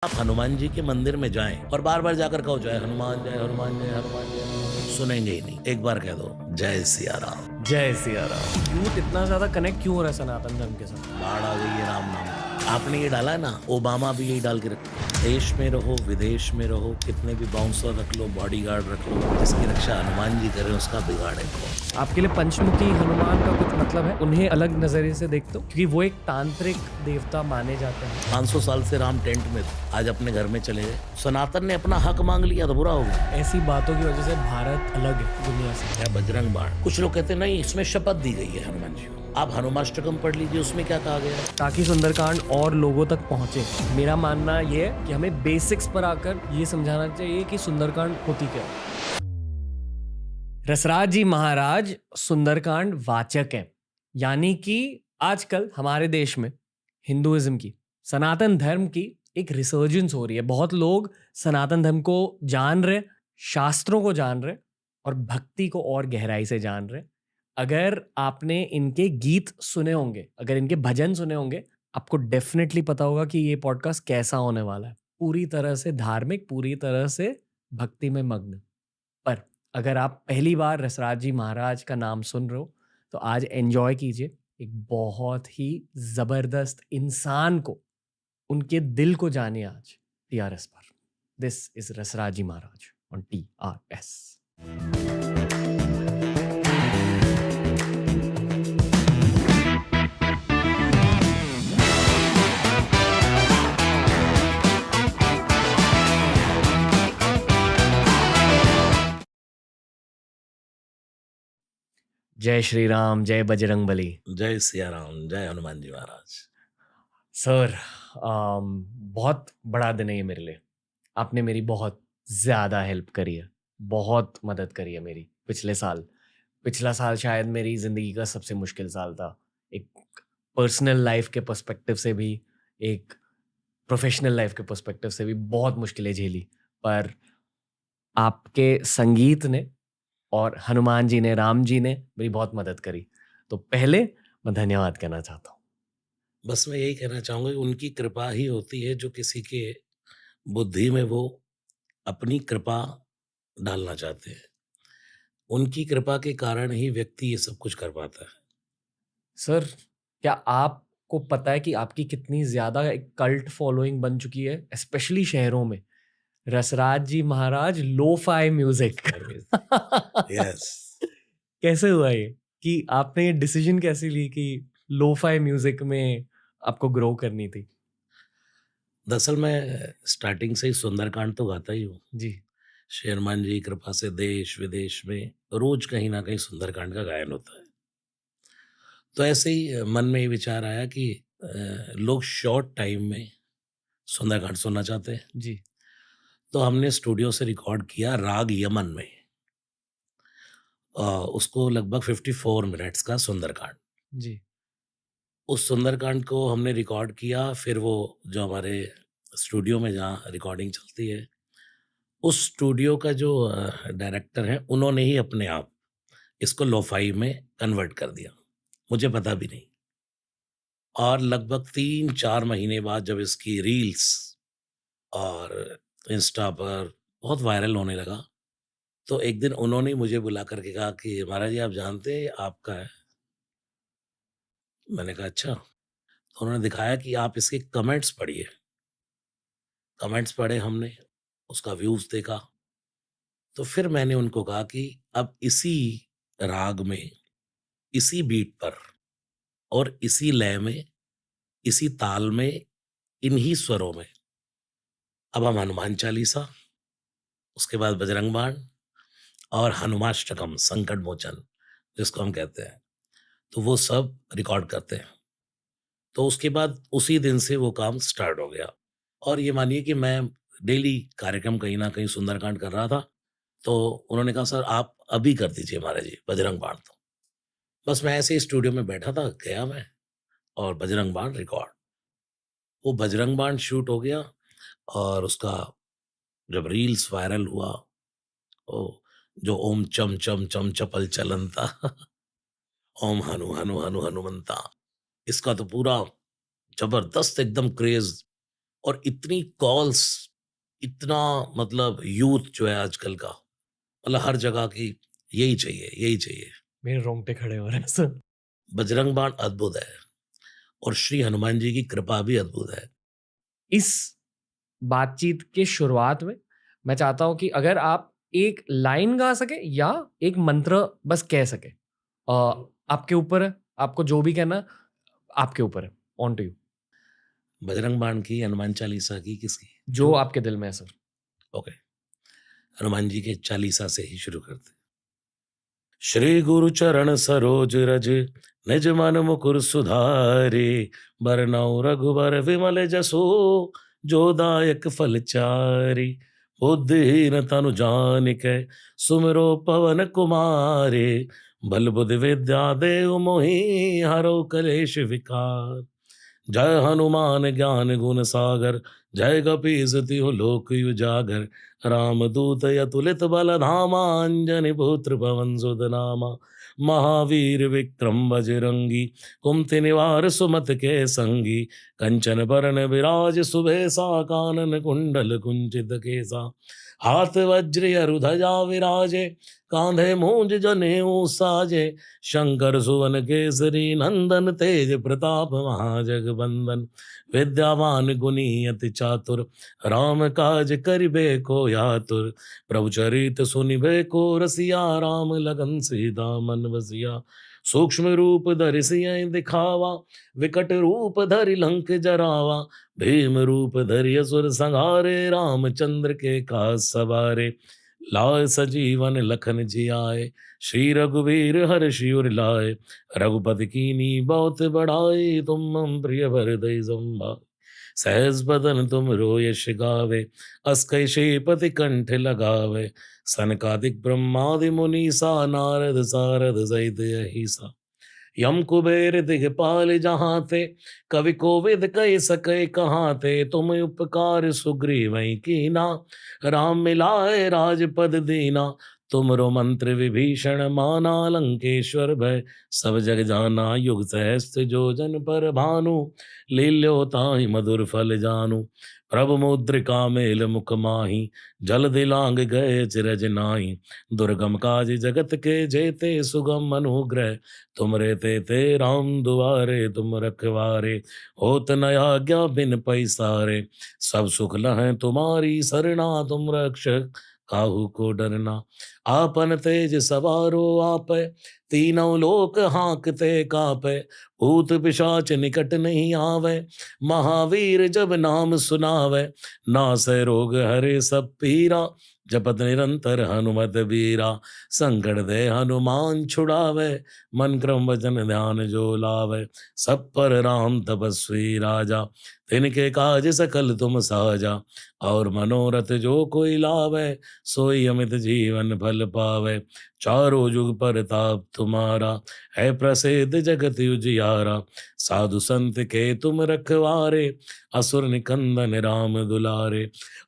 आप हनुमान जी के मंदिर में जाएं और बार बार जाकर कहो जय हनुमान जय हनुमान जय हनुमान जय, सुनेंगे ही नहीं। एक बार कह दो जय सिया राम। जय सिया राम। यूथ इतना ज्यादा कनेक्ट क्यों हो रहा है सनातन धर्म के साथ? बाढ़ आ गई है राम नाम की। आपने ये डाला है ना, ओबामा भी यही डाल के रखा। देश में रहो विदेश में रहो, कितने भी बाउंसर रख लो, बॉडीगार्ड रख लो, जिसकी रक्षा हनुमान जी करें उसका बिगाड़े कौन। आपके लिए पंचमुखी हनुमान का कुछ मतलब है? उन्हें अलग नजरिए से देखते हो क्योंकि वो एक तांत्रिक देवता माने जाते हैं। 500 साल से राम टेंट में थे, आज अपने घर में चले गए। सनातन ने अपना हक मांग लिया तो बुरा हो गया। ऐसी बातों की वजह से भारत अलग है दुनिया से। या बजरंग बाण, कुछ लोग कहते नहीं इसमें शपथ दी गई है हनुमान जी को। आप हनुमाष्टकम पढ़ लीजिए, उसमें क्या कहा गया है। ताकि सुंदरकांड और लोगों तक पहुंचे। मेरा मानना ये है कि हमें बेसिक्स पर आकर ये समझाना चाहिए कि सुंदरकांड होती क्या है। रसराज जी महाराज सुंदरकांड वाचक है, यानी कि आजकल हमारे देश में हिंदुइज्म की, सनातन धर्म की एक रिसर्जेंस हो रही है। बहुत लोग सनातन धर्म को जान रहे, शास्त्रों को जान रहे और भक्ति को और गहराई से जान रहे। अगर आपने इनके गीत सुने होंगे, अगर इनके भजन सुने होंगे, आपको डेफिनेटली पता होगा कि ये पॉडकास्ट कैसा होने वाला है। पूरी तरह से धार्मिक, पूरी तरह से भक्ति में मग्न। पर अगर आप पहली बार रसराज जी महाराज का नाम सुन रहे हो तो आज एंजॉय कीजिए एक बहुत ही जबरदस्त इंसान को, उनके दिल को जानिए आज TRS पर। This is Rasraj ji Maharaj on TRS। जय श्री राम, जय बजरंग बली। जय सिया राम, जय हनुमान जी महाराज। सर, बहुत बड़ा दिन है ये मेरे लिए। आपने मेरी बहुत ज़्यादा हेल्प करी है, बहुत मदद करी है मेरी पिछला साल शायद मेरी ज़िंदगी का सबसे मुश्किल साल था। एक पर्सनल लाइफ के पर्सपेक्टिव से भी, एक प्रोफेशनल लाइफ के पर्सपेक्टिव से भी बहुत मुश्किलें झेली। पर आपके संगीत ने और हनुमान जी ने, राम जी ने मेरी बहुत मदद करी। तो पहले मैं धन्यवाद कहना चाहता हूँ। बस मैं यही कहना चाहूँगा कि उनकी कृपा ही होती है जो किसी के बुद्धि में वो अपनी कृपा डालना चाहते हैं। उनकी कृपा के कारण ही व्यक्ति ये सब कुछ कर पाता है। सर, क्या आपको पता है कि आपकी कितनी ज्यादा एक कल्ट फॉलोइंग बन चुकी है, स्पेशली शहरों में? रसराज जी महाराज लो-फाई म्यूजिक। यस। कैसे हुआ ये कि आपने ये डिसीजन कैसे ली कि लो-फाई म्यूजिक में आपको ग्रो करनी थी? दरअसल मैं स्टार्टिंग से ही सुंदरकांड तो गाता ही हूँ। जी। श्री हनुमान जी की कृपा से देश विदेश में रोज कहीं ना कहीं सुंदरकांड का गायन होता है। तो ऐसे ही मन में ये विचार आया कि लोग शॉर्ट टाइम में सुंदरकांड सुनना चाहते हैं। जी। तो हमने स्टूडियो से रिकॉर्ड किया राग यमन में। उसको लगभग 54 मिनट्स का सुंदरकांड। जी। उस सुंदरकांड को हमने रिकॉर्ड किया, फिर वो जो हमारे स्टूडियो में जहाँ रिकॉर्डिंग चलती है, उस स्टूडियो का जो डायरेक्टर है, उन्होंने ही अपने आप इसको लोफाई में कन्वर्ट कर दिया। मुझे पता भी नहीं। और लगभग 3-4 महीने बाद जब इसकी रील्स और इंस्टा पर बहुत वायरल होने लगा, तो एक दिन उन्होंने ही मुझे बुला करके कहा कि महाराज जी आप जानते हैं ये आपका है? मैंने कहा अच्छा। तो उन्होंने दिखाया कि आप इसके कमेंट्स पढ़िए। कमेंट्स पढ़े हमने, उसका व्यूज़ देखा। तो फिर मैंने उनको कहा कि अब इसी राग में, इसी बीट पर और इसी लय में, इसी ताल में, इन्हीं स्वरों में अब हम हनुमान चालीसा, उसके बाद बजरंग बाण और हनुमाष्टकम संकट मोचन जिसको हम कहते हैं, तो वो सब रिकॉर्ड करते हैं। तो उसके बाद उसी दिन से वो काम स्टार्ट हो गया। और ये मानिए कि मैं डेली कार्यक्रम कहीं न कहीं सुंदरकांड कर रहा था, तो उन्होंने कहा सर आप अभी कर दीजिए महाराज जी बजरंग बाण तो। बस मैं ऐसे ही स्टूडियो में बैठा था, गया मैं और बजरंग बाण रिकॉर्ड। वो बजरंग बाण शूट हो गया और उसका जब रील्स वायरल हुआ, ओ जो ओम चम चम चम चपल चलंता ओम हनु हनु हनु हनुमंता, इसका तो पूरा जबरदस्त एकदम क्रेज। और इतनी कॉल्स, इतना मतलब यूथ जो है आजकल का, मतलब हर जगह की यही चाहिए, यही चाहिए। मेरे रोंगटे खड़े हो रहे हैं सर। बजरंग बाण अद्भुत है और श्री हनुमान जी की कृपा भी अद्भुत है। इस बातचीत के शुरुआत में मैं चाहता हूं कि अगर आप एक लाइन गा सके या एक मंत्र बस कह सके, आपके ऊपर है, आपको जो भी कहना आपके ऊपर है, ऑन टू यू, बजरंग बाण की, हनुमान चालीसा की, किसकी? जो आपके दिल में है सर। ओके, हनुमान जी के चालीसा से ही शुरू करते। श्री गुरु चरण सरोज रज, निज मन मुकुर सुधारे, बरनउँ रघुबर विमल जसो, जो दायक फल चारि। बुद्धिहीन तनु जानिकै, सुमिरो पवन कुमारे, बल बुद्धि विद्या देहु मोहि, हरौ कलेश विकार। जय हनुमान ज्ञान गुण सागर, जय कपीस तिहु लोक उजागर। रामदूत अतुलित बल धामा, अंजनी पुत्र पवन सुत नामा। महावीर विक्रम बजरंगी, कुमति निवार सुमति के संगी। कंचन बरन विराज सुबेसा, कानन कुंडल कुंचित केसा। हाथ वज्र अरु ध्वजा विराजे, कांधे मूंज जनेऊ साजे। शंकर सुवन केसरी नंदन, तेज प्रताप महाजगबंदन। विद्यावान गुणी अति चातुर, राम काज करिबे को आतुर। प्रभु चरित सुनिबे को रसिया, राम लगन सीता मन बसिया। सूक्ष्म रूप धरि सियहि दिखावा, विकट रूप धरि लंक जरावा। भीम रूप धरि असुर संहारे, रामचंद्र के काज सवारे। लाय सजीवन लखन जियाए, श्री रघुवीर हर्षि उर लाए। रघुपति कीनी बहुत बढ़ाई, तुम मम प्रिय भरदई संभाई। सहज बदन तुम रो यश गावे, अस कैशेपति कंठ लगावे। सनकादिक ब्रह्मादि मुनीसा, नारद सारद सहित अहिसा। यम कुबेर दिगपाल जहाँ ते, कवि कोविद कह सके कहाँ ते। तुम उपकार सुग्रीवै कीना, राम मिलाए राजपद दीना। तुमरो मंत्र विभीषण माना, लंकेश्वर भय सब जग जाना। युग सहस्त्र जो जन पर भानु, लील्यो ताहि मधुर फल जानु। प्रभु मुद्रिका मेल मुख माही, जल दिलांग गए चिरज नाहि। दुर्गम काज जगत के जेते, सुगम अनुग्रह तुमरे ते राम दुआरे। तुम रखवारे, होत न आज्ञा बिन पैसारे। सब सुख लहै तुम्हारी सरना, तुम रक्षक काहू को डरना। आपन तेज सवारो आपै, तीनों लोक हांकते कापै। भूत पिशाच निकट नहीं आवे, महावीर जब नाम सुनावे। नासै रोग हरे सब पीरा, जपत निरंतर हनुमत बीरा। संकट दे हनुमान छुड़ावे, मन क्रम वचन ध्यान जो लावे। सब पर राम तपस्वी राजा, तिनके काज सकल तुम साजा। और मनोरथ जो कोई लावे, सोई अमित जीवन फल पावे। चारों जुग परताप तुम्हारा, है प्रसिद्ध जगत उजियारा। साधु संत के तुम रखवारे, असुर निकंदन राम दुलारे।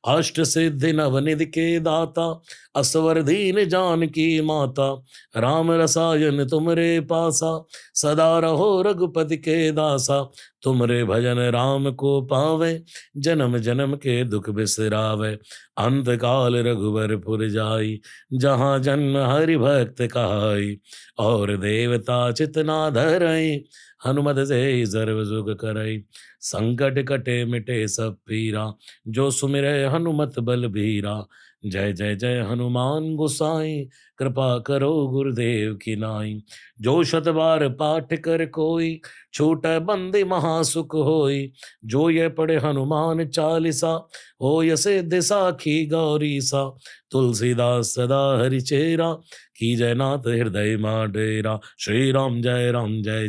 अष्ट सिद्धि नवनिधि के दाता, असवर दीन जानकी माता। राम रसायन तुमरे पासा, सदा रहो रघुपति के दासा। तुमरे भजन राम को पावे, जन्म जन्म के दुख बिसरावे। अंत काल रघुवर पुर जाई, जहाँ जन्म हरि भक्त कहाई। और देवता चितना धरई, हनुमत से सर्व सुख करई। संकट कटे मिटे सब पीरा, जो सुमिरै हनुमत बल बीरा। जय जय जय हनुमान गोसाई, कृपा करो गुरुदेव की नाई। जो शत बार पाठ कर कोई, छूटै बंदी महासुख होई। जो ये पढ़े हनुमान चालीसा, हो यसे दिशा की गौरी सा। तुलसीदास सदा हरिचेरा, की जयनाथ हृदय मा डेरा। श्री राम जय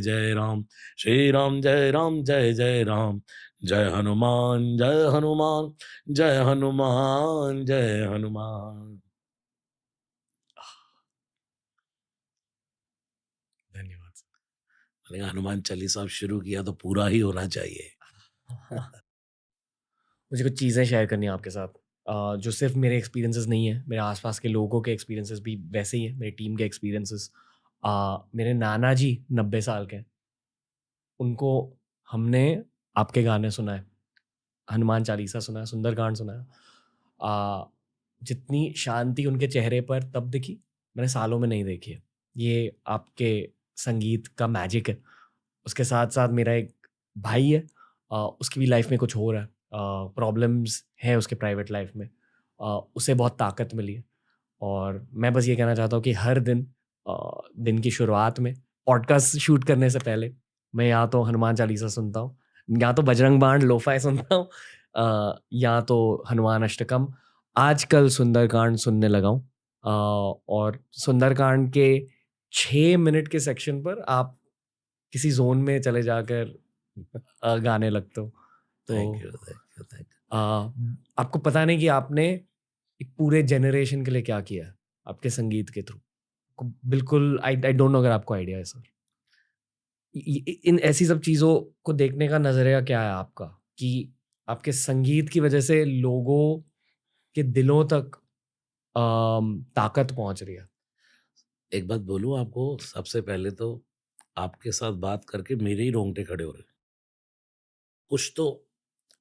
जय राम, श्री राम जय जय राम। जय हनुमान जय हनुमान, जय हनुमान जय हनुमान। धन्यवाद सर। मैंने कहा, हनुमान चालीसा शुरू किया तो पूरा ही होना चाहिए। मुझे कुछ चीज़ें शेयर करनी है आपके साथ, जो सिर्फ मेरे एक्सपीरियंसेस नहीं है, मेरे आसपास के लोगों के एक्सपीरियंसेस भी वैसे ही है, मेरी टीम के एक्सपीरियंसेस। मेरे नाना जी 90 साल के हैं, उनको हमने आपके गाने सुनाए, हनुमान चालीसा सुना है, सुंदरकांड सुना है। जितनी शांति उनके चेहरे पर तब दिखी, मैंने सालों में नहीं देखी है। ये आपके संगीत का मैजिक है। उसके साथ साथ मेरा एक भाई है, उसकी भी लाइफ में कुछ हो रहा है, प्रॉब्लम्स है उसके प्राइवेट लाइफ में, उसे बहुत ताकत मिली है। और मैं बस ये कहना चाहता हूँ कि हर दिन दिन की शुरुआत में पॉडकास्ट शूट करने से पहले मैं या तो हनुमान चालीसा सुनता हूँ, या तो बजरंग बाण लोफाई सुनता हूँ, या तो हनुमान अष्टकम। आजकल सुंदरकांड सुनने लगा हूँ, और सुंदरकांड के 6 मिनट के सेक्शन पर आप किसी जोन में चले जाकर गाने लगते हो। थैंक तो you, thank you, thank you. आपको पता नहीं कि आपने एक पूरे जनरेशन के लिए क्या किया है आपके संगीत के थ्रू। बिल्कुल आई आई डोंट नो अगर आपको आइडिया है सर, इन ऐसी सब चीज़ों को देखने का नज़रिया क्या है आपका, कि आपके संगीत की वजह से लोगों के दिलों तक ताकत पहुंच रही है। एक बात बोलूँ आपको, सबसे पहले तो आपके साथ बात करके मेरे ही रोंगटे खड़े हो रहे हैं। कुछ तो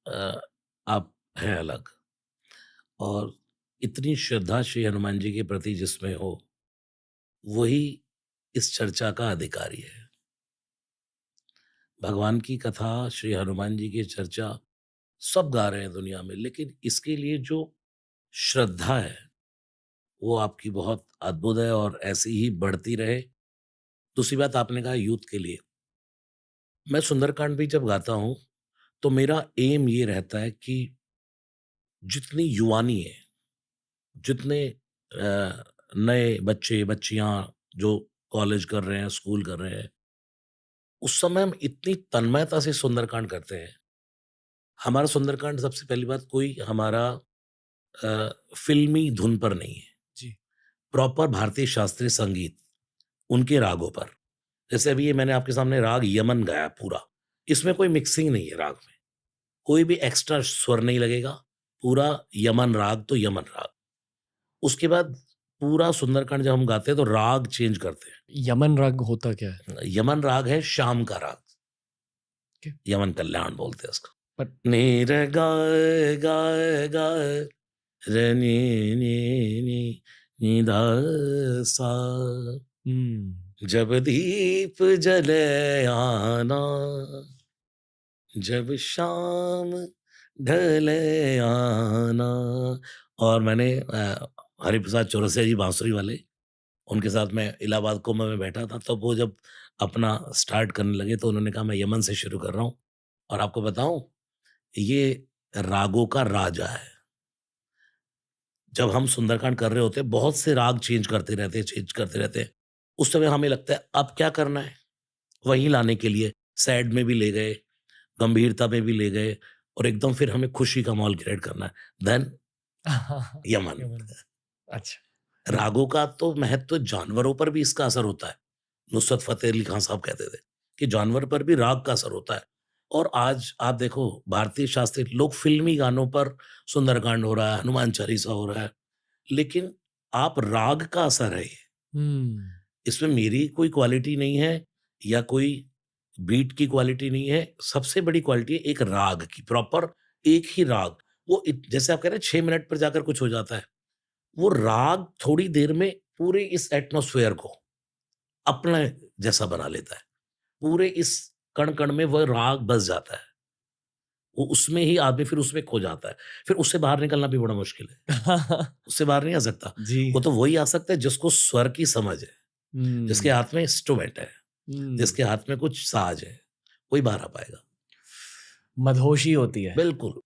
अ, आप हैं अलग, और इतनी श्रद्धा श्री हनुमान जी के प्रति जिसमें हो, वही इस चर्चा का अधिकारी है। भगवान की कथा, श्री हनुमान जी की चर्चा सब गा रहे हैं दुनिया में, लेकिन इसके लिए जो श्रद्धा है, वो आपकी बहुत अद्भुत है और ऐसी ही बढ़ती रहे। दूसरी बात आपने कहा यूथ के लिए, मैं सुंदरकांड भी जब गाता हूँ, तो मेरा एम ये रहता है कि जितनी युवानी है, जितने नए बच्चे, बच्चियाँ जो कॉलेज कर रहे हैं, स्कूल कर रहे हैं, उस समय हम इतनी तन्मयता से सुंदरकांड करते हैं। हमारा सुंदरकांड सबसे पहली बात कोई हमारा फ़िल्मी धुन पर नहीं है, जी। प्रॉपर भारतीय शास्त्रीय संगीत, उनके रागों पर। जैसे अभी ये मैंने आपके सामने राग यमन गाया पूरा, इसमें कोई मिक्सिंग नहीं है राग में, कोई भी एक्स्ट्रा स्वर नहीं लगेगा, पूरा यमन राग तो यमन राग। उसके बाद पूरा सुंदरकांड जब हम गाते हैं तो राग चेंज करते हैं। यमन राग होता क्या है? यमन राग है शाम का राग, Okay. यमन कल्याण बोलते हैं उसको। But नी रे गाए गाए गाए रे नी नी नी नी धा सा, जब दीप जले आना, जब शाम ढले आना। और मैंने हरिप्रसाद चौरसिया जी बांसुरी वाले, उनके साथ मैं इलाहाबाद कुंभ में बैठा था, तब वो जब अपना स्टार्ट करने लगे तो उन्होंने कहा मैं यमन से शुरू कर रहा हूँ। और आपको बताऊं, ये रागों का राजा है। जब हम सुंदरकांड कर रहे होते हैं, बहुत से राग चेंज करते रहते हैं, चेंज करते रहते हैं। उस समय हमें लगता है अब क्या करना है, वहीं लाने के लिए सैड में भी ले गए, गंभीरता में भी ले गए, और एकदम फिर हमें खुशी का माहौल क्रिएट करना है, देन यमन। यमन। अच्छा। रागों का तो महत्व जानवरों पर भी इसका असर होता है। नुसरत फ़तेह अली खान साहब कहते थे कि जानवर पर भी राग का असर होता है। और आज आप देखो भारतीय शास्त्रीय लोग फ़िल्मी गानों पर सुंदरकांड हो रहा है, हनुमान चालीसा हो रहा है, लेकिन आप राग का असर है ये। हम्म। इसमें मेरी कोई क्वालिटी नहीं है या कोई बीट की क्वालिटी नहीं है। सबसे बड़ी क्वालिटी है एक राग की, प्रॉपर एक ही राग। वो जैसे आप कह रहे हैं 6 मिनट पर जाकर कुछ हो जाता है, वो राग थोड़ी देर में पूरे इस एटमॉस्फेयर को अपने जैसा बना लेता है। पूरे इस कण-कण में वह राग बस जाता है। वो उसमें ही आदमी फिर उसमें खो जाता है। फिर उससे बाहर निकलना भी बड़ा मुश्किल है। उससे बाहर नहीं आ सकता। जी। वो तो वही आ सकता है जिसको स्वर की समझ है, जिसके हम्म। हाथ में इंस्ट्रूमेंट है, हम्म। जिसके हाथ में कुछ साज है, वही बाहर आ पाएगा। मदहोशी होती है। बिल्कुल।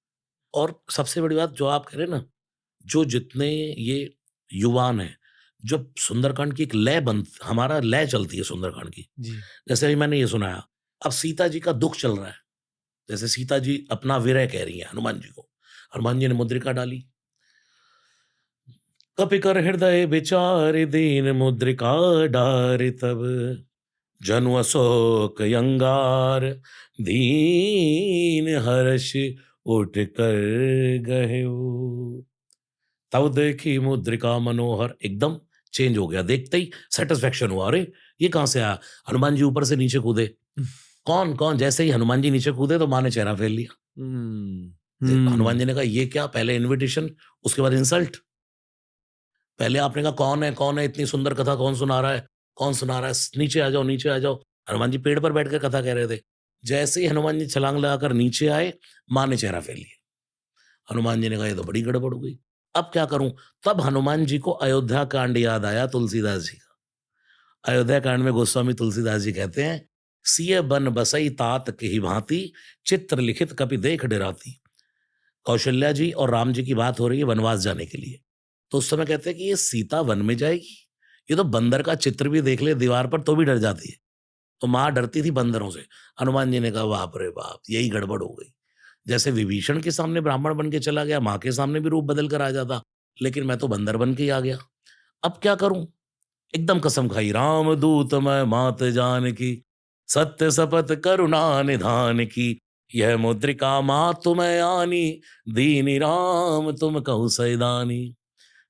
और सबसे बड़ी बात जो आप कह रहे हैं ना, जो जितने ये युवान हैं, जब सुंदरकांड की एक लय हमारा लय चलती है सुंदरकांड की। जी। जैसे अभी मैंने ये सुनाया, अब सीता जी का दुःख चल रहा है। जैसे सीता जी अपना विरह कह रही हैं हनुमान जी को। हनुमान जी ने मुद्रिका डाली। कपि कर हृदय विचार दीन मुद्रिका डारि तब, जनु अशोक यंगार दीन हर्ष उठ कर गह्यो। तब देखी मुद्रिका मनोहर, एकदम चेंज हो गया। देखते ही सेटिस्फेक्शन हुआ, अरे ये कहाँ से आया? हनुमान जी ऊपर से नीचे कूदे। कौन कौन? जैसे ही हनुमान जी नीचे कूदे तो माँ ने चेहरा फेर लिया। हम्म। हनुमान हम्म। जी ने कहा, "ये क्या? पहले इन्विटेशन, उसके बाद इंसल्ट। पहले आपने कहा, कौन है? इतनी सुंदर कथा कौन सुना रहा है? कौन सुना रहा है? नीचे आ जाओ, नीचे आ जाओ।" हनुमान जी पेड़ पर बैठकर कथा कह रहे थे। जैसे ही हनुमान जी छलांग लगाकर नीचे आए, माँ ने चेहरा फेर लिया। हनुमान जी ने कहा, "ये तो बड़ी गड़बड़ हो गई। अब क्या करूँ?" तब हनुमान जी को अयोध्या कांड याद आया तुलसीदास जी का। अयोध्या कांड में गोस्वामी तुलसीदास जी कहते हैं, "सिय बन बसई तात केहि भांति, चित्र लिखित कपि देख डराती।" कौशल्या जी और राम जी की बात हो रही है वनवास जाने के लिए। तो उस समय कहते हैं कि ये सीता वन में जाएगी? ये तो बंदर का चित्र भी देख ले दीवार पर तो भी डर जाती है। तो माँ डरती थी बंदरों से। हनुमान जी ने कहा, बाप रे बाप! यही गड़बड़ हो गई। जैसे विभीषण के सामने ब्राह्मण बन के चला गया, माँ के सामने भी रूप बदल कर आ जाता, लेकिन मैं तो बंदर बन के ही आ गया। अब क्या करूँ? एकदम कसम खाई, रामदूत मैं मात जानकी, सत्य शपथ करुणा निधान की, यह मुद्रिका मातु मैं आनी, दीनि राम तुम कहु सैदानी।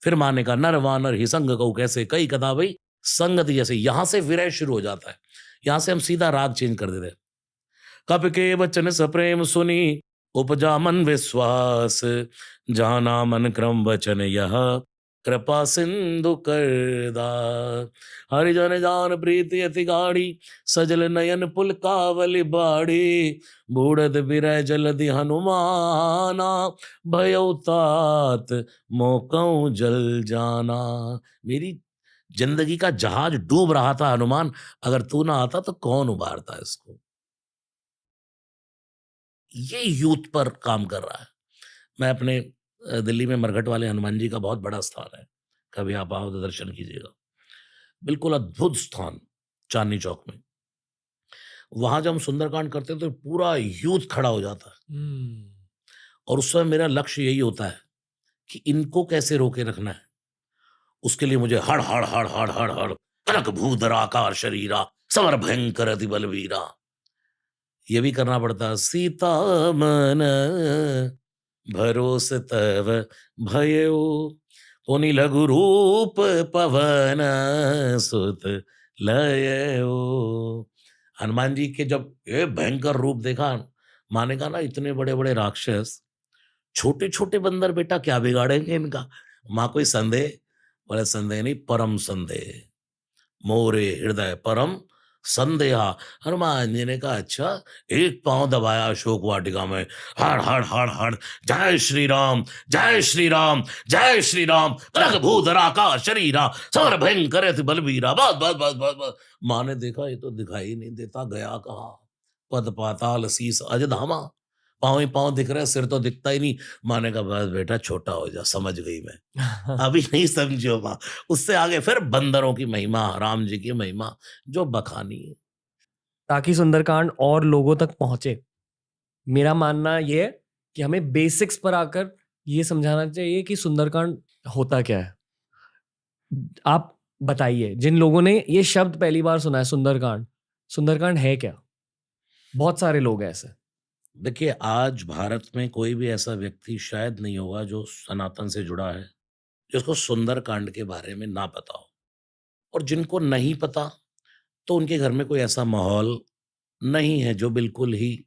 फिर माँ ने कहा, नर वानर ही संग कहू कैसे, कई कथा भई संगति जैसे। यहां से विरह शुरू हो जाता है। यहां से हम सीधा राग चेंज कर देते हैं। कब के वचन सप्रेम सुनी, उपजा मन विश्वास, जाना मन क्रम वचन यह, कृपा सिंधु करदा। हरिजन जान प्रीति अति गाढ़ी, सजल नयन पुलकावली बाड़ी, बूढ़द बिरह जलधि हनुमाना, भयउ तात मोकऊ जल जाना। मेरी जिंदगी का जहाज डूब रहा था हनुमान, अगर तू ना आता तो कौन उबारता इसको। ये यूथ पर काम कर रहा है। मैं अपने दिल्ली में मरघट वाले हनुमान जी का बहुत बड़ा स्थान है। कभी आप आओ तो दर्शन कीजिएगा। बिल्कुल अद्भुत स्थान, चांदनी चौक में। वहाँ जब हम सुंदरकांड करते हैं तो पूरा यूथ खड़ा हो जाता है हम्म। और उस समय मेरा लक्ष्य यही होता है कि इनको कैसे रोके रखना है। उसके लिए मुझे हड़, हड़, हड़, हड़, हड़, हड़, कनक भूधर आकार शरीरा, समर भयंकर अति बलवीरा। ये भी करना पड़ता है। सीता मन भरोस तव भयो, पुनि लघु रूप पवन सुत लयो। हनुमान जी के जब ये भयंकर रूप देखा, माँ ने कहा ना, इतने बड़े बड़े राक्षस, छोटे छोटे बंदर बेटा क्या बिगाड़ेंगे इनका। माँ कोई संदेह? बोले संदेह नहीं, परम संदेह, मोरे हृदय परम संदेहा। हनुमान जी ने कहा, अच्छा। एक पांव दबाया अशोक वाटिका में, हर हर हर हर, जय श्री राम, जय श्री राम, जय श्री राम, कनक भूधरा का शरीरा, समर भयंकर अति बलबीरा। बस बस बस बस बस। माँ ने देखा ये तो दिखाई नहीं देता, गया कहाँ? पद पाताल शीस अज धामा। पांव ही पांव दिख रहे, सिर तो दिखता ही नहीं। माँ ने कहा, बस बेटा छोटा हो जा, समझ गई मैं। अभी नहीं समझो माँ। उससे आगे फिर बंदरों की महिमा, राम जी की महिमा जो बखानी है। ताकि सुंदरकांड और लोगों तक पहुंचे। मेरा मानना ये है कि हमें बेसिक्स पर आकर ये समझाना चाहिए कि सुंदरकांड होता क्या है। आप बताइए, जिन लोगों ने ये शब्द पहली बार सुना है सुंदरकांड, सुंदरकांड है क्या? बहुत सारे लोग हैं ऐसे। देखिए, आज भारत में कोई भी ऐसा व्यक्ति शायद नहीं होगा जो सनातन से जुड़ा है, जिसको सुंदरकांड के बारे में ना पता हो। और जिनको नहीं पता, तो उनके घर में कोई ऐसा माहौल नहीं है जो बिल्कुल ही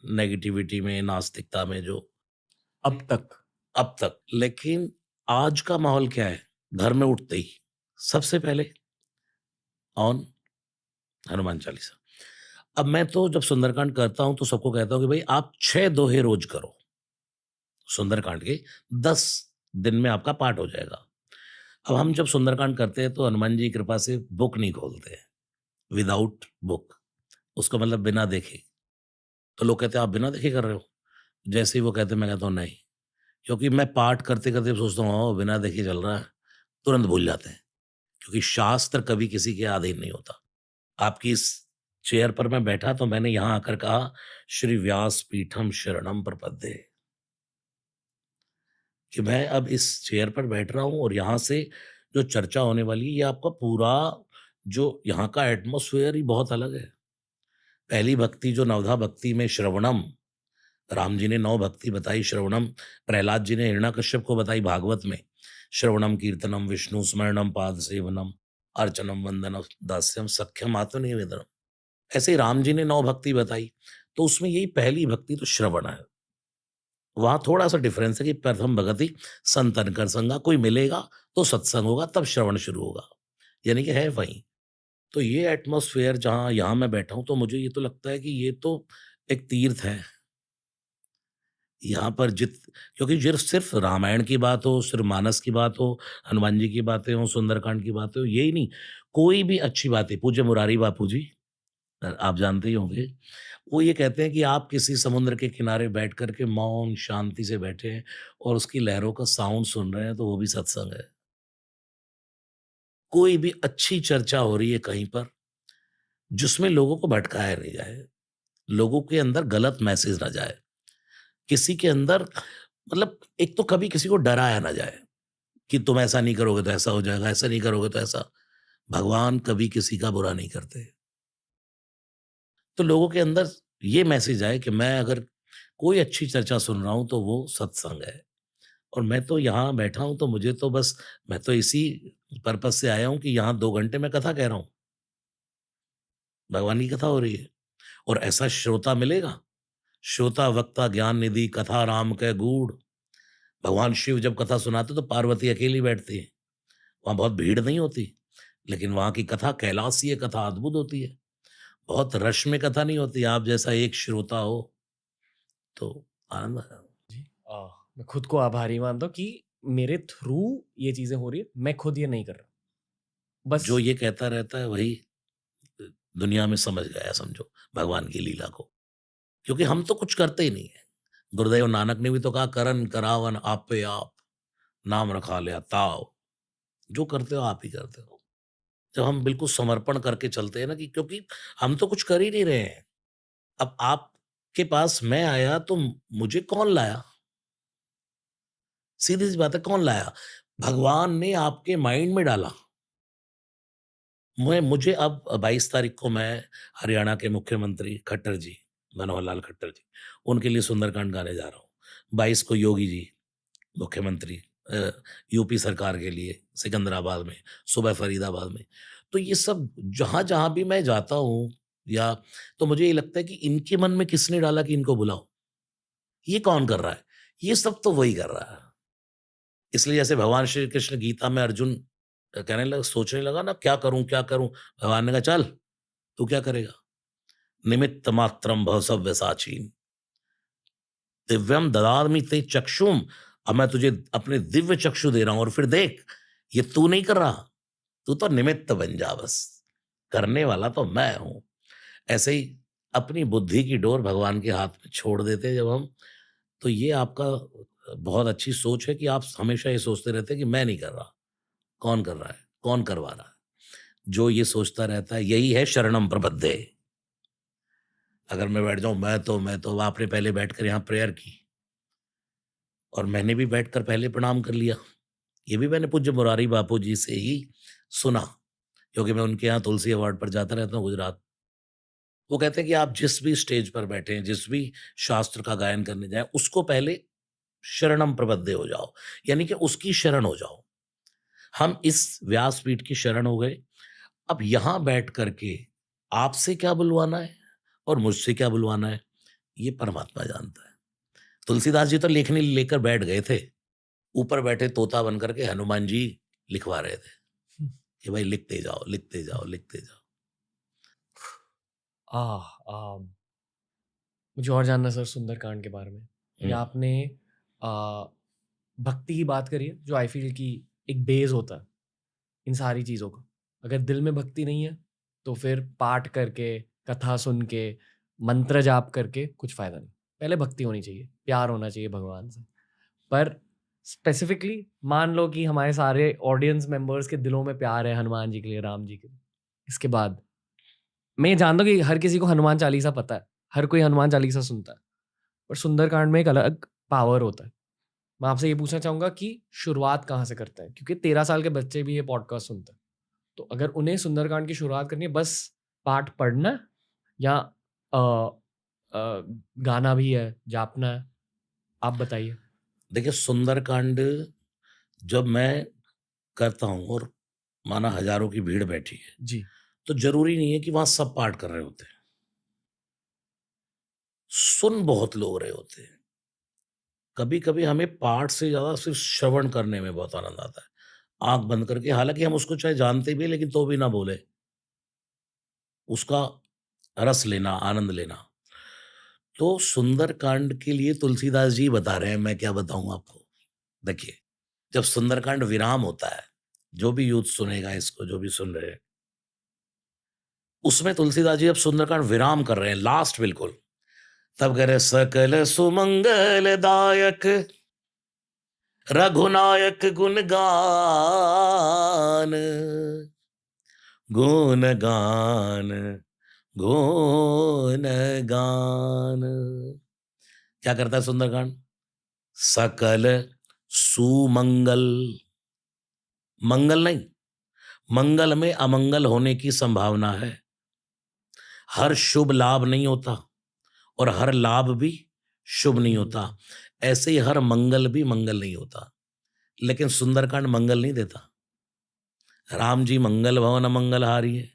नेगेटिविटी में, नास्तिकता में जो अब तक। अब तक। लेकिन आज का माहौल क्या है? घर में उठते ही सबसे पहले ऑन हनुमान चालीसा। अब मैं तो जब सुंदरकांड करता हूँ तो सबको कहता हूँ कि भाई आप 6 दोहे रोज करो। सुंदरकांड के 10 दिन में आपका पाठ हो जाएगा। अब हम जब सुंदरकांड करते हैं तो हनुमान जी की कृपा से बुक नहीं खोलते हैं, विदाउट बुक, उसका मतलब बिना देखे। तो लोग कहते हैं आप बिना देखे कर रहे हो? जैसे ही वो कहते हैं मैं कहता हूँ नहीं, क्योंकि मैं पाठ करते-करते सोचता हूँ हाँ, बिना देखे चल रहा है, तुरंत भूल जाते हैं। क्योंकि शास्त्र कभी किसी के अधीन नहीं होता। आपकी इस चेयर पर मैं बैठा तो मैंने यहाँ आकर कहा, श्री व्यास पीठम शरणम प्रपद्ये, कि मैं अब इस चेयर पर बैठ रहा हूँ और यहाँ से जो चर्चा होने वाली है, ये आपका पूरा जो यहाँ का एटमॉस्फेयर ही बहुत अलग है। पहली भक्ति जो नवधा भक्ति में श्रवणम, राम जी ने 9 भक्ति बताई श्रवणम, प्रहलाद जी ने हिरण्यकश्यप को बताई भागवत में। श्रवणम कीर्तनम विष्णु स्मरणम पाद सेवनम, अर्चनम वंदनम दास्यम सख्यम आत्मनिवेदनम। ऐसे ही राम जी ने 9 भक्ति बताई, तो उसमें यही पहली भक्ति तो श्रवण है। वहाँ थोड़ा-सा डिफरेंस है कि प्रथम भगति संतन कर संगा, कोई मिलेगा तो सत्संग होगा, तब श्रवण शुरू होगा, यानी कि है वहीं। तो ये एटमॉस्फेयर जहाँ यहाँ मैं बैठा हूँ, तो मुझे ये तो लगता है कि ये तो एक तीर्थ है। यहाँ पर क्योंकि सिर्फ़ रामायण की बात हो, सिर्फ़ मानस की बात हो, हनुमान जी की बातें हों, सुंदरकांड की बातें हों, यही नहीं, कोई भी अच्छी बातें पूज्य मुरारी बापू जी आप जानते ही होंगे, वो ये कहते हैं कि आप किसी समुद्र के किनारे बैठ कर के मौन शांति से बैठे हैं और उसकी लहरों का साउंड सुन रहे हैं, तो वो भी सत्संग है। कोई भी अच्छी चर्चा हो रही है कहीं पर, जिसमें लोगों को भटकाया नहीं जाए, लोगों के अंदर गलत मैसेज ना जाए, किसी के अंदर मतलब एक तो कभी किसी को डराया ना जाए कि तुम ऐसा नहीं करोगे तो ऐसा हो जाएगा, ऐसा नहीं करोगे तो ऐसा। भगवान कभी किसी का बुरा नहीं करते। तो लोगों के अंदर ये मैसेज आए कि मैं अगर कोई अच्छी चर्चा सुन रहा हूँ तो वो सत्संग है। और मैं तो यहाँ बैठा हूँ तो मुझे तो बस मैं तो इसी पर्पज़ से आया हूँ कि यहाँ 2 घंटे मैं कथा कह रहा हूँ। भगवान की कथा हो रही है और ऐसा श्रोता मिलेगा, श्रोता वक्ता ज्ञान निधि कथा राम कै गूढ़। भगवान शिव जब कथा सुनाते तो पार्वती अकेली बैठती है। वहाँ बहुत भीड़ नहीं होती, लेकिन वहाँ की कथा कैलाशीय कथा अद्भुत होती है। बहुत रश में कथा नहीं होती, आप जैसा एक श्रोता हो तो आनंद आया। जी। मैं खुद को आभारी मानता हूँ कि मेरे थ्रू ये चीज़ें हो रही है, मैं खुद ये नहीं कर रहा। बस जो ये कहता रहता है वही दुनिया में समझ गया समझो भगवान की लीला को। क्योंकि हम तो कुछ करते ही नहीं है। गुरुदेव नानक ने भी तो कहा करन करावन आपे आप, नाम रखा लिया ताव। जो करते हो आप ही करते हो। जब हम बिल्कुल समर्पण करके चलते हैं ना कि क्योंकि हम तो कुछ कर ही नहीं रहे हैं। अब आपके पास मैं आया तो मुझे कौन लाया? सीधी-सी बात है कौन लाया? भगवान ने आपके माइंड में डाला। मुझे अब 22 तारीख को मैं हरियाणा के मुख्यमंत्री खट्टर जी, मनोहर लाल खट्टर जी, उनके लिए सुंदरकांड गाने जा रहा हूँ। 22 को योगी जी, मुख्यमंत्री यूपी सरकार के लिए सिकंदराबाद में, सुबह फरीदाबाद में। तो ये सब जहाँ-जहाँ भी मैं जाता हूँ या तो मुझे ये लगता है कि इनके मन में किसने डाला कि इनको बुलाओ? ये कौन कर रहा है? ये सब तो वही कर रहा है। इसलिए जैसे भगवान श्री कृष्ण गीता में अर्जुन कहने लगा सोचने लगा ना क्या करूँ, क्या करूँ? भगवान ने कहा चल, तू क्या करेगा? निमित्त मात्रम भव सव्यसाचीन, दिव्यम ददामि ते चक्षुम। अब मैं तुझे अपने दिव्य चक्षु दे रहा हूँ और फिर देख, ये तू नहीं कर रहा, तू तो निमित्त बन जा बस, करने वाला तो मैं हूँ। ऐसे ही अपनी बुद्धि की डोर भगवान के हाथ में छोड़ देते हैं जब हम, तो ये आपका बहुत अच्छी सोच है कि आप हमेशा ये सोचते रहते हैं कि मैं नहीं कर रहा, कौन कर रहा है? कौन करवा रहा है? जो ये सोचता रहता है, यही है शरणम प्रपद्ये। अगर मैं बैठ जाऊँ मैं तो आपने पहले बैठकर यहाँ प्रेयर की और मैंने भी बैठकर पहले प्रणाम कर लिया। ये भी मैंने पूज्य मुरारी बापू जी से ही सुना, क्योंकि मैं उनके यहाँ तुलसी अवार्ड पर जाता रहता हूँ गुजरात। वो कहते हैं कि आप जिस भी स्टेज पर बैठे हैं, जिस भी शास्त्र का गायन करने जाएँ, उसको पहले शरणम प्रपद्ये हो जाओ, यानी कि उसकी शरण हो जाओ। हम इस व्यासपीठ की शरण हो गए। अब यहाँ बैठ कर के आपसे क्या बुलवाना है और मुझसे क्या बुलवाना है, ये परमात्मा जानता है। तुलसीदास जी तो लेखनी लेकर बैठ गए थे। ऊपर बैठे तोता बन कर के हनुमान जी लिखवा रहे थे कि भाई लिखते जाओ, लिखते जाओ, लिखते जाओ। आह आम, मुझे और जानना सर सुंदरकांड के बारे में। ये हुँ, आपने आ, भक्ति की बात करी है, जो आई फील की एक बेस होता है इन सारी चीज़ों का। अगर दिल में भक्ति नहीं है तो फिर पाठ करके, कथा सुन के, मंत्र जाप करके कुछ फ़ायदा नहीं। पहले भक्ति होनी चाहिए, प्यार होना चाहिए भगवान से। पर स्पेसिफिकली मान लो कि हमारे सारे ऑडियंस मेंबर्स के दिलों में प्यार है हनुमान जी के लिए, राम जी के लिए। इसके बाद मैं ये जानता हूँ कि हर किसी को हनुमान चालीसा पता है, हर कोई हनुमान चालीसा सुनता है, पर सुंदरकांड में एक अलग पावर होता है। मैं आपसे ये पूछना चाहूँगा कि शुरुआत कहाँ से करते हैं? क्योंकि 13 साल के बच्चे भी ये पॉडकास्ट सुनते हैं। तो अगर उन्हें सुंदरकांड की शुरुआत करनी है, बस पाठ पढ़ना है या अ गाना भी है, जापना है? आप बताइए। देखिए सुंदरकांड जब मैं करता हूँ और माना हज़ारों की भीड़ बैठी है, जी। तो ज़रूरी नहीं है कि वहाँ सब पाठ कर रहे होते हैं। सुन बहुत लोग रहे होते हैं। कभी-कभी हमें पाठ से ज़्यादा सिर्फ़ श्रवण करने में बहुत आनंद आता है। आँख बंद करके, हालाँकि हम उसको चाहे जानते भी हैं लेकिन तो भी ना बोले, उसका रस लेना, आनंद लेना। तो सुंदरकांड के लिए तुलसीदास जी बता रहे हैं, मैं क्या बताऊँ आपको। देखिए, जब सुंदरकांड विराम होता है, जो भी यूथ सुनेगा इसको, जो भी सुन रहे हैं, उसमें तुलसीदास जी जब सुंदरकांड विराम कर रहे हैं, लास्ट बिल्कुल, तब कह रहे सकल सुमंगलदायक रघुनायक गुण गान, गुण गान, गुण गान। क्या करता है सुंदरकांड? सकल सुमंगल, मंगल नहीं, मंगल में अमंगल होने की संभावना है। हर शुभ लाभ नहीं होता और हर लाभ भी शुभ नहीं होता। ऐसे ही हर मंगल भी मंगल नहीं होता। लेकिन सुंदरकांड मंगल नहीं देता। राम जी मंगल भवन मंगलहारी है।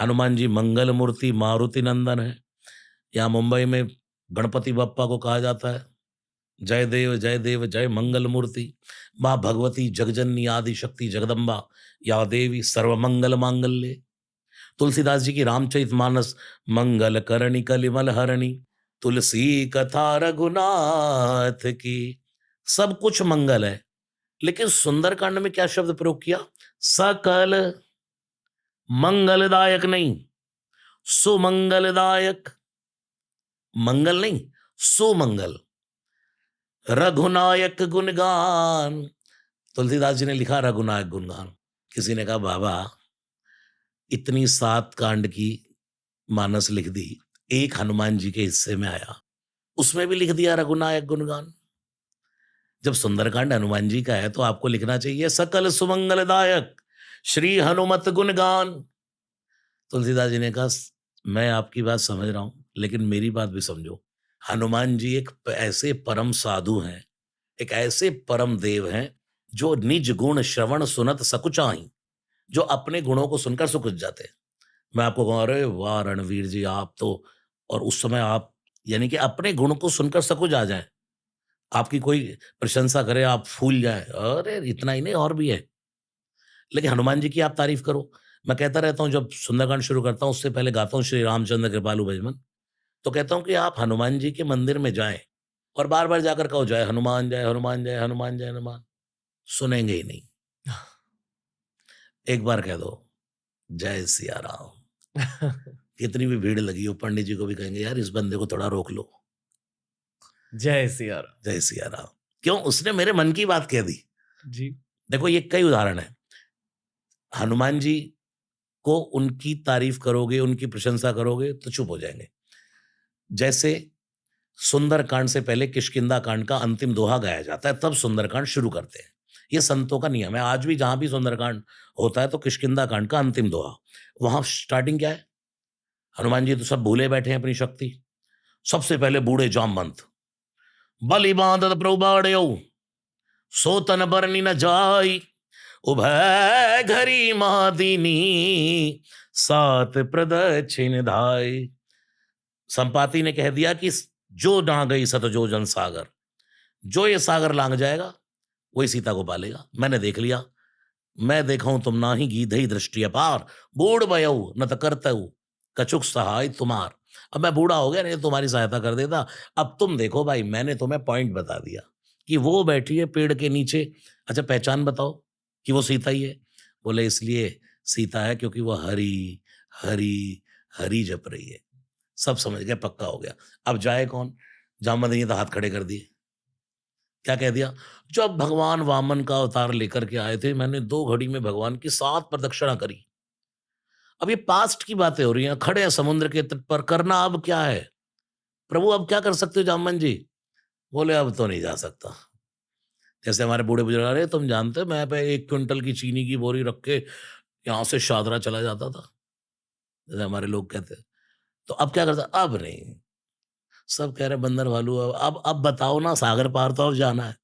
हनुमान जी मंगल मूर्ति मारुति नंदन है। यहाँ मुंबई में गणपति बप्पा को कहा जाता है जय देव जय मंगल मूर्ति। माँ भगवती जगजननी आदि शक्ति जगदम्बा या देवी सर्वमंगल मांगल्ये। तुलसीदास जी की रामचरितमानस मंगल करणी कलिमल हरणी, तुलसी कथा रघुनाथ की, सब कुछ मंगल है। लेकिन सुंदरकांड में क्या शब्द प्रयोग किया? सकल मंगलदायक नहीं, सुमंगलदायक, मंगल नहीं, सुमंगल। रघुनायक गुणगान, तुलसीदास जी ने लिखा रघुनायक गुणगान। किसी ने कहा बाबा इतनी 7 कांड की मानस लिख दी, एक हनुमान जी के हिस्से में आया, उसमें भी लिख दिया रघुनायक गुणगान। जब सुंदरकांड हनुमान जी का है तो आपको लिखना चाहिए सकल सुमंगलदायक श्री हनुमत गुणगान। तुलसीदास जी ने कहा मैं आपकी बात समझ रहा हूं लेकिन मेरी बात भी समझो। हनुमान जी एक ऐसे परम साधु हैं, एक ऐसे परम देव हैं जो निज गुण श्रवण सुनत सकुचाई, जो अपने गुणों को सुनकर सुकुच जाते हैं। मैं आपको कहूँ अरे वाह रणवीर जी आप तो, और उस समय आप यानी कि अपने गुण को सुनकर सकुच आ जाएं, आपकी कोई प्रशंसा करे आप फूल जाएं, अरे इतना ही नहीं और भी है। लेकिन हनुमान जी की आप तारीफ करो। मैं कहता रहता हूँ जब सुंदरकांड शुरू करता हूँ उससे पहले गाता हूँ श्री रामचंद्र कृपालु भजमन। तो कहता हूँ कि आप हनुमान जी के मंदिर में जाएं और बार बार जाकर कहो जय हनुमान जय हनुमान जय हनुमान जय हनुमान, सुनेंगे ही नहीं। एक बार कह दो जय सिया राम, कितनी भी भीड़ लगी हो पंडित जी को भी कहेंगे यार इस बंदे को थोड़ा रोक लो। जय सिया राम। जय सिया राम, क्यों? उसने मेरे मन की बात कह दी। जी। देखो ये कई उदाहरण है। हनुमान जी को उनकी तारीफ करोगे, उनकी प्रशंसा करोगे तो चुप हो जाएंगे। जैसे सुंदरकांड से पहले किष्किंधा कांड का अंतिम दोहा गाया जाता है, तब सुंदरकांड शुरू करते हैं। ये संतों का नियम है। आज भी जहां भी सुंदरकांड होता है तो किष्किंधा कांड का अंतिम दोहा, वहां स्टार्टिंग क्या है? हनुमान जी तो सब भूले बैठे हैं अपनी शक्ति। सबसे पहले बूढ़े जामवंत बलि बांधत प्रभु बाड़यो, सोतन बरनी न जाई, उभय घरी महादीनी, सात प्रदक्षिण धाई। संपाति ने कह दिया कि जो ना गई सतजोजन सागर, जो ये सागर लांग जाएगा वही सीता को पालेगा। मैंने देख लिया, मैं देखा हूं तुम ना ही गीधई दृष्टि अपार, बूढ़ बयऊ न त करतऊ कछुक सहाय तुम्हार। अब मैं बूढ़ा हो गया नहीं तो तुम्हारी सहायता कर देता। अब तुम देखो भाई, मैंने तुम्हें पॉइंट बता दिया कि वो बैठी है पेड़ के नीचे। अच्छा पहचान बताओ कि वो सीता ही है। बोले इसलिए सीता है क्योंकि वो हरी हरी हरी जप रही है। सब समझ गए, पक्का हो गया। अब जाए कौन? जामवंत ने तो हाथ खड़े कर दिए। क्या कह दिया? जब भगवान वामन का अवतार लेकर के आए थे मैंने 2 घड़ी में भगवान की 7 प्रदक्षिणा करी। अब ये पास्ट की बातें हो रही हैं, खड़े हैं समुद्र के तट पर, करना अब क्या है? प्रभु अब क्या कर सकते हो जामवंत जी? बोले अब तो नहीं जा सकता। जैसे हमारे बूढ़े बुजुर्ग, अरे तुम जानते हो मैं पे 1 क्विंटल की चीनी की बोरी रख के यहाँ से शादरा चला जाता था। जैसे हमारे लोग कहते हैं। तो अब क्या करता? अब नहीं। सब कह रहे बंदर भालू अब बताओ ना, सागर पार तो अब जाना है।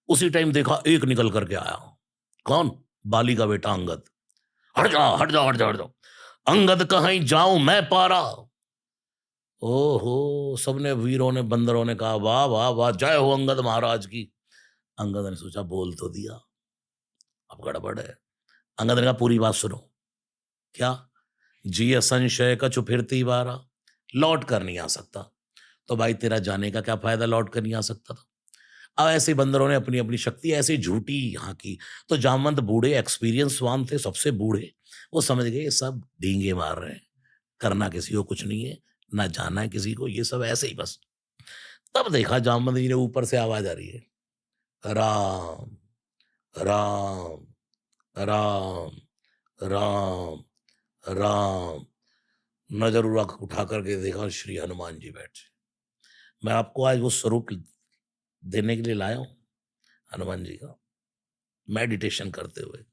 उसी टाइम देखा एक निकल करके आया। कौन? बाली का बेटा अंगद। हट जाओ हट जाओ हट जाओ हट जाओ, अंगद कहीं जाऊं मैं पारा। ओहो! सबने वीरों ने, बंदरों ने कहा, वाह, वाह, वाह! जय हो अंगद महाराज की। अंगद ने सोचा बोल तो दिया, अब गड़बड़ है। अंगद ने कहा पूरी बात सुनो। क्या? जिय संशय कछु फिरती बारा, लौट कर नहीं आ सकता। तो भाई तेरा जाने का क्या फ़ायदा, लौट कर नहीं आ सकता था। अब ऐसे ही बंदरों ने अपनी-अपनी शक्ति ऐसे झूठी यहाँ की। तो जामवंत बूढ़े एक्सपीरियंसवान थे, सबसे बूढ़े। वो समझ गए ये सब डींगे मार रहे हैं, करना किसी को कुछ नहीं है, ना जाना है किसी को, ये सब ऐसे ही बस। तब देखा जामवंत जी ने ऊपर से आवाज़ आ रही है, राम, राम, राम, राम, राम। नज़र उठा करके देखा श्री हनुमान जी बैठे। मैं आपको आज वो स्वरूप देने के लिए लाया हूँ, हनुमान जी का, मेडिटेशन करते हुए।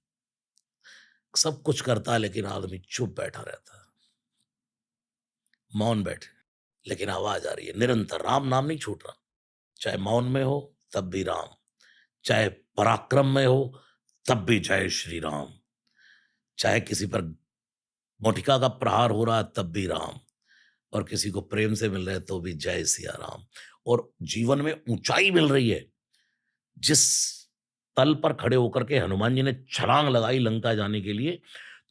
सब कुछ करता है लेकिन आदमी चुप बैठा रहता है, मौन बैठे, लेकिन आवाज़ आ रही है निरंतर, राम नाम नहीं छूट रहा। चाहे मौन में हो तब भी राम, चाहे पराक्रम में हो तब भी जय श्री राम, चाहे किसी पर मोटिका का प्रहार हो रहा है तब भी राम, और किसी को प्रेम से मिल रहा है तो भी जय सिया राम। और जीवन में ऊंचाई मिल रही है, जिस तल पर खड़े होकर के हनुमान जी ने छलांग लगाई लंका जाने के लिए,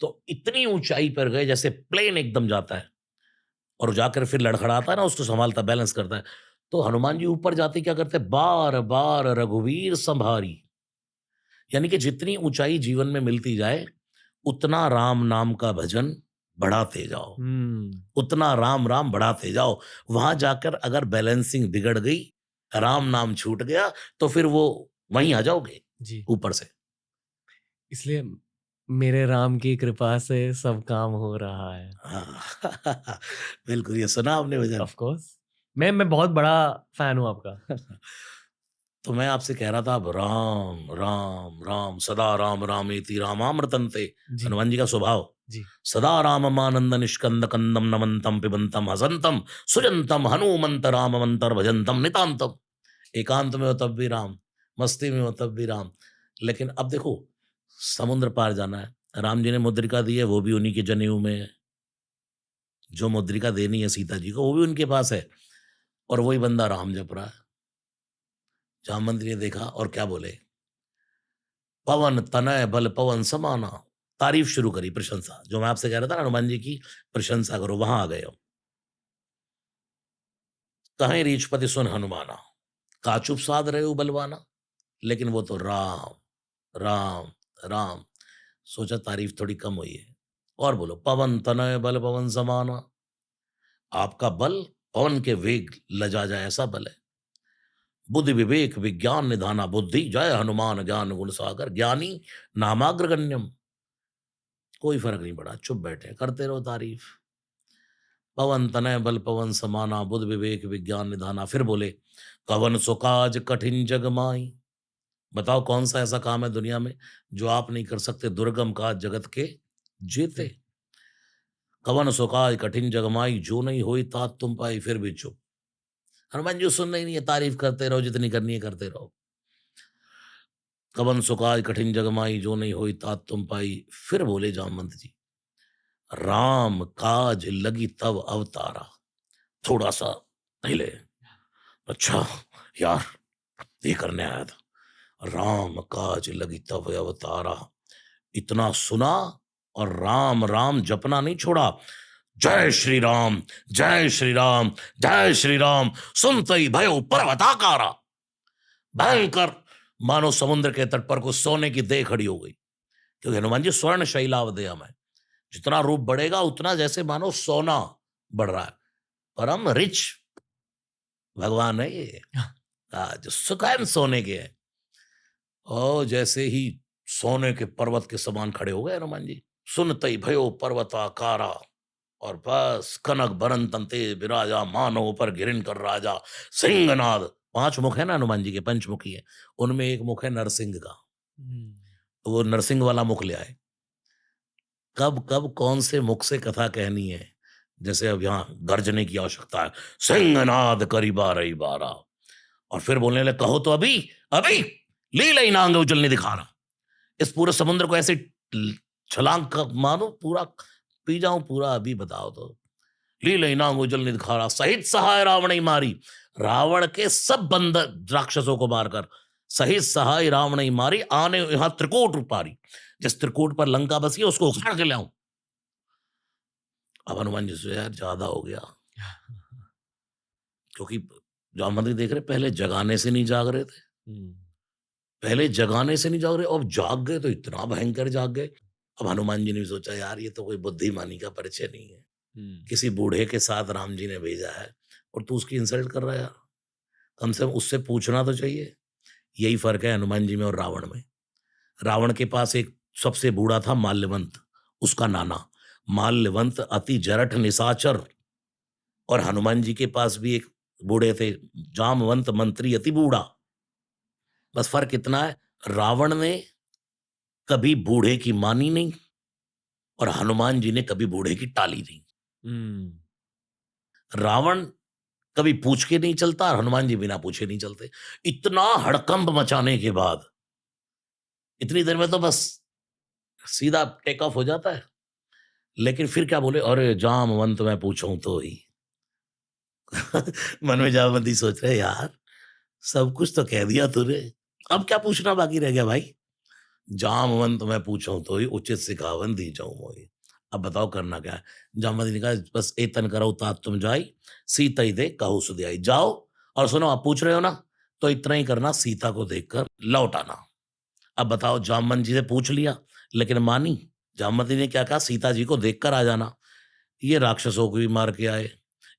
तो इतनी ऊंचाई पर गए जैसे प्लेन एकदम जाता है और जाकर फिर लड़खड़ाता है ना, उसको संभालता, बैलेंस करता है। तो हनुमान जी ऊपर जाते क्या करते, बार बार रघुवीर संभारी। यानी कि जितनी ऊंचाई जीवन में मिलती जाए, उतना राम नाम का भजन बढ़ाते जाओ, हम्म। उतना राम राम बढ़ाते जाओ। वहां जाकर अगर बैलेंसिंग बिगड़ गई, राम नाम छूट गया, तो फिर वो वहीं आ जाओगे जी। ऊपर से। इसलिए मेरे राम की कृपा से सब काम हो रहा है। हाँ, बिल्कुल, ये सुना आपने भजन? Of course. मैं बहुत बड़ा फैन हूँ आपका। तो मैं आपसे कह रहा था, अब राम राम राम सदा राम रामेति रामामृतंते, जी। हनुमान जी का स्वभाव। जी। सदा राममानंद निष्कंद कंदम नमंतम पिबंतम हसंतम सुजंतम हनुमंत राममंतर भजंतम नितांतम। एकांत में हो तब भी राम, मस्ती में हो तब भी राम। लेकिन अब देखो, समुद्र पार जाना है, राम जी ने मुद्रिका दी है, वो भी उन्हीं के जनेऊ में है। जो मुद्रिका देनी है सीता जी को, वो भी उनके पास है, और वही बंदा राम जप रहा है। जामवंत ने देखा और क्या बोले, पवन तनय बल पवन समाना। तारीफ शुरू करी, प्रशंसा, जो मैं आपसे कह रहा था ना, हनुमान जी की प्रशंसा करो, वहां आ गए हो। कहीं रीछपति सुन हनुमाना, का चुप साध रहे हो बलवाना। लेकिन वो तो राम राम राम। सोचा तारीफ थोड़ी कम हुई है, और बोलो, पवन तनय बल पवन समाना। आपका बल पवन के वेग लजा जाए ऐसा बल है। बुद्धि विवेक विज्ञान निधाना बुद्धि, जय हनुमान ज्ञान गुण सागर, ज्ञानी नामाग्रगण्यम। कोई फर्क नहीं पड़ा, चुप बैठे, करते रहो तारीफ। पवन तनय बल पवन समाना, बुद्ध विवेक विज्ञान निधाना। फिर बोले, कवन सुकाज कठिन जग माई। बताओ कौन सा ऐसा काम है दुनिया में जो आप नहीं कर सकते, दुर्गम काज जगत के जेते। कवन सुकाज कठिन जग माई, जो नहीं होई तात तुम पाई। फिर भी चुप। हनुमान जी सुनना ही नहीं है, तारीफ करते रहो, जितनी करनी है करते रहो। कवन सुकाज कठिन जग माई, जो नहीं होई तात तुम पाई। फिर बोले जामवंत जी, राम काज लगी तब अवतारा। थोड़ा सा हिले, अच्छा यार, ये करने आया था। राम काज लगी तब अवतारा। इतना सुना और राम राम जपना नहीं छोड़ा। जय श्री राम, जय श्री राम, जय श्री राम। सुनते ही भयो पर्वताकारा। भयंकर, मानो समुद्र के तट पर को सोने की देह खड़ी हो गई। क्योंकि हनुमान जी स्वर्ण शैलावदेह में, जितना रूप बढ़ेगा उतना जैसे मानो सोना बढ़ रहा है। परम रिच भगवान है ये। जो सुखैन सोने के हैं, और जैसे ही सोने के पर्वत के समान खड़े हो गए हनुमान जी। सुनते ही भयो पर्वताकारा, और बस कनक बरन तंते विराजा, मानो पर गिरिन कर राजा। सिंहनाद, 5 मुख है ना हनुमान जी के, पंचमुखी है, उनमें एक मुख है नरसिंह का। तो वो नरसिंह वाला मुख ले आए। कब कब कौन से मुख से कथा कहनी है, जैसे अब यहाँ गर्जने की आवश्यकता है, सिंहनाद करी बारही बारा। और फिर बोलने लगे, कहो तो अभी अभी, लीला ही नांग उजल नहीं दिखा रहा। इस पूरे समुद्र को ऐसे छलांग मानो पूरा पी जाऊं पूरा, अभी बताओ तो। लीलई नांगो जल निदखारा सहित सहाय रावण ही मारी। रावण के सब बंदर राक्षसों को मारकर सहित सहाय रावण ही मारी, आने यहां त्रिकूट उपारी। जिस त्रिकूट पर लंका बसी है उसको उखाड़ के लाऊं। अब हनुमान जी से यार ज्यादा हो गया, क्योंकि जामवंत देख रहे पहले जगाने से नहीं जाग रहे थे, हम्म, पहले जगाने से नहीं जाग रहे, अब जाग गए तो इतना भयंकर जाग गए। अब हनुमान जी ने भी सोचा यार ये तो कोई बुद्धिमानी का परिचय नहीं है, किसी बूढ़े के साथ राम जी ने भेजा है और तू उसकी इंसल्ट कर रहा है यार, कम से कम उससे पूछना तो चाहिए। यही फर्क है हनुमान जी में और रावण में। रावण के पास एक सबसे बूढ़ा था माल्यवंत, उसका नाना। माल्यवंत अति जरठ निशाचर, और हनुमान जी के पास भी एक बूढ़े थे, जामवंत मंत्री अति बूढ़ा। बस फर्क इतना है, रावण ने कभी बूढ़े की मानी नहीं और हनुमान जी ने कभी बूढ़े की टाली नहीं। रावण कभी पूछ के नहीं चलता और हनुमान जी बिना पूछे नहीं चलते। इतना हड़कंप मचाने के बाद इतनी देर में तो बस सीधा टेक ऑफ हो जाता है। लेकिन फिर क्या बोले, अरे जामवंत मैं पूछूं तो ही। मन में जामवंती सोच रहे यार सब कुछ तो कह दिया तूने, अब क्या पूछना बाकी रह गया भाई। जामवंत मैं पूछूं तो ही उचित सिखावन दी जाऊं मोही। अब बताओ करना क्या है। जामवंत ने कहा बस एतन करो तात तुम जाई, सीता ही दे कहू सुधियाई। जाओ और सुनो, आप पूछ रहे हो ना तो इतना ही करना, सीता को देखकर लौट आना। अब बताओ, जामवंत जी से पूछ लिया लेकिन मानी। जामवंत ने क्या कहा, सीता जी को देखकर आ जाना। ये राक्षसों को भी मार के आए,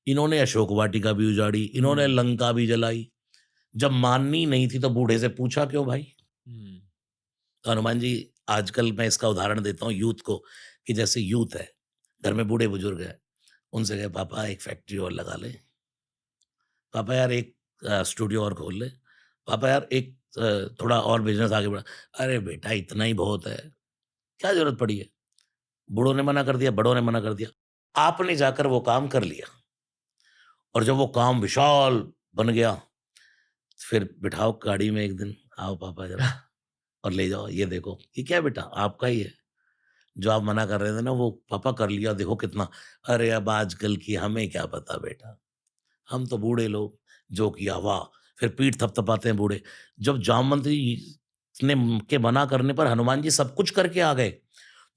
इन्होंने अशोक वाटिका भी उजाड़ी, इन्होंने लंका भी जलाई। जब माननी नहीं थी तो बूढ़े से पूछा क्यों भाई। तो हनुमान जी, आजकल मैं इसका उदाहरण देता हूँ यूथ को, कि जैसे यूथ है, घर में बूढ़े बुजुर्ग है, उनसे कहे पापा एक फैक्ट्री और लगा ले, पापा यार एक स्टूडियो और खोल ले, पापा यार एक थोड़ा और बिजनेस आगे बढ़ा। अरे बेटा इतना ही बहुत है, क्या जरूरत पड़ी है। बूढ़ों ने मना कर दिया, बड़ों ने मना कर दिया, आपने जाकर वो काम कर लिया। और जब वो काम विशाल बन गया, फिर बिठाओ गाड़ी में एक दिन, आओ पापा जरा और ले जाओ, ये देखो ये क्या है बेटा, आपका ही है। जो आप मना कर रहे थे ना वो पापा कर लिया, देखो कितना। अरे अब आजकल की हमें क्या पता बेटा, हम तो बूढ़े लोग, जो किया वाह। फिर पीठ थपथपाते हैं बूढ़े। जब जामवंत जी ने के मना करने पर हनुमान जी सब कुछ करके आ गए,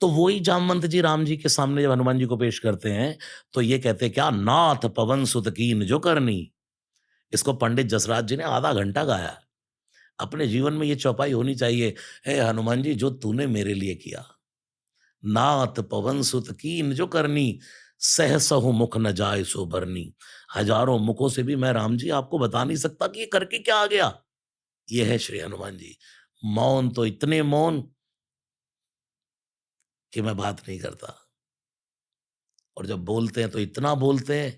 तो वही जामवंत जी राम जी के सामने जब हनुमान जी को पेश करते हैं तो ये कहते हैं क्या, नाथ पवन सुत कीन जो करनी। इसको पंडित जसराज जी ने आधा घंटा गाया है। अपने जीवन में ये चौपाई होनी चाहिए, हे हनुमान जी जो तूने मेरे लिए किया, नाथ पवन सुत कीन जो करनी, सहसहु मुख न जाय सो भरनी। हजारों मुखों से भी मैं राम जी आपको बता नहीं सकता कि ये करके क्या आ गया। ये है श्री हनुमान जी। मौन तो इतने मौन कि मैं बात नहीं करता, और जब बोलते हैं तो इतना बोलते हैं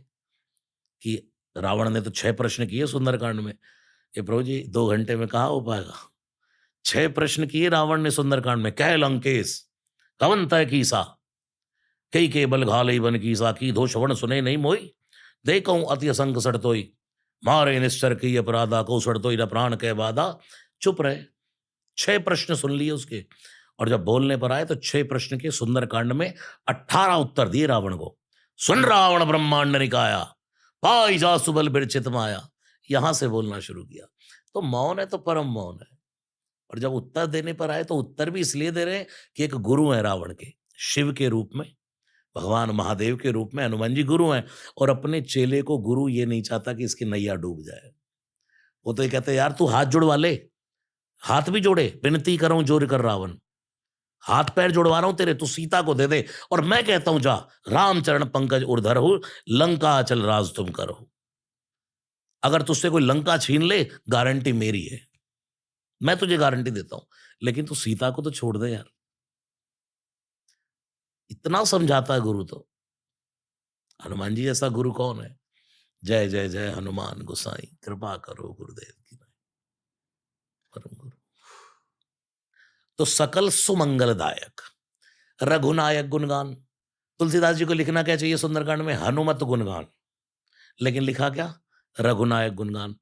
कि रावण ने तो 6 प्रश्न किए सुंदरकांड में। ये प्रभु जी 2 घंटे में कहाँ हो पाएगा। 6 प्रश्न किए रावण ने सुंदरकांड में। कह लंकेश कवन तय कीसा, कई के बल घालई बन कीसा, की धो श्रवण सुने नहीं मोई, देखऊं अति असंग सड़तोई, मारे निश्चर की अपराधा को सड़तोई न प्राण के बाधा। चुप रहे। 6 प्रश्न सुन लिए उसके, और जब बोलने पर आए तो 6 प्रश्न के सुंदरकांड में 18 उत्तर दिए रावण को। सुन रावण ब्रह्मांड निकाया, पाई जा सुबल बिरचित माया। यहां से बोलना शुरू किया। तो मौन है तो परम मौन है। और जब उत्तर देने पर आए तो उत्तर भी इसलिए दे रहे हैं कि एक गुरु है रावण के, शिव के रूप में, भगवान महादेव के रूप में हनुमान जी गुरु हैं। और अपने चेले को गुरु ये नहीं चाहता कि इसकी नैया डूब जाए। वो तो ये कहते हैं यार तू हाथ जुड़वा ले, हाथ भी जोड़े, विनती करूं जोर कर रावण, हाथ पैर जोड़वा रहा हूं तेरे, तू सीता को दे दे। और मैं कहता हूं जा, रामचरण पंकज उर्धर हो, लंका चल राज तुम करो। अगर तुझसे कोई लंका छीन ले, गारंटी मेरी है, मैं तुझे गारंटी देता हूं, लेकिन तू सीता को तो छोड़ दे यार। इतना समझाता है गुरु तो। हनुमान जी जैसा गुरु कौन है। जय जय जय हनुमान गोसाई, कृपा करो गुरुदेव की नाई। परम गुरु तो सकल सुमंगलदायक रघुनायक गुणगान। तुलसीदास जी को लिखना क्या चाहिए सुंदरकांड में, हनुमत गुणगान, लेकिन लिखा क्या, रघुनायक गुणगान।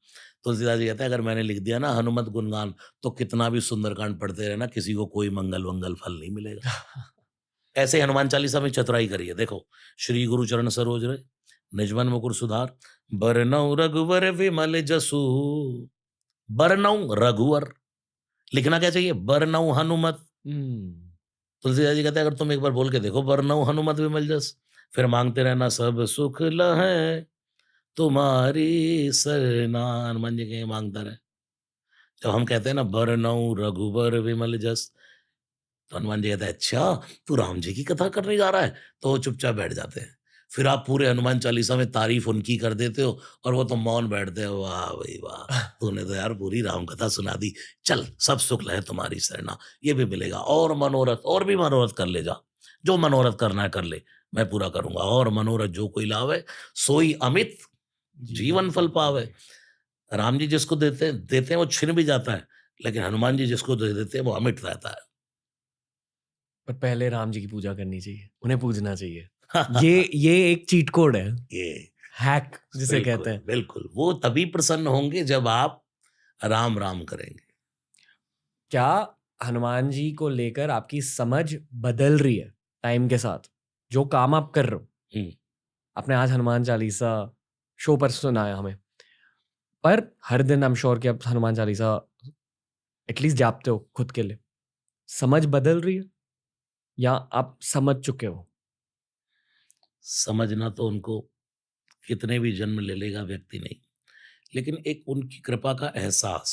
तुलसीदास जी कहते हैं अगर मैंने लिख दिया ना हनुमत गुणगान, तो कितना भी सुंदरकांड पढ़ते रहना, किसी को कोई मंगल वंगल फल नहीं मिलेगा। ऐसे हनुमान चालीसा में चतुराई करिए। देखो, श्री गुरु चरण सरोज रहे, निजमन मुकुर सुधार, बरनउँ रघुवर विमल जसु, बरनउँ रघुवर, लिखना क्या चाहिए? बरनउँ हनुमत। हम्म। तुलसीदास जी कहते हैं अगर तुम एक बार बोल के देखो बरनउँ हनुमत विमल जस, फिर माँगते रहना सब सुख लहै तुम्हारी सरना, हनुमान जी के माँगता रहे। जब हम कहते हैं ना बरनउँ रघुवर विमल जस, तो हनुमान जी कहते हैं, "अच्छा, तू राम जी की कथा करने जा रहा है?" तो वो चुपचाप बैठ जाते हैं। फिर आप पूरे हनुमान चालीसा में तारीफ़ उनकी कर देते हो और वो तो मौन बैठते हैं। वाह भई वाह! तूने तो यार पूरी राम कथा सुना दी। चल, सब सुख लहै तुम्हारी सरना, ये भी मिलेगा और मनोरथ और भी मनोरथ कर ले जा। जो मनोरथ करना है कर ले, मैं पूरा करूँगा और मनोरथ जो कोई लावे, सोई अमित जीवन फल पावे। राम जी जिसको देते हैं वो छिन भी जाता है, लेकिन हनुमान जी जिसको दे देते हैं वो अमिट रहता है। पर पहले राम जी की पूजा करनी चाहिए, उन्हें पूजना चाहिए। ये एक चीट कोड है, ये हैक जिसे कहते बिल्कुल, हैं। बिल्कुल। वो तभी प्रसन्न होंगे जब आप राम, राम करेंगे। क्या हनुमान जी को लेकर आपकी समझ बदल रही है टाइम के साथ? जो काम आप कर रहे हो, हुँ। आपने आज हनुमान चालीसा शो पर सुनाया हमें, पर हर दिन आई एम श्योर कि आप हनुमान चालीसा एटलीस्ट जापते हो खुद के लिए। समझ बदल रही है या आप समझ चुके हो? समझना तो उनको कितने भी जन्म ले लेगा व्यक्ति नहीं, लेकिन एक उनकी कृपा का एहसास,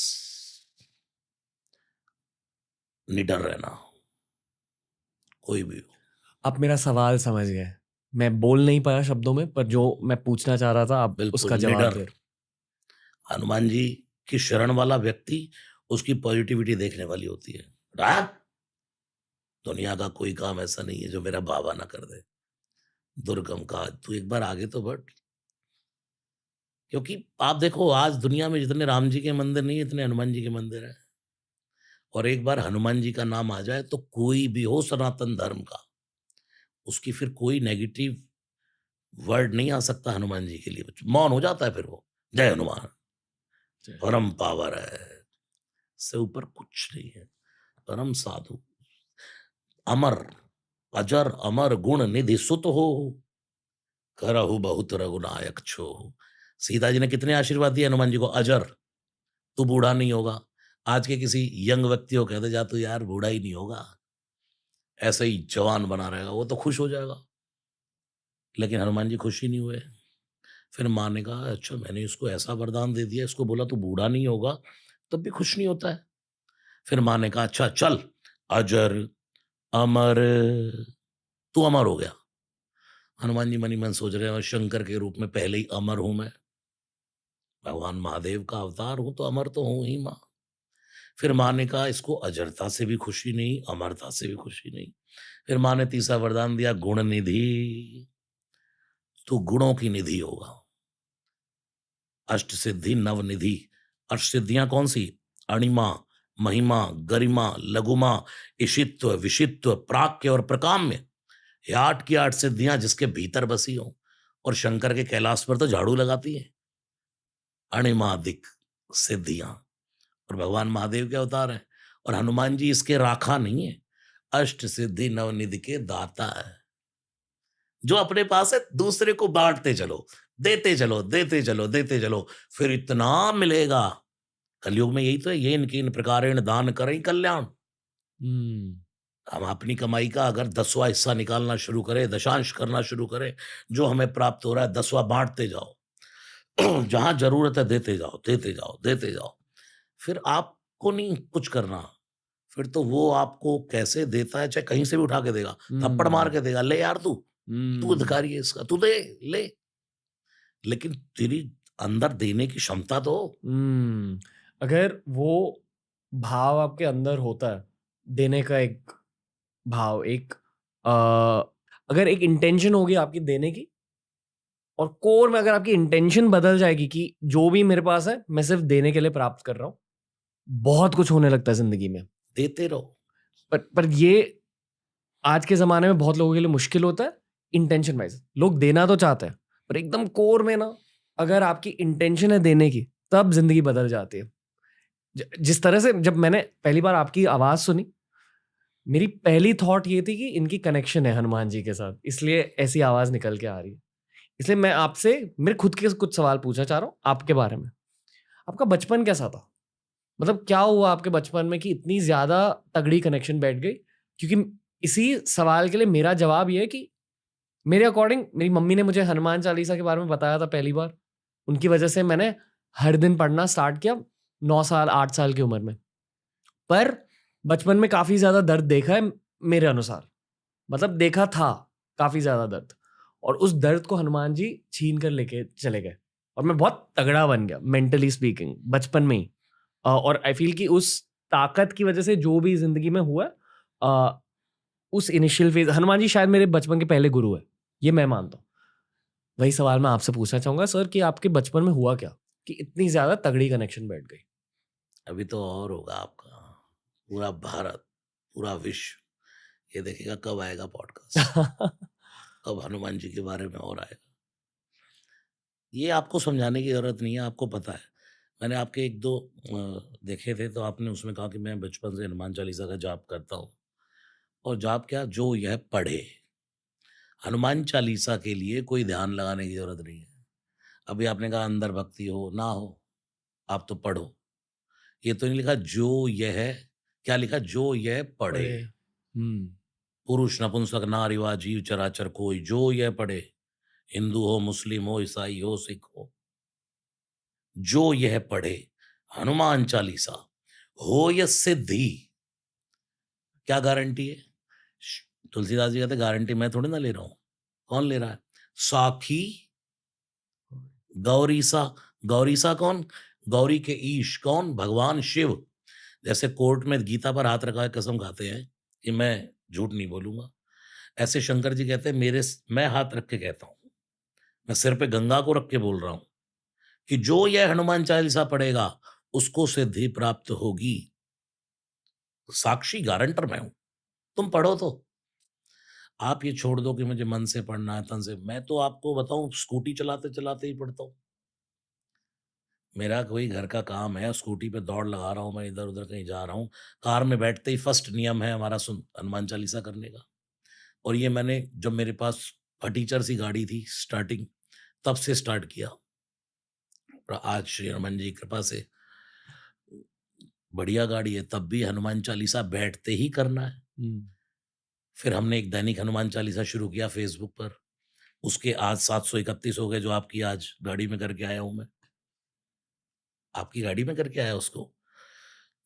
निडर रहना, कोई भी हो। आप मेरा सवाल समझ गए। मैं बोल नहीं पाया शब्दों में, पर जो मैं पूछना चाह रहा था आप बिल्कुल, उसका जवाब निडर। दे रहे हनुमान जी की शरण वाला व्यक्ति, उसकी पॉजिटिविटी देखने वाली होती है। "राम, दुनिया का कोई काम ऐसा नहीं है जो मेरा बाबा ना कर दे। दुर्गम काज, तू एक बार आगे तो बढ़।" क्योंकि आप देखो आज दुनिया में जितने राम जी के मंदिर नहीं है, इतने हनुमान जी के मंदिर हैं। और एक बार हनुमान जी का नाम आ जाए तो कोई भी हो सनातन धर्म का, उसकी फिर कोई नेगेटिव वर्ड नहीं आ सकता हनुमान जी के लिए। मौन हो जाता है फिर वो। जय हनुमान, थे। परम पावर है, इससे ऊपर कुछ नहीं है। परम साधु, अमर, अजर अमर गुण निधि सुत हो, करहु बहुत रघुनायक छो। सीता जी ने कितने आशीर्वाद दिए हनुमान जी को, अजर, तू बूढ़ा नहीं होगा। आज के किसी यंग व्यक्ति को कहते जा तू यार बूढ़ा ही नहीं होगा, ऐसे ही जवान बना रहेगा, वो तो खुश हो जाएगा। लेकिन हनुमान जी खुश ही नहीं हुए। फिर माँ ने कहा अच्छा मैंने इसको ऐसा वरदान दे दिया, इसको बोला तू बूढ़ा नहीं होगा, तब भी खुश नहीं होता है। फिर माँ ने कहा अच्छा चल, अजर, अमर, तू अमर हो गया। हनुमान जी मन ही मन सोच रहे हैं शंकर के रूप में पहले ही अमर हूं मैं, भगवान महादेव का अवतार हूं तो अमर तो हूं ही माँ। फिर माँ ने कहा इसको अजरता से भी खुशी नहीं, अमरता से भी खुशी नहीं। फिर माँ ने तीसरा वरदान दिया गुण निधि, तू गुणों की निधि होगा। अष्ट सिद्धि नव निधि, अष्ट सिद्धियां कौन सी? अणिमा, महिमा, गरिमा, लघुमा, इशित्व, विशित्व, प्राक्य और प्रकाम्य। ये 8 की 8 सिद्धियां जिसके भीतर बसी हों। और शंकर के कैलाश पर तो झाड़ू लगाती हैं। अणिमादिक सिद्धियां, और भगवान महादेव के अवतार हैं। और हनुमान जी इसके राखा नहीं है, अष्ट सिद्धि नवनिधि के दाता है। जो अपने पास है दूसरे को बांटते चलो, देते चलो, देते चलो, देते चलो, फिर इतना मिलेगा। कलयुग में यही तो है, ये इनकी इन प्रकारेण दान करें कल्याण। हम्म। हम अपनी कमाई का अगर 10वां हिस्सा निकालना शुरू करें, दशांश करना शुरू करें, जो हमें प्राप्त हो रहा है 10वां बांटते जाओ। जहां जरूरत है देते जाओ, देते जाओ, देते जाओ। फिर आपको नहीं कुछ करना, फिर तो वो आपको कैसे देता है, चाहे कहीं से भी उठा के देगा, थप्पड़ मार हम्म। के देगा, ले यार तू, तू हम्म। अधिकारी है इसका, तू दे, ले। लेकिन तेरी अंदर देने की क्षमता तो हो। हम्म। अगर वो भाव आपके अंदर होता है, देने का एक भाव, एक अ, अगर एक इंटेंशन होगी आपकी देने की, और कोर में अगर आपकी इंटेंशन बदल जाएगी कि जो भी मेरे पास है मैं सिर्फ देने के लिए प्राप्त कर रहा हूँ, बहुत कुछ होने लगता है जिंदगी में। देते रहो। पर ये आज के ज़माने में बहुत लोगों के लिए मुश्किल होता है इंटेंशन वाइज़। लोग देना तो चाहते हैं, पर एकदम कोर में ना, अगर आपकी इंटेंशन है देने की, तब ज़िंदगी बदल जाती है। जिस तरह से जब मैंने पहली बार आपकी आवाज़ सुनी, मेरी पहली थॉट ये थी कि इनकी कनेक्शन है हनुमान जी के साथ, इसलिए ऐसी आवाज़ निकल के आ रही है। इसलिए मैं आपसे मेरे खुद के कुछ सवाल पूछना चाह रहा हूँ आपके बारे में। आपका बचपन कैसा था? मतलब क्या हुआ आपके बचपन में कि इतनी ज़्यादा तगड़ी कनेक्शन बैठ गई? क्योंकि इसी सवाल के लिए मेरा जवाब ये है कि मेरे अकॉर्डिंग मेरी मम्मी ने मुझे हनुमान चालीसा के बारे में बताया था पहली बार। उनकी वजह से मैंने हर दिन पढ़ना स्टार्ट किया 9 साल, 8 साल की उम्र में। पर बचपन में काफ़ी ज़्यादा दर्द देखा है मेरे अनुसार। मतलब देखा था काफ़ी ज़्यादा दर्द, और उस दर्द को हनुमान जी छीन कर लेके चले गए और मैं बहुत तगड़ा बन गया मेंटली स्पीकिंग बचपन में ही। और आई फ़ील कि उस ताकत की वजह से जो भी ज़िंदगी में हुआ उस इनिशियल फ़ेज़ हनुमान जी शायद मेरे बचपन के पहले गुरु हैं, ये मैं मानता हूँ। वही सवाल मैं आपसे पूछना चाहूँगा सर कि आपके बचपन में हुआ क्या कि इतनी ज़्यादा तगड़ी कनेक्शन बैठ गई? अभी तो और होगा आपका। पूरा भारत, पूरा विश्व ये देखेगा कब आएगा पॉडकास्ट, कब हनुमान जी के बारे में और आएगा। ये आपको समझाने की ज़रूरत नहीं है, आपको पता है। मैंने आपके 1-2 देखे थे, तो आपने उसमें कहा कि मैं बचपन से हनुमान चालीसा का जाप करता हूँ। और जाप क्या, जो यह पढ़े। हनुमान चालीसा के लिए कोई ध्यान लगाने की ज़रूरत नहीं है। अभी आपने कहा अंदर भक्ति हो, ना हो, आप तो पढ़ो। ये तो नहीं लिखा जो यह, क्या लिखा, जो यह पढ़े। बड़े पुरुष, नपुंसक, नारी वा जीव चराचर कोई, जो यह पढ़े। हिंदू हो, मुस्लिम हो, ईसाई हो, सिख हो, जो यह पढ़े हनुमान चालीसा हो यह सिद्धि। क्या गारंटी है? तुलसीदास जी कहते गारंटी मैं थोड़ी ना ले रहा हूं, कौन ले रहा है? साखी गौरीसा। गौरीसा कौन? गौरी के ईश कौन? भगवान शिव। जैसे कोर्ट में गीता पर हाथ रखा है कसम खाते हैं कि मैं झूठ नहीं बोलूंगा, ऐसे शंकर जी कहते हैं मैं हाथ रख के कहता हूं, मैं सिर पे गंगा को रख के बोल रहा हूं कि जो यह हनुमान चालीसा पढ़ेगा उसको सिद्धि प्राप्त होगी। साक्षी गारंटर मैं हूं, तुम पढ़ो तो। आप ये छोड़ दो कि मुझे मन से पढ़ना है, तन से। मैं तो आपको बताऊं, स्कूटी चलाते चलाते ही पढ़ता हूं। मेरा कोई घर का काम है, स्कूटी पे दौड़ लगा रहा हूँ, मैं इधर उधर कहीं जा रहा हूँ, कार में बैठते ही फर्स्ट नियम है हमारा सुन हनुमान चालीसा करने का। और ये मैंने जब मेरे पास फटीचर सी गाड़ी थी स्टार्टिंग, तब से स्टार्ट किया। और आज श्री हनुमान जी की कृपा से बढ़िया गाड़ी है, तब भी हनुमान चालीसा बैठते ही करना है। फिर हमने एक दैनिक हनुमान चालीसा शुरू किया फेसबुक पर। उसके आज 731 हो गए, जो आपकी आज गाड़ी में करके आया हूँ मैं। आपकी गाड़ी में करके आया उसको।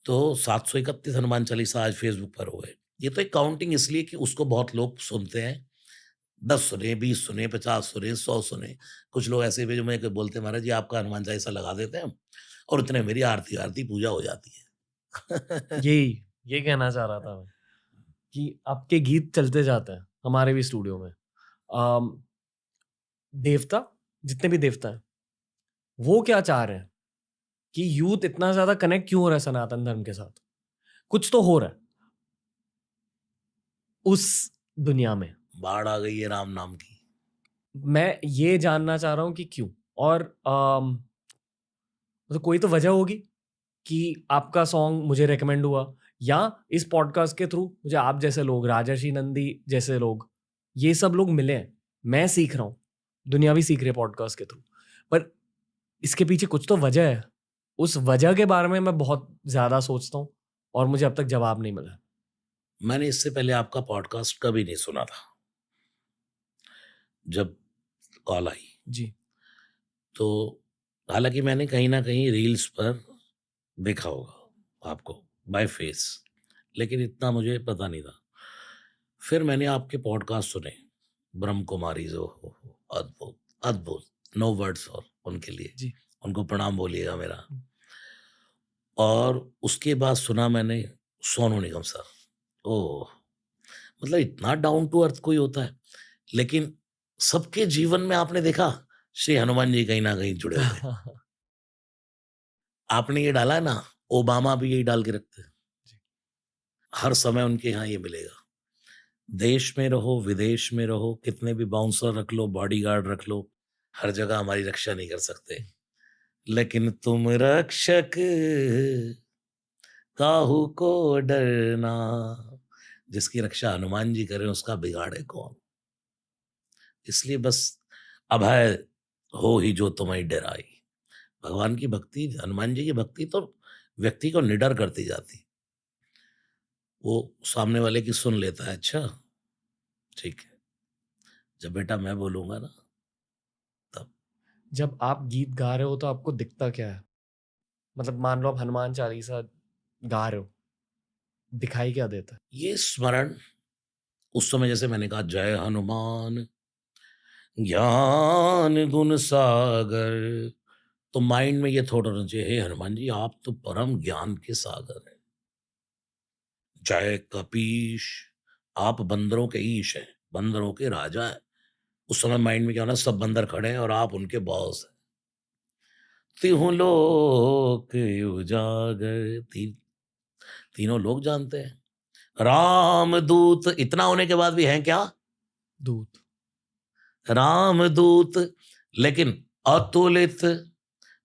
तो 731 हनुमान चालीसा आज फेसबुक पर हो गए। ये तो एक काउंटिंग इसलिए कि उसको बहुत लोग सुनते हैं। 10 सुने, 20 सुने, 50 सुने, 100 सुने। कुछ लोग ऐसे भी जो मेरे को बोलते हैं, महाराज जी आपका हनुमान चालीसा लगा देते हैं और इतने मेरी आरती पूजा हो जाती है। यही ये कहना चाह रहा था मैं कि आपके गीत चलते जाते हैं हमारे भी स्टूडियो में। अम, देवता, जितने भी देवता हैं, वो क्या चाह रहे हैं कि यूथ इतना ज्यादा कनेक्ट क्यों हो रहा है सनातन धर्म के साथ? कुछ तो हो रहा है उस दुनिया में। बाढ़ आ गई है राम नाम की। मैं ये जानना चाह रहा हूँ कि क्यों। और तो कोई तो वजह होगी कि आपका सॉन्ग मुझे रेकमेंड हुआ, या इस पॉडकास्ट के थ्रू मुझे आप जैसे लोग, राजर्षि नंदी जैसे लोग, ये सब लोग मिले हैं। मैं सीख रहा हूँ, दुनिया भी सीख रही है पॉडकास्ट के थ्रू। पर इसके पीछे कुछ तो वजह है। उस वजह के बारे में मैं बहुत ज्यादा सोचता हूँ और मुझे अब तक जवाब नहीं मिला। मैंने इससे पहले आपका पॉडकास्ट कभी नहीं सुना था। जब कॉल आई जी। तो, हालाँकि मैंने कहीं न कहीं रील्स पर देखा होगा आपको बाय फेस, लेकिन इतना मुझे पता नहीं था। फिर मैंने आपके पॉडकास्ट सुने, ब्रह्म कुमारीज़, ओहो हो! अद्भुत, अद्भुत, नो वर्ड्स फॉर उनके लिए। जी। उनको प्रणाम बोलिएगा मेरा। हम्म। और उसके बाद सुना मैंने सोनू निगम सर। ओह! मतलब इतना डाउन टू अर्थ कोई होता है। लेकिन सबके जीवन में आपने देखा, श्री हनुमान जी कहीं न कहीं जुड़े हुए हैं। आपने ये डाला है ना, ओबामा भी यही डाल के रखते हैं। जी। हर समय उनके यहाँ ये मिलेगा। देश में रहो, विदेश में रहो, कितने भी बाउंसर रख लो, बॉडीगार्ड रख लो, हर जगह हमारी रक्षा नहीं कर सकते। लेकिन तुम रक्षक काहू को डरना, जिसकी रक्षा हनुमान जी करें उसका बिगाड़े कौन। इसलिए बस अभय हो ही जो तुम्हें डराई। भगवान की भक्ति, हनुमान जी की भक्ति तो व्यक्ति को निडर करती जाती। वो सामने वाले की सुन लेता है, अच्छा ठीक है, जब बेटा मैं बोलूंगा ना तब। जब आप गीत गा रहे हो तो आपको दिखता क्या है? मतलब मान लो आप हनुमान चालीसा गा रहे हो, दिखाई क्या देता है? ये स्मरण, उस समय जैसे मैंने कहा जय हनुमान ज्ञान गुण सागर, तो माइंड में ये थॉट होना चाहिए, हे हनुमान जी आप तो परम ज्ञान के सागर हैं। जय कपीश, आप बंदरों के ईश हैं, बंदरों के राजा हैं। उस समय माइंड में क्या होना, सब बंदर खड़े हैं और आप उनके बॉस हैं। तिहु लोक उजागर, तीनों लोग जानते हैं। रामदूत, इतना होने के बाद भी हैं क्या? दूत। रामदूत, लेकिन अतुलित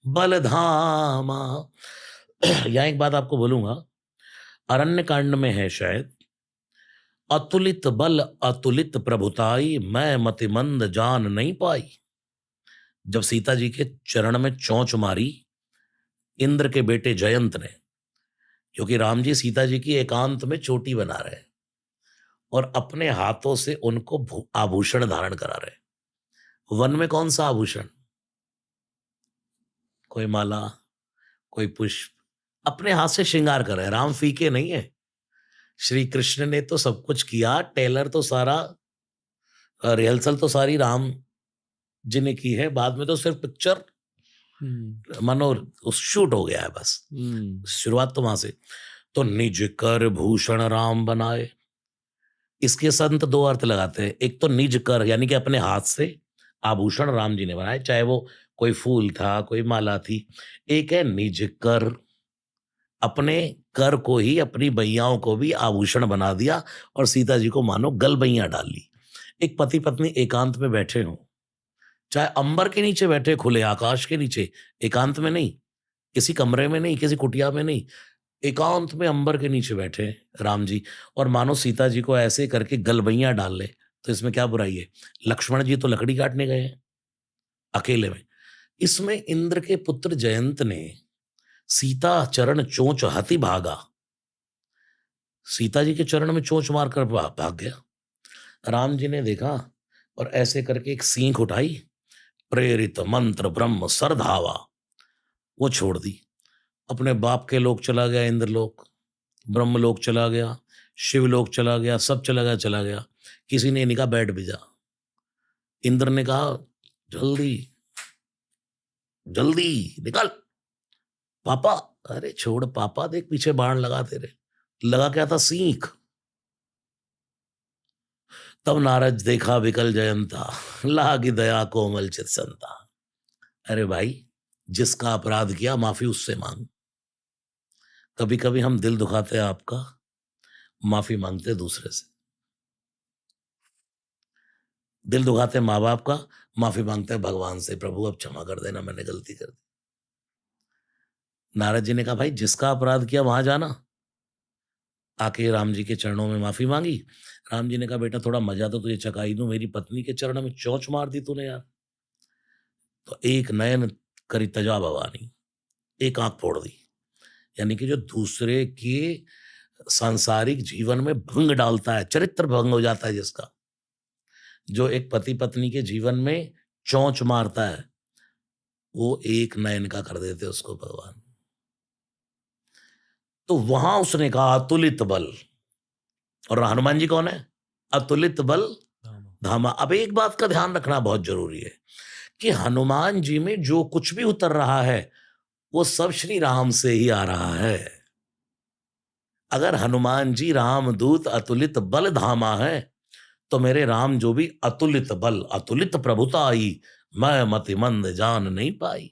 बलधामा। यहाँ एक बात आपको बोलूंगा, अरण्य कांड में है शायद, अतुलित बल अतुलित प्रभुताई, मैं मतिमंद जान नहीं पाई। जब सीता जी के चरण में चोंच मारी इंद्र के बेटे जयंत ने, क्योंकि राम जी सीता जी की एकांत में चोटी बना रहे हैं और अपने हाथों से उनको आभूषण धारण करा रहे हैं। वन में कौन सा आभूषण? कोई माला, कोई पुष्प, अपने हाथ से श्रृंगार कर रहे हैं। राम फीके नहीं है। श्री कृष्ण ने तो सब कुछ किया, टेलर तो सारा, रिहर्सल तो सारी राम जी ने की है। बाद में तो सिर्फ पिक्चर मानो उस शूट हो गया है बस। शुरुआत तो वहां से। तो निज कर भूषण राम बनाए, इसके संत दो अर्थ लगाते हैं। एक तो निज कर यानी कि अपने हाथ से आभूषण राम जी ने बनाए, चाहे वो कोई फूल था, कोई माला थी। एक है निज कर, अपने कर को ही, अपनी बैयाओं को भी आभूषण बना दिया और सीता जी को मानो गलबैया डाल ली। एक पति पत्नी एकांत में बैठे हों, चाहे अंबर के नीचे बैठे, खुले आकाश के नीचे, एकांत में नहीं, किसी कमरे में नहीं, किसी कुटिया में नहीं, एकांत में अंबर के नीचे बैठे राम जी, और मानो सीता जी को ऐसे करके गलबैया डाल ले, तो इसमें क्या बुराई है? लक्ष्मण जी तो लकड़ी काटने गए हैं अकेले में। इसमें इंद्र के पुत्र जयंत ने सीता चरण चोंच हति भागा, सीता जी के चरण में चोंच मारकर भाग गया। राम जी ने देखा और ऐसे करके एक सींख उठाई, प्रेरित मंत्र ब्रह्म सरधावा, वो छोड़ दी। अपने बाप के लोक चला गया, इंद्रलोक, ब्रह्मलोक चला गया, शिवलोक चला गया, सब चला गया, चला गया। किसी ने नहीं कहा बैठ भी जा। इंद्र ने कहा जल्दी जल्दी निकल पापा। अरे छोड़ पापा, देख पीछे बाण लगा तेरे। लगा क्या था? सींख। तब नारद देखा विकल जयंता, लागी दया कोमल चित संता। अरे भाई, जिसका अपराध किया माफी उससे मांग। कभी कभी हम दिल दुखाते हैं आपका, माफी मांगते हैं दूसरे से। दिल दुखाते हैं माँ बाप का, माफी मांगते हैं भगवान से, प्रभु अब क्षमा कर देना, मैंने गलती कर दी। नारद जी ने कहा भाई जिसका अपराध किया वहां जाना, आके राम जी के चरणों में माफी मांगी। राम जी ने कहा बेटा थोड़ा मजा तो तुझे चकाई दूं, मेरी पत्नी के चरण में चोंच मार दी तूने यार। तो एक नयन करी तजा भवानी, एक आंख फोड़ दी। यानी कि जो दूसरे के सांसारिक जीवन में भंग डालता है, चरित्र भंग हो जाता है जिसका, जो एक पति पत्नी के जीवन में चोंच मारता है, वो एक नयन का कर देते उसको भगवान। तो वहां उसने कहा अतुलित बल, और हनुमान जी कौन है? अतुलित बल धामा। अब एक बात का ध्यान रखना बहुत जरूरी है कि हनुमान जी में जो कुछ भी उतर रहा है वो सब श्री राम से ही आ रहा है। अगर हनुमान जी रामदूत अतुलित बल धामा है, तो मेरे राम जो भी अतुलित बल अतुलित प्रभुता आई, मैं मति मंद जान नहीं पाई।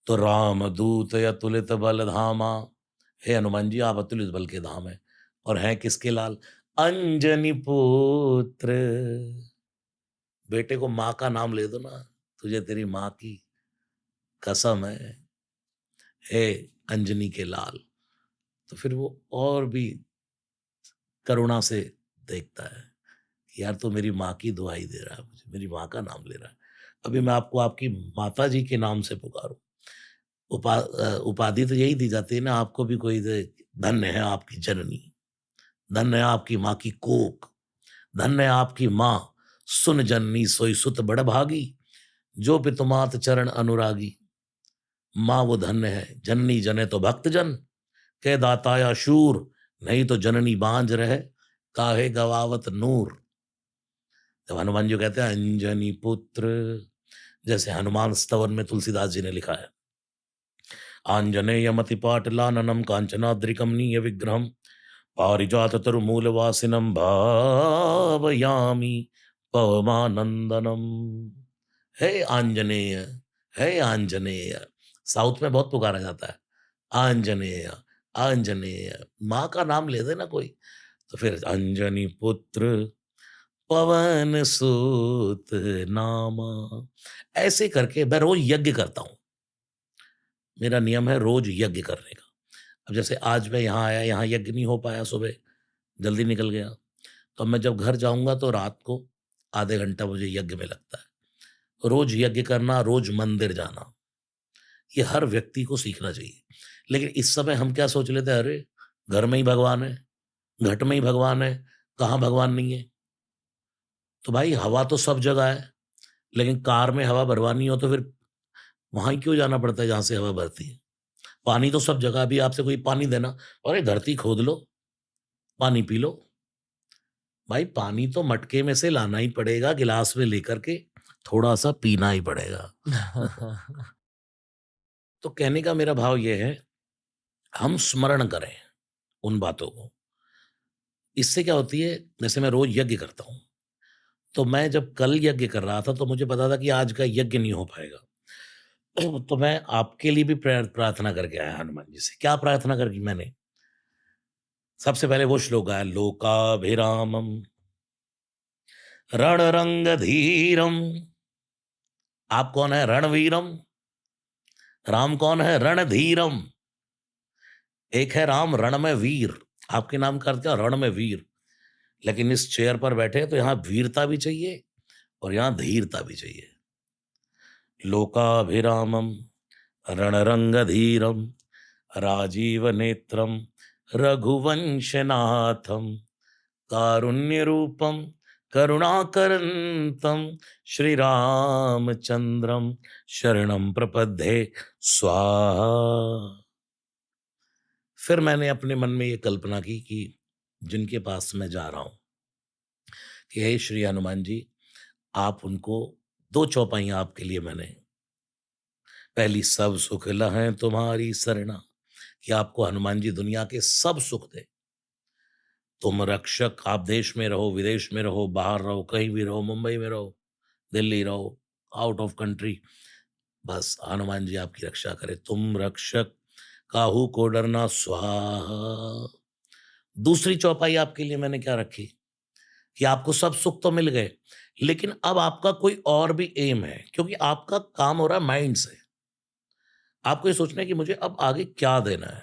तो राम दूत अतुलित बल धामा, हे हनुमान जी आप अतुलित बल के धाम है। और हैं किसके लाल? अंजनी पुत्र। बेटे को माँ का नाम ले दो ना, तुझे तेरी माँ की कसम है, हे अंजनी के लाल। तो फिर वो और भी करुणा से देखता है कि यार तू मेरी माँ की दुहाई दे रहा है मुझे, मेरी माँ का नाम ले रहा है। अभी मैं आपको आपकी माताजी के नाम से पुकारूँ। उपाधि तो यही दी जाती है ना, आपको भी कोई दे, धन्य है आपकी जननी, धन्य है आपकी माँ की कोख, धन्य है आपकी माँ, सुन जननी सोई सुत बड़भागी, जो पितुमात चरण अनुरागी। माँ वो धन्य है, जननी जने तो भक्त जन, के दाता या शूर, नहीं तो जननी बांझ रहे, काहे गवावत नूर। जब हनुमान जी कहते हैं अंजनी पुत्र, जैसे हनुमान स्तवन में तुलसीदास जी ने लिखा है, आञ्जनेयमतिपाटलाननं काञ्चनाद्रिकमनीय विग्रहं पारिजाततरुमूलवासिनं भावयामि पवमानंदनम। हे आंजनेय, हे आंजनेय, साउथ में बहुत पुकारा जाता है, आंजनेय, आंजनेय। माँ का नाम ले देना कोई, तो फिर अंजनी पुत्र पवन सुत नामा। ऐसे करके मैं रोज यज्ञ करता हूँ। मेरा नियम है रोज यज्ञ करने का। अब जैसे आज मैं यहाँ आया, यहाँ यज्ञ नहीं हो पाया, सुबह जल्दी निकल गया, तो अब मैं जब घर जाऊँगा तो रात को आधे घंटा मुझे यज्ञ में लगता है। रोज यज्ञ करना, रोज मंदिर जाना, ये हर व्यक्ति को सीखना चाहिए। लेकिन इस समय हम क्या सोच लेते हैं, अरे घर में ही भगवान है, घट में ही भगवान है, कहाँ भगवान नहीं है? तो भाई हवा तो सब जगह है, लेकिन कार में हवा भरवानी हो तो फिर वहाँ ही क्यों जाना पड़ता है जहाँ से हवा भरती है? पानी तो सब जगह, अभी आपसे कोई पानी देना, अरे धरती खोद लो, पानी पी लो। भाई पानी तो मटके में से लाना ही पड़ेगा, गिलास में लेकर के थोड़ा-सा पीना ही पड़ेगा। तो कहने का मेरा भाव ये है, हम स्मरण करें उन बातों को। इससे क्या होती है, जैसे मैं रोज़ यज्ञ करता हूँ, तो मैं जब कल यज्ञ कर रहा था, तो मुझे पता था कि आज का यज्ञ नहीं हो पाएगा। तो मैं आपके लिए भी प्रार्थना करके आया हनुमान जी से। क्या प्रार्थना करी मैंने? सबसे पहले वो श्लोक गाया, लोकाभिरामम रणरंगधीरम। आप कौन है? रणवीरम। राम कौन है? रणधीरम। एक है राम रण में वीर, आपके नाम का अर्थ क्या? रण में वीर। लेकिन इस चेयर पर बैठे तो यहाँ वीरता भी चाहिए और यहाँ धीरता भी चाहिए। लोकाभिरामम रणरंगधीरम राजीव नेत्रम रघुवंशनाथम कारुण्य रूपम करुणाकरंतम श्री रामचंद्रम शरणम प्रपद्ये स्वाहा। फिर मैंने अपने मन में ये कल्पना की कि जिनके पास मैं जा रहा हूं, कि हे श्री हनुमान जी, आप उनको दो चौपाइयां आपके लिए मैंने, पहली सब सुख लहै तुम्हारी सरना, कि आपको हनुमान जी दुनिया के सब सुख दे। तुम रक्षक, आप देश में रहो, विदेश में रहो, बाहर रहो, कहीं भी रहो, मुंबई में रहो, दिल्ली रहो, आउट ऑफ कंट्री, बस हनुमान जी आपकी रक्षा करे। तुम रक्षक काहू को डरना स्वाहा। दूसरी चौपाई आपके लिए मैंने क्या रखी, कि आपको सब सुख तो मिल गए, लेकिन अब आपका कोई और भी एम है, क्योंकि आपका काम हो रहा है माइंड से। आपको ये सोचना है कि मुझे अब आगे क्या देना है,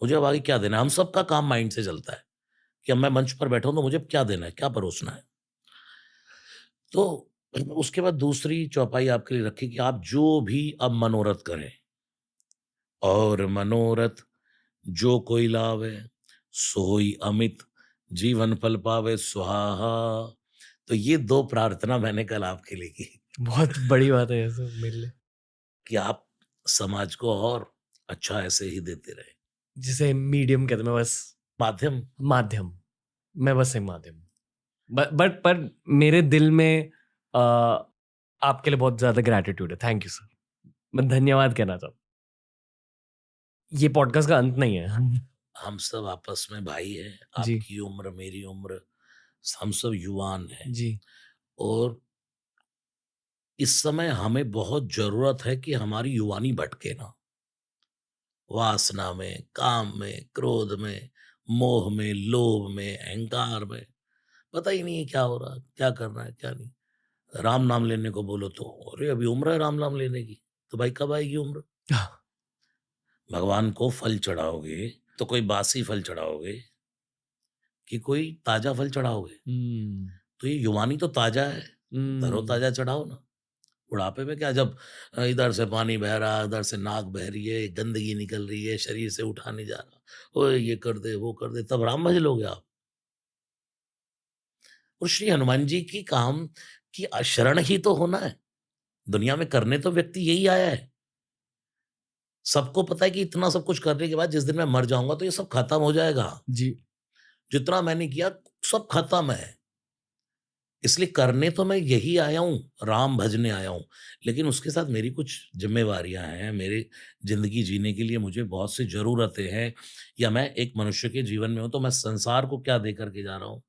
मुझे अब आगे क्या देना है। हम सबका काम माइंड से चलता है कि अब मैं मंच पर बैठा हूं तो मुझे अब क्या देना है, क्या परोसना है। तो उसके बाद दूसरी चौपाई आपके लिए रखी कि आप जो भी अब मनोरथ करें, और मनोरथ जो कोई लावे सोई अमित जीवन फल पावे स्वाहा। तो ये दो प्रार्थना मैंने कल आपके लिए की, बहुत बड़ी बात है ये सब मेरे लिए। कि आप समाज को और अच्छा ऐसे ही देते रहे। जिसे मीडियम कहते हैं, मैं बस माध्यम। माध्यम, मैं बस एक माध्यम। बट पर मेरे दिल में आपके लिए बहुत ज्यादा ग्रैटिट्यूड है। थैंक यू सर, मैं धन्यवाद कहना चाहता हूँ। ये पॉडकास्ट का अंत नहीं है। हम सब आपस में भाई हैं, जी आपकी उम्र मेरी उम्र, हम सब युवान हैं। जी और इस समय हमें बहुत जरूरत है कि हमारी युवानी भटके ना, वासना में, काम में, क्रोध में, मोह में, लोभ में, अहंकार में। पता ही नहीं है क्या हो रहा है, क्या करना है, क्या नहीं। राम नाम लेने को बोलो तो अरे अभी उम्र है राम नाम लेने की, तो भाई कब आएगी उम्र? भगवान को फल चढ़ाओगे तो कोई बासी फल चढ़ाओगे कि कोई ताजा फल चढ़ाओगे? हम्म, तो ये युवानी तो ताज़ा है, हम्म। तरोताज़ा चढ़ाओ ना। बुढ़ापे में क्या, जब इधर से पानी बह रहा है, उधर से नाक बह रही है, गंदगी निकल रही है, शरीर से उठा नहीं जा रहा, ओए ये कर दे, वो कर दे, तब राम भज लोगे आप। और श्री हनुमान जी की काम की शरण ही तो होना है। दुनिया में करने तो व्यक्ति यही आया है। सबको पता है कि इतना सब कुछ करने के बाद जिस दिन मैं मर जाऊँगा तो ये सब खत्म हो जाएगा। जी। जितना मैंने किया सब खत्म है। इसलिए करने तो मैं यही आया हूँ, राम भजने आया हूँ। लेकिन उसके साथ मेरी कुछ ज़िम्मेवारियाँ हैं, मेरी ज़िंदगी जीने के लिए मुझे बहुत सी ज़रूरतें हैं, या मैं एक मनुष्य के जीवन में हूँ, तो मैं संसार को क्या दे कर के जा रहा हूँ।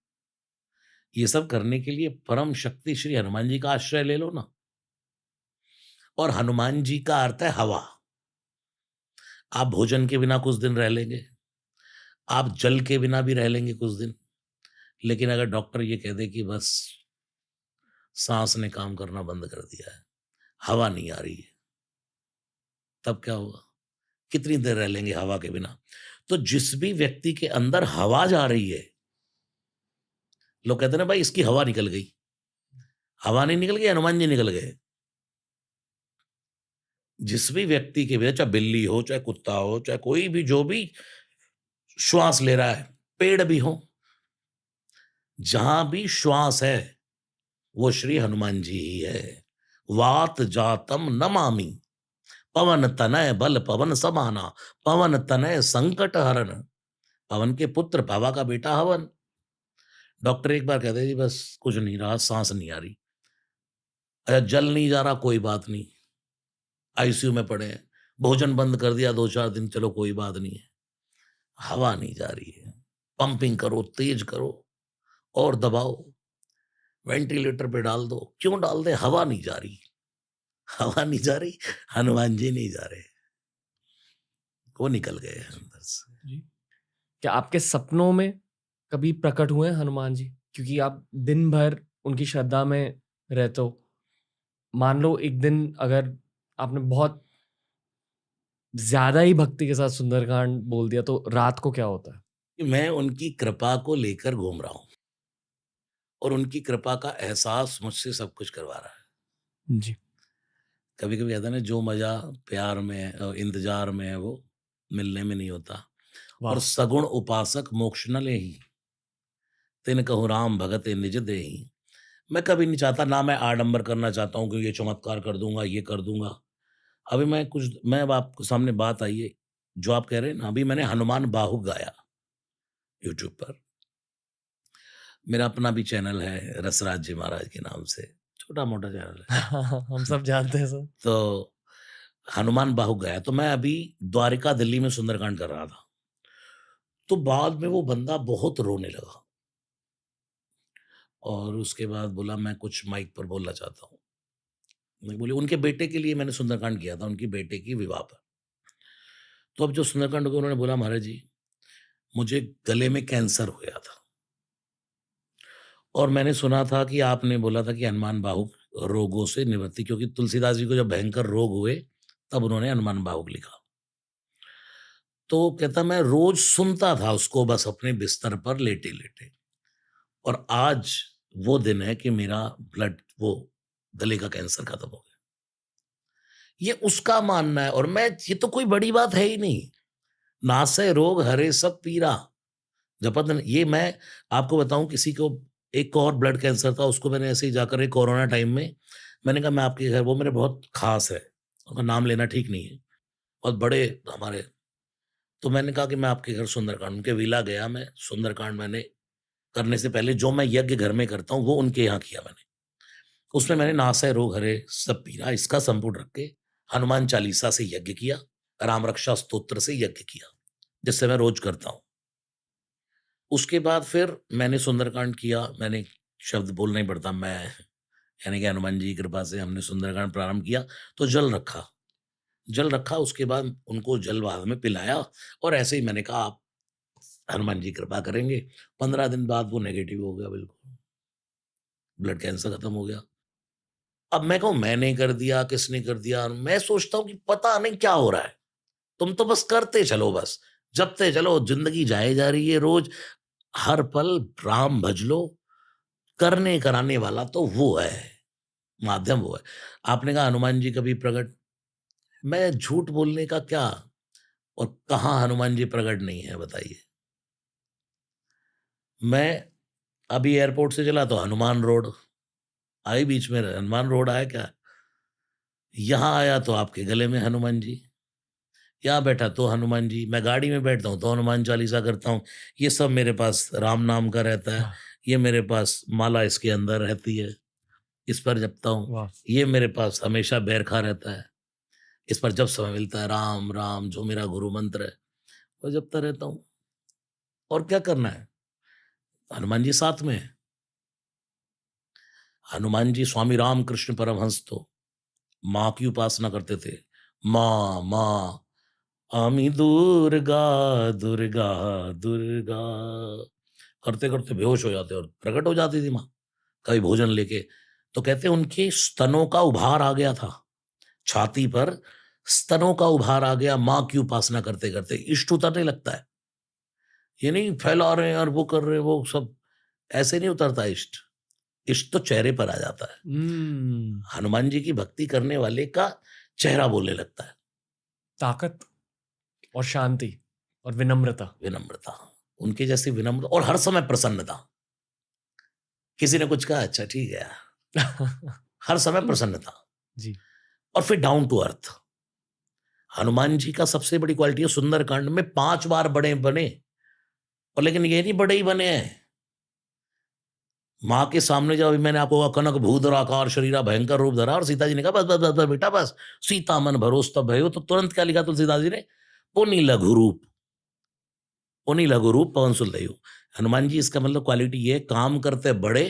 ये सब करने के लिए परम शक्ति श्री हनुमान जी का आश्रय ले लो ना। और हनुमान जी का अर्थ है हवा। आप भोजन के बिना कुछ दिन रह लेंगे, आप जल के बिना भी रह लेंगे कुछ दिन, लेकिन अगर डॉक्टर ये कह दे कि बस साँस ने काम करना बंद कर दिया है, हवा नहीं आ रही है, तब क्या होगा? कितनी देर रह लेंगे हवा के बिना? तो जिस भी व्यक्ति के अंदर हवा जा रही है, लोग कहते हैं ना भाई इसकी हवा निकल गई। हवा नहीं निकल गई, हनुमान जी निकल गए। जिस भी व्यक्ति के भीतर, चाहे बिल्ली हो, चाहे कुत्ता हो, चाहे कोई भी जो भी श्वास ले रहा है, पेड़ भी हो, जहां भी श्वास है, वो श्री हनुमान जी ही है। वात जातम नमामि, पवन तनय बल पवन समाना, पवन तनय संकट हरन। पवन के पुत्र, पावा का बेटा हवन। डॉक्टर एक बार कहते जी बस कुछ नहीं रहा, सांस नहीं आ रही। अच्छा, जल नहीं जा रहा, कोई बात नहीं, आईसीयू में पड़े हैं। भोजन बंद कर दिया 2-4 दिन, चलो कोई बात नहीं है। हवा नहीं जा रही है, पंपिंग करो, तेज करो और दबाओ, वेंटिलेटर पे डाल दो। क्यों डाल दे? हवा नहीं जा रही। हवा नहीं जा रही, हनुमान जी नहीं जा रहे, वो निकल गए हैं अंदर से। जी। क्या आपके सपनों में कभी प्रकट हुए हैं हनुमान जी? क्योंकि आप दिन भर उनकी श्रद्धा में रहते हो। मान लो एक दिन अगर आपने बहुत ज्यादा ही भक्ति के साथ सुंदरकांड बोल दिया तो रात को क्या होता है? कि मैं उनकी कृपा को लेकर घूम रहा हूँ, और उनकी कृपा का एहसास मुझसे सब कुछ करवा रहा है। जी। कभी कभी कहता है ना, जो मजा प्यार में इंतजार में है, वो मिलने में नहीं होता। और वाह। सगुण उपासक मोक्ष न लेही, तिन कहूँ राम भगत निज देही। मैं कभी नहीं चाहता, ना मैं आडंबर करना चाहता हूँ कि ये चमत्कार कर दूंगा, ये कर दूंगा। अभी मैं अब आपके सामने बात आई है, जो आप कह रहे हैं ना, अभी मैंने हनुमान बाहु गाया यूट्यूब पर। मेरा अपना भी चैनल है, रसराज जी महाराज के नाम से, छोटा मोटा चैनल है। हम सब जानते हैं सर। तो हनुमान बाहु गया, तो मैं अभी द्वारिका दिल्ली में सुंदरकांड कर रहा था। तो बाद में वो बंदा बहुत रोने लगा, और उसके बाद बोला मैं कुछ माइक पर बोलना चाहता हूँ। मैं बोले उनके बेटे के लिए मैंने सुंदरकांड किया था, उनकी बेटे की विवाह पर। तो अब जो सुंदरकांड को उन्होंने बोला, महाराज जी मुझे गले में कैंसर हो गया था, और मैंने सुना था कि आपने बोला था कि हनुमान बाहु रोगों से निवृत्ति, क्योंकि तुलसीदास जी को जब भयंकर रोग हुए तब उन्होंने हनुमान बाहु लिखा। तो कहता मैं रोज सुनता था उसको, बस अपने बिस्तर पर लेटे-लेटे, और आज वो दिन है कि मेरा ब्लड वो गले का कैंसर खत्म हो गया। ये उसका मानना है, और मैं, ये तो कोई बड़ी बात है ही नहीं। नासै रोग हरे सब पीरा, जपत न ये मैं आपको बताऊँ, किसी को एक को और ब्लड कैंसर था, उसको मैंने ऐसे ही जाकर एक कोरोना टाइम में मैंने कहा मैं आपके घर, वो मेरे बहुत ख़ास है, उनका नाम लेना ठीक नहीं है, बहुत बड़े हमारे। तो मैंने कहा कि मैं आपके घर सुंदरकांड, उनके विला गया मैं, सुंदरकांड मैंने करने से पहले जो मैं यज्ञ घर में करता हूँ, वो उनके यहाँ किया मैंने। उसमें मैंने नासै रोग हरे सब पीरा इसका संपुट रख के हनुमान चालीसा से यज्ञ किया, राम रक्षा स्तोत्र से यज्ञ किया, जिससे मैं रोज़ करता हूँ। उसके बाद फिर मैंने सुंदरकांड किया, मैंने शब्द बोलना ही पड़ता, मैं यानी कि हनुमान जी की कृपा से हमने सुंदरकांड प्रारंभ किया, तो जल रखा, उसके बाद उनको जल बाद में पिलाया, और ऐसे ही मैंने कहा आप हनुमान जी कृपा करेंगे। 15 दिन बाद वो नेगेटिव हो गया बिल्कुल, ब्लड कैंसर खत्म हो गया। अब मैं कहूँ मैंने कर दिया, किसने कर दिया? मैं सोचता हूँ कि पता नहीं क्या हो रहा है, तुम तो बस करते चलो, बस जपते चलो, ज़िंदगी जाए जा रही है रोज़, हर पल राम भज लो, करने कराने वाला तो वो है, माध्यम वो है। आपने कहा हनुमान जी कभी प्रकट, मैं झूठ बोलने का क्या, और कहाँ हनुमान जी प्रकट नहीं है बताइए? मैं अभी एयरपोर्ट से चला तो हनुमान रोड, आई बीच में हनुमान रोड आया क्या? यहाँ आया तो आपके गले में हनुमान जी, यहाँ बैठा तो हनुमान जी, मैं गाड़ी में बैठता हूँ तो हनुमान चालीसा करता हूँ। ये सब मेरे पास राम नाम का रहता है, वाह! ये मेरे पास माला इसके अंदर रहती है, इस पर जपता हूँ। वाह! ये मेरे पास हमेशा बैरखा रहता है, इस पर जब समय मिलता है राम, राम जो मेरा गुरु मंत्र है, वो जपता रहता हूँ। और क्या करना है? हनुमान जी साथ में हैं। हनुमान जी स्वामी रामकृष्ण परमहंस तो माँ की उपासना करते थे। माँ, माँ, আমি दुर्गा, दुर्गा, दुर्गा करते-करते बेहोश हो जाते और प्रकट हो जाती थी माँ, कभी भोजन लेके। तो कहते हैं उनके स्तनों का उभार आ गया था, छाती पर स्तनों का उभार आ गया माँ की उपासना करते-करते, इष्ट उतरने लगता है। ये नहीं फैला रहे हैं और वो कर रहे हैं, वो सब ऐसे नहीं उतरता इष्ट। इष्ट तो चेहरे पर आ जाता है। हुँ, हनुमान जी की भक्ति करने वाले का चेहरा बोलने लगता है, ताकत और शांति और विनम्रता। विनम्रता। उनके जैसी विनम्र और हर समय प्रसन्नता। किसी ने कुछ कहा, अच्छा ठीक है यार, हर समय प्रसन्नता। जी। और फिर down to earth. Hanuman ji का सबसे बड़ी क्वालिटी है सुंदरकांड में 5 बार बड़े बने, और लेकिन ये नहीं बड़े ही बने हैं। माँ के सामने जब अभी मैंने आपको कहा कनक भूधर आकार शरीरा भयंकर रूप धरा, और सीता जी ने कहा बस बस बस बस बेटा बस, सीता मन भरोस तब भयो, तो तुरंत क्या लिखा तुलसीदास जी ने? पुनि लघु रूप, पुनि लघु रूप पवन सुत दयो। हनुमान जी इसका मतलब क्वालिटी ये है, काम करते बड़े,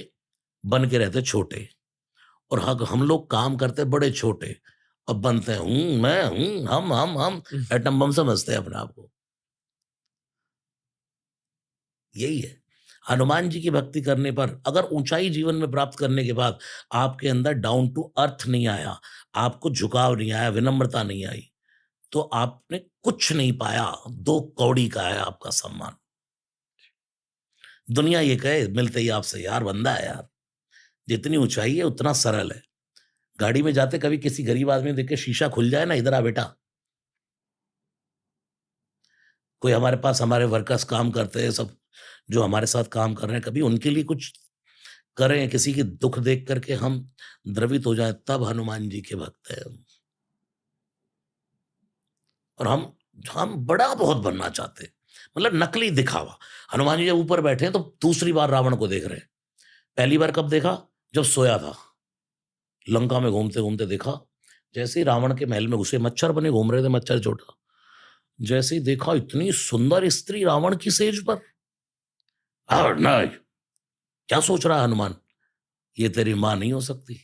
बन के रहते छोटे। और हम लोग काम करते बड़े छोटे, अब बनते हैं मैं हूँ, हम एटम बम समझते हैं अपने आप को। यही है। हनुमान जी की भक्ति करने पर अगर ऊंचाई जीवन में प्राप्त करने के बाद आपके अंदर डाउन टू अर्थ नहीं आया, आपको झुकाव नहीं आया, विनम्रता नहीं आई, तो आपने कुछ नहीं पाया। 2 कौड़ी का है आपका सम्मान। दुनिया ये कहे मिलते ही आपसे, यार बंदा है यार, जितनी ऊंचाई है उतना सरल है। गाड़ी में जाते कभी किसी गरीब आदमी देख के शीशा खुल जाए ना, इधर आ बेटा। कोई हमारे पास हमारे वर्कर्स काम करते हैं सब, जो हमारे साथ काम कर रहे हैं, कभी उनके लिए कुछ करें, किसी की दुख देख करके हम द्रवित हो जाएं, तब हनुमान जी के भक्त हैं हम। और हम बड़ा बहुत बनना चाहते हैं, मतलब नकली दिखावा। हनुमान जी जब ऊपर बैठे हैं तो दूसरी बार रावण को देख रहे हैं। पहली बार कब देखा? जब सोया था, लंका में घूमते घूमते देखा। जैसे ही रावण के महल में घुसे, मच्छर बने घूम रहे थे, मच्छर छोटा, जैसे ही देखा इतनी सुंदर स्त्री रावण की सेज पर। नहीं, क्या सोच रहा है हनुमान, ये तेरी माँ नहीं हो सकती।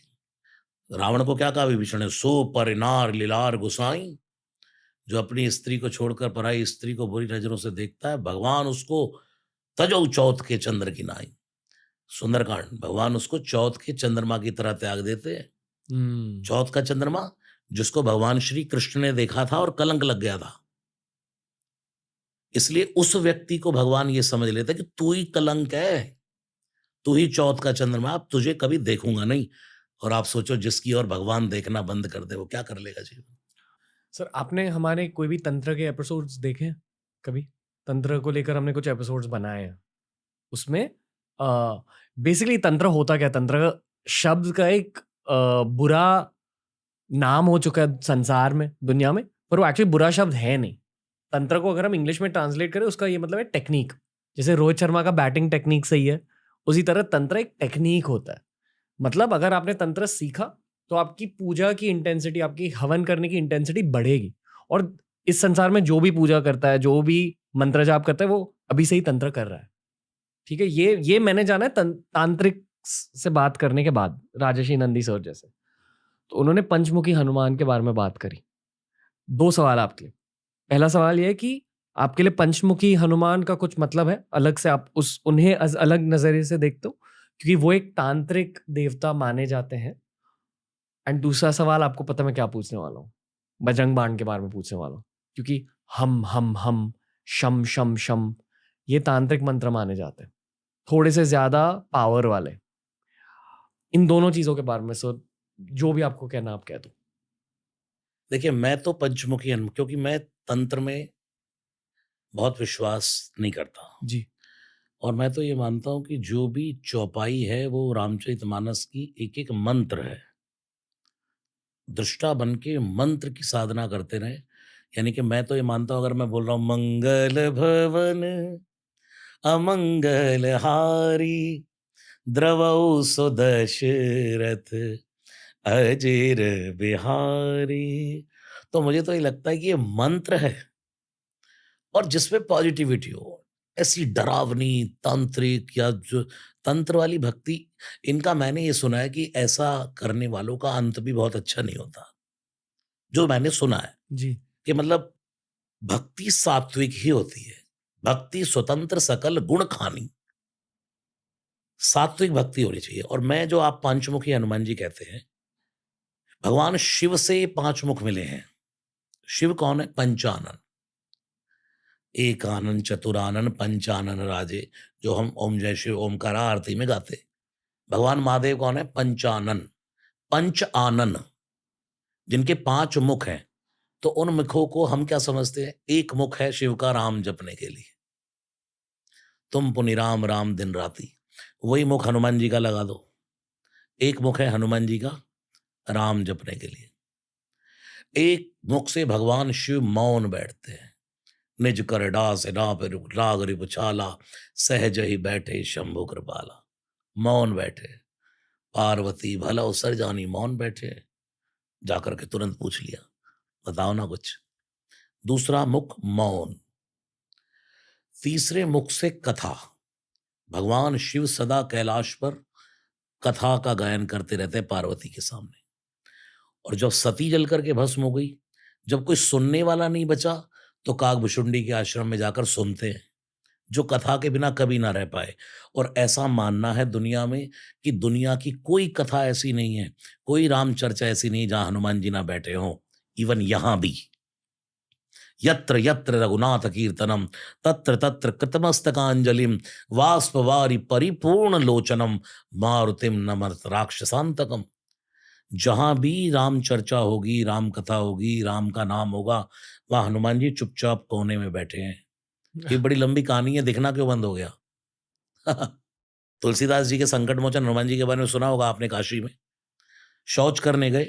रावण को क्या कहा विभीषण ने? सो परिनार लीलार गुसाई, जो अपनी स्त्री को छोड़कर पराई स्त्री को बुरी नजरों से देखता है, भगवान उसको तजौ चौथ के चंद्र की नाई। सुंदरकांड, भगवान उसको चौथ के चंद्रमा की तरह त्याग देते हैं। हुँ, चौथ का चंद्रमा जिसको भगवान श्री कृष्ण ने देखा था और कलंक लग गया था, इसलिए उस व्यक्ति को भगवान ये समझ लेते कि तू ही कलंक है, तू ही चौथ का चंद्रमा, अब तुझे कभी देखूंगा नहीं। और आप सोचो जिसकी ओर भगवान देखना बंद कर दे वो क्या कर लेगा जीवन। सर आपने हमारे कोई भी तंत्र के एपिसोड्स देखे हैं कभी? तंत्र को लेकर हमने कुछ एपिसोड्स बनाए हैं। उसमें बेसिकली तंत्र होता क्या है? तंत्र शब्द का एक बुरा नाम हो चुका है संसार में, दुनिया में, पर वो एक्चुअली बुरा शब्द है नहीं। तंत्र को अगर हम इंग्लिश में ट्रांसलेट करें उसका ये मतलब है टेक्नीक। जैसे रोहित शर्मा का बैटिंग टेक्नीक सही है, उसी तरह तंत्र एक टेक्नीक होता है। मतलब अगर आपने तंत्र सीखा तो आपकी पूजा की इंटेंसिटी, आपकी हवन करने की इंटेंसिटी बढ़ेगी। और इस संसार में जो भी पूजा करता है, जो भी मंत्र जाप करता है, वो अभी से ही तंत्र कर रहा है। ठीक है, ये मैंने जाना है तांत्रिक से बात करने के बाद, राजर्षि नंदी सर जैसे। तो उन्होंने पंचमुखी हनुमान के बारे में बात करी। 2 सवाल आपके लिए। पहला सवाल ये है कि आपके लिए पंचमुखी हनुमान का कुछ मतलब है? अलग से आप उन्हें अलग नजरिए से देखते हो? क्योंकि वो एक तांत्रिक देवता माने जाते हैं। एंड दूसरा सवाल आपको पता मैं क्या पूछने वाला हूँ? बजरंग बाण के बारे में पूछने वाला हूँ। क्योंकि हम, शम, शम, शम, ये तांत्रिक मंत्र माने जाते हैं। थोड़े से ज़्यादा पावर वाले। इन दोनों चीज़ों के बारे में सो जो भी आपको कहना आप कह दो। देखिए, मैं तो पंचमुखी हनु क्योंकि मैं तंत्र में बहुत विश्वास नहीं करता जी, और मैं तो ये मानता हूँ कि जो भी चौपाई है, वो रामचरितमानस की एक-एक मंत्र है। दृष्टा बन के मंत्र की साधना करते रहें। यानी कि मैं तो ये मानता हूँ अगर मैं बोल रहा हूँ मंगल भवन अमंगल हारी द्रवौ सुदशरथ अजिर बिहारी, तो मुझे तो ये लगता है कि ये मंत्र है और जिसमें पॉजिटिविटी हो। ऐसी डरावनी तांत्रिक या जो तंत्र वाली भक्ति, इनका मैंने ये सुना है कि ऐसा करने वालों का अंत भी बहुत अच्छा नहीं होता। जो मैंने सुना है जी। कि मतलब भक्ति सात्विक ही होती है। भक्ति स्वतंत्र सकल गुण खानी, सात्विक भक्ति होनी चाहिए। और मैं जो आप पंचमुखी हनुमान जी कहते हैं, भगवान शिव से 5 मुख मिले हैं। शिव कौन है? पंचानन। एकानन, चतुरानन, पंचानन राजे, जो हम ओम जय शिव ओमकारा आरती में गाते हैं। भगवान महादेव कौन है? पंचानन, पंच आनन, जिनके 5 मुख हैं। तो उन मुखों को हम क्या समझते हैं? एक मुख है शिव का राम जपने के लिए। तुम पुनि राम राम दिन राति। वही मुख हनुमान जी का लगा दो। एक मुख है हनुमान जी का राम जपने के लिए। एक मुख से भगवान शिव मौन बैठते हैं। निज कर डास नाप राग रिपु छाला, सहज ही बैठे शंभु कृपाला। मौन बैठे। पार्वती भला उसर जानी मौन बैठे। जाकर के तुरंत पूछ लिया, बताओ ना कुछ। दूसरा मुख मौन। तीसरे मुख से कथा। भगवान शिव सदा कैलाश पर कथा का गायन करते रहते हैं पार्वती के सामने। और जब सती जल करके भस्म हो गई, जब कोई सुनने वाला नहीं बचा, तो कागभुशुंडी के आश्रम में जाकर सुनते हैं, जो कथा के बिना कभी ना रह पाए। और ऐसा मानना है दुनिया में कि दुनिया की कोई कथा ऐसी नहीं है, कोई राम चर्चा ऐसी नहीं जहां हनुमान जी ना बैठे हों। इवन यहां भी यत्र यत्र रघुनाथ कीर्तनम तत्र तत्र कृतमस्तकांजलिम वाष्पवारि परिपूर्ण लोचनम मारुतिम नमत राक्षसांतकम। जहां भी राम चर्चा होगी, राम कथा होगी, राम का नाम होगा, वहां हनुमान जी चुपचाप कोने में बैठे हैं। ये बड़ी लंबी कहानी है, दिखना क्यों बंद हो गया? तुलसीदास जी के संकट मोचन हनुमान जी के बारे में सुना होगा आपने। काशी में शौच करने गए,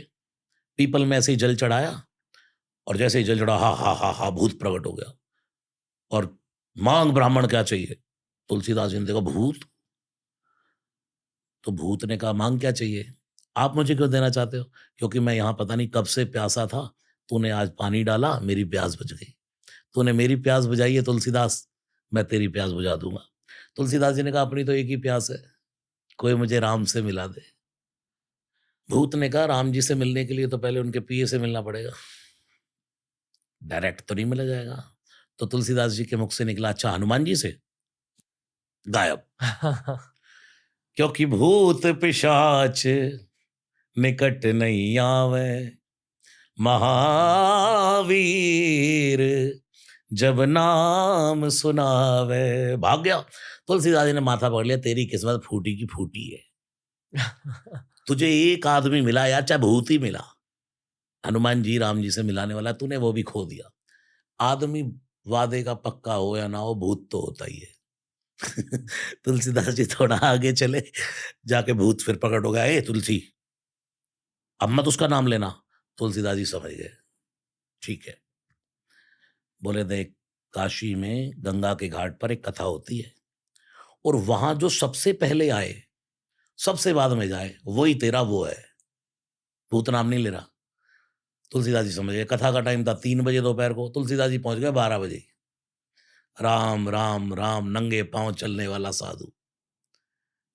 पीपल में ऐसे ही जल चढ़ाया और जैसे ही जल चढ़ा, हा हा हा हा, भूत प्रकट हो गया। और मांग ब्राह्मण क्या चाहिए? तुलसीदास जी ने देखा भूत। तो भूत ने कहा मांग क्या चाहिए? आप मुझे क्यों देना चाहते हो? क्योंकि मैं यहाँ पता नहीं कब से प्यासा था, तूने आज पानी डाला, मेरी प्यास बुझ गई। तूने मेरी प्यास बुझाई है तुलसीदास, मैं तेरी प्यास बुझा दूंगा। तुलसीदास जी ने कहा अपनी तो एक ही प्यास है, कोई मुझे राम से मिला दे। भूत ने कहा राम जी से मिलने के लिए तो पहले उनके पिए से मिलना पड़ेगा, डायरेक्ट तो नहीं मिला जाएगा। तो तुलसीदास जी के मुख से निकला, अच्छा हनुमान जी से? गायब। क्योंकि भूत पिशाच निकट नहीं आवे, महावीर जब नाम सुनावे। भाग गया। तुलसीदास जी ने माथा पकड़ लिया, तेरी किस्मत फूटी की फूटी है। तुझे एक आदमी मिला यार, चाहे भूत ही मिला, हनुमान जी राम जी से मिलाने वाला, तूने वो भी खो दिया। आदमी वादे का पक्का हो या ना हो, भूत तो होता ही है। तुलसीदास जी थोड़ा आगे चले, जाके भूत फिर प्रकट हो गया, ए तुलसी, अब मत उसका नाम लेना। तुलसीदास जी समझ गए, ठीक है। बोले देख, काशी में गंगा के घाट पर एक कथा होती है और वहां जो सबसे पहले आए, सबसे बाद में जाए, वही तेरा वो है। भूत नाम नहीं ले रहा। तुलसीदास जी समझ गए। कथा का टाइम था 3 बजे दोपहर को, तुलसीदास जी पहुंच गए 12 बजे। राम राम राम, नंगे पांव चलने वाला साधु।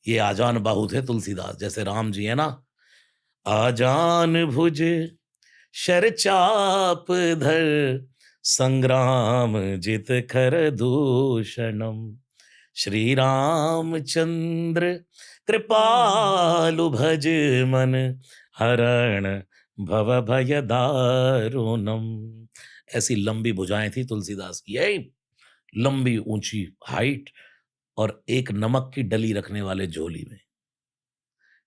ये आजान बाहु थे तुलसीदास, जैसे राम जी है ना, आजान भुज शरचाप धर संग्राम जित खर दूषणम। श्री रामचंद्र कृपालु भज मन हरण भव भय दारुणम। ऐसी लंबी भुजाएं थी तुलसीदास की, यही लंबी ऊंची हाइट, और एक नमक की डली रखने वाले झोली में।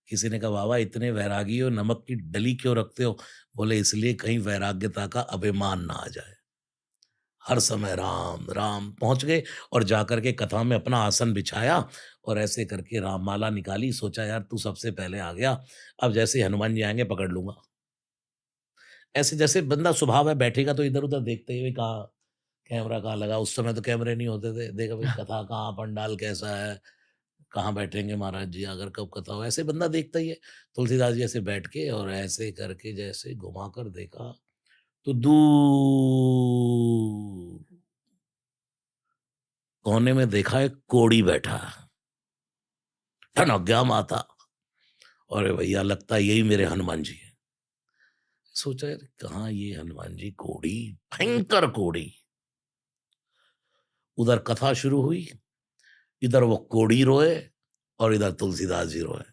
किसी ने कहा बाबा इतने वैरागी हो, नमक की डली क्यों रखते हो? बोले इसलिए कहीं वैराग्यता का अभिमान ना आ जाए। हर समय राम, राम पहुँच गए और जाकर के कथा में अपना आसन बिछाया और ऐसे करके राममाला निकाली, सोचा यार तू सबसे पहले आ गया, अब जैसे ही हनुमान जी आएँगे पकड़ लूँगा। ऐसे जैसे बंदा स्वभाव है बैठेगा तो इधर-उधर देखते ही कहाँ कैमरा कहाँ लगा, उस समय तो कैमरे नहीं होते थे, देखा भाई कथा कहाँ, पंडाल कैसा है, कहाँ बैठेंगे महाराज जी, अगर कब कथा हो, ऐसे बंदा देखता ही है। तुलसीदास जी ऐसे बैठ के और ऐसे करके जैसे घुमाकर देखा, तो दूर कोने में देखा एक कोढ़ी बैठा है। ठनक गया माथा, अरे भैया लगता है यही मेरे हनुमान जी हैं। सोचा यार कहाँ ये हनुमान जी कोढ़ी, भयंकर कोढ़ी। उधर कथा शुरू हुई, इधर वो कोढ़ी रोए और इधर तुलसीदास जी रोए।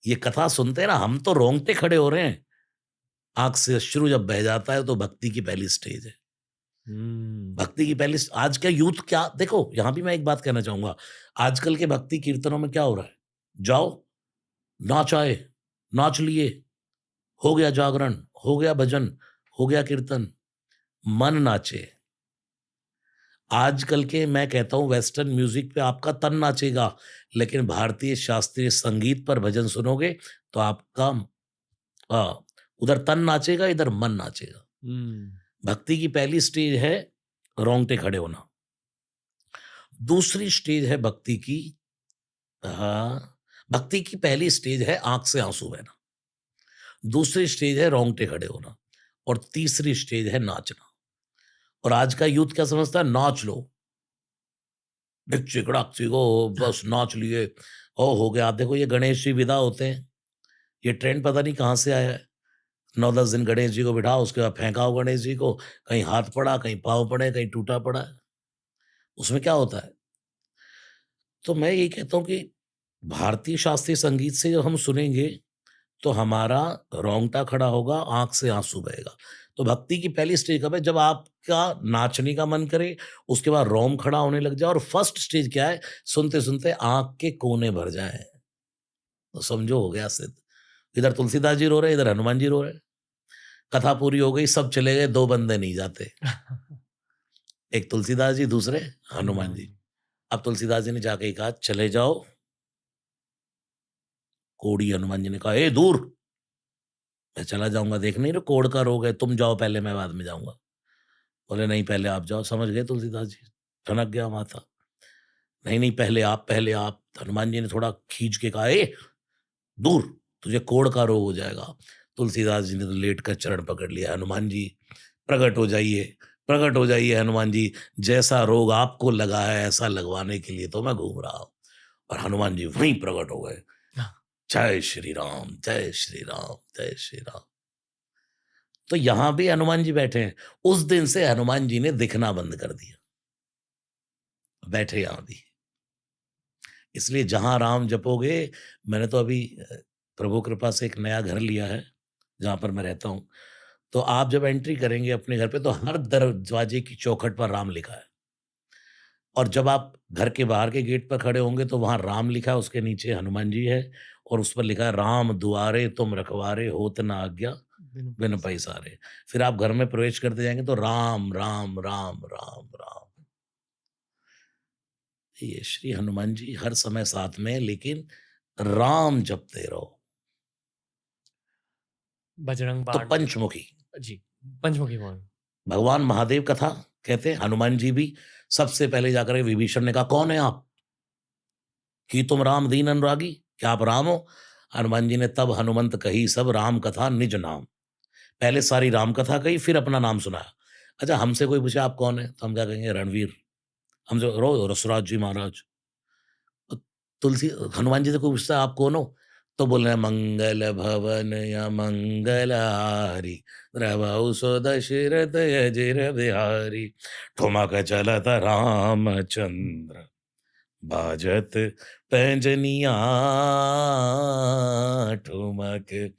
ये कथा सुनते ना हम तो रोंगटे खड़े हो रहे हैं। आँख से अश्रु जब बह जाता है तो भक्ति की पहली स्टेज है। हम्म। भक्ति की पहली आज का यूथ क्या देखो, यहाँ भी मैं एक बात कहना चाहूँगा। आजकल के भक्ति कीर्तनों में क्या हो रहा है? जाओ, नाच आए, नाच लिए, हो गया जागरण, हो गया भजन, हो गया कीर्तन, मन नाचे। आजकल के मैं कहता हूँ वेस्टर्न म्यूज़िक पे आपका तन नाचेगा, लेकिन भारतीय शास्त्रीय संगीत पर भजन सुनोगे तो आपका उधर तन नाचेगा, इधर मन नाचेगा। हम्म। भक्ति की पहली स्टेज है रोंगटे खड़े होना। दूसरी स्टेज है भक्ति की भक्ति की पहली स्टेज है आँख से आँसू बहना। दूसरी स्टेज है रोंगटे खड़े होना और तीसरी स्टेज है नाचना। और आज का यूथ क्या समझता है? नाच लो, ढिक चिकड़ाक चिको बस नाच लिए, हो गया। आप देखो ये गणेश जी विदा होते हैं, ये ट्रेंड पता नहीं कहाँ से आया है। 9-10 दिन गणेश जी को बिठाओ, उसके बाद फेंकाओ गणेश जी को, कहीं हाथ पड़ा, कहीं पाँव पड़े, कहीं टूटा पड़ा है। उसमें क्या होता है? तो मैं यही कहता हूँ कि भारतीय शास्त्रीय संगीत से जब हम सुनेंगे, तो हमारा रोंगटा खड़ा होगा, आँख से आँसू बहेगा। तो भक्ति की पहली स्टेज कब है? जब आपका नाचने का मन करे, उसके बाद रोम खड़ा होने लग जाए और फर्स्ट स्टेज क्या है? सुनते-सुनते आँख के कोने भर जाएँ। तो समझो हो गया सिद्ध। इधर तुलसीदास जी रो रहे हैं, इधर हनुमान जी रो रहे हैं। कथा पूरी हो गई, सब चले गए, 2 बंदे नहीं जाते। एक तुलसीदास जी, दूसरे हनुमान जी। हनुमान। अब तुलसीदास जी ने जाके ही कहा, "चले जाओ।" कोढ़ी हनुमान जी ने कहा, "ए दूर! मैं चला जाऊँगा, देख नहीं रहे कोढ़ का रोग है, तुम जाओ पहले, मैं बाद में जाऊँगा।" बोले, "नहीं, पहले आप जाओ।" समझ गए तुलसीदास जी, ठनक गया माथा। "नहीं, नहीं, पहले आप, पहले आप।" हनुमान जी ने थोड़ा खींच के कहा, "ए! दूर! तुझे कोढ़ का रोग हो जाएगा।" तुलसीदास जी ने तो लेटकर चरण पकड़ लिया, "हनुमान जी, प्रकट हो जाइए, प्रकट हो जाइए हनुमान जी। जैसा रोग आपको लगा है, ऐसा लगवाने के लिए तो मैं घूम रहा हूँ।" और हनुमान जी वहीं प्रकट हो गए। जय श्री राम, जय श्री राम, जय श्री राम। तो यहाँ भी हनुमान जी बैठे हैं। उस दिन से हनुमान जी ने दिखना बंद कर दिया। बैठे यहाँ भी। इसलिए जहाँ राम जपोगे, मैंने तो अभी प्रभु कृपा से एक नया घर लिया है, जहाँ पर मैं रहता हूँ। तो आप जब एंट्री करेंगे अपने घर पे तो हर दरवाजे की चौखट पर राम लिखा है। और जब आप घर के बाहर के गेट पर खड़े होंगे तो वहाँ राम लिखा है, उसके नीचे हनुमान जी है और उस पर लिखा है राम दुआरे तुम रखवारे होत न आज्ञा बिनु बिन पैसा। पैसारे। फिर आप घर में प्रवेश करते जाएँगे तो राम, राम, राम, राम, राम। ये श्री हनुमान जी हर समय साथ में हैं, लेकिन राम जपते रहो। बजरंग तो बाण। पंचमुखी, जी। पंचमुखी बाण। भगवान महादेव कथा कहते हैं, हनुमान जी भी सबसे पहले जाकर के विभीषण ने कहा, "कौन है आप? कि तुम राम दीन अनुरागी? क्या आप राम हो?" हनुमान जी ने तब हनुमंत कही सब राम कथा निज नाम। पहले सारी राम कथा कही, फिर अपना नाम सुनाया। अच्छा हमसे कोई पूछे आप कौन है? तो हम क्या कहेंगे? रणवीर। हमसे रो रसराज जी महाराज। अ, तुलसी हनुमान जी से कोई पूछता है आप कौन हो? तो बोल रहे हैं मंगल भवन या मंगलहारी द्रवहु सो दशरथ अजिर बिहारी ठुमक चलत रामचंद्र बाजत पैंजनिया ठुमक।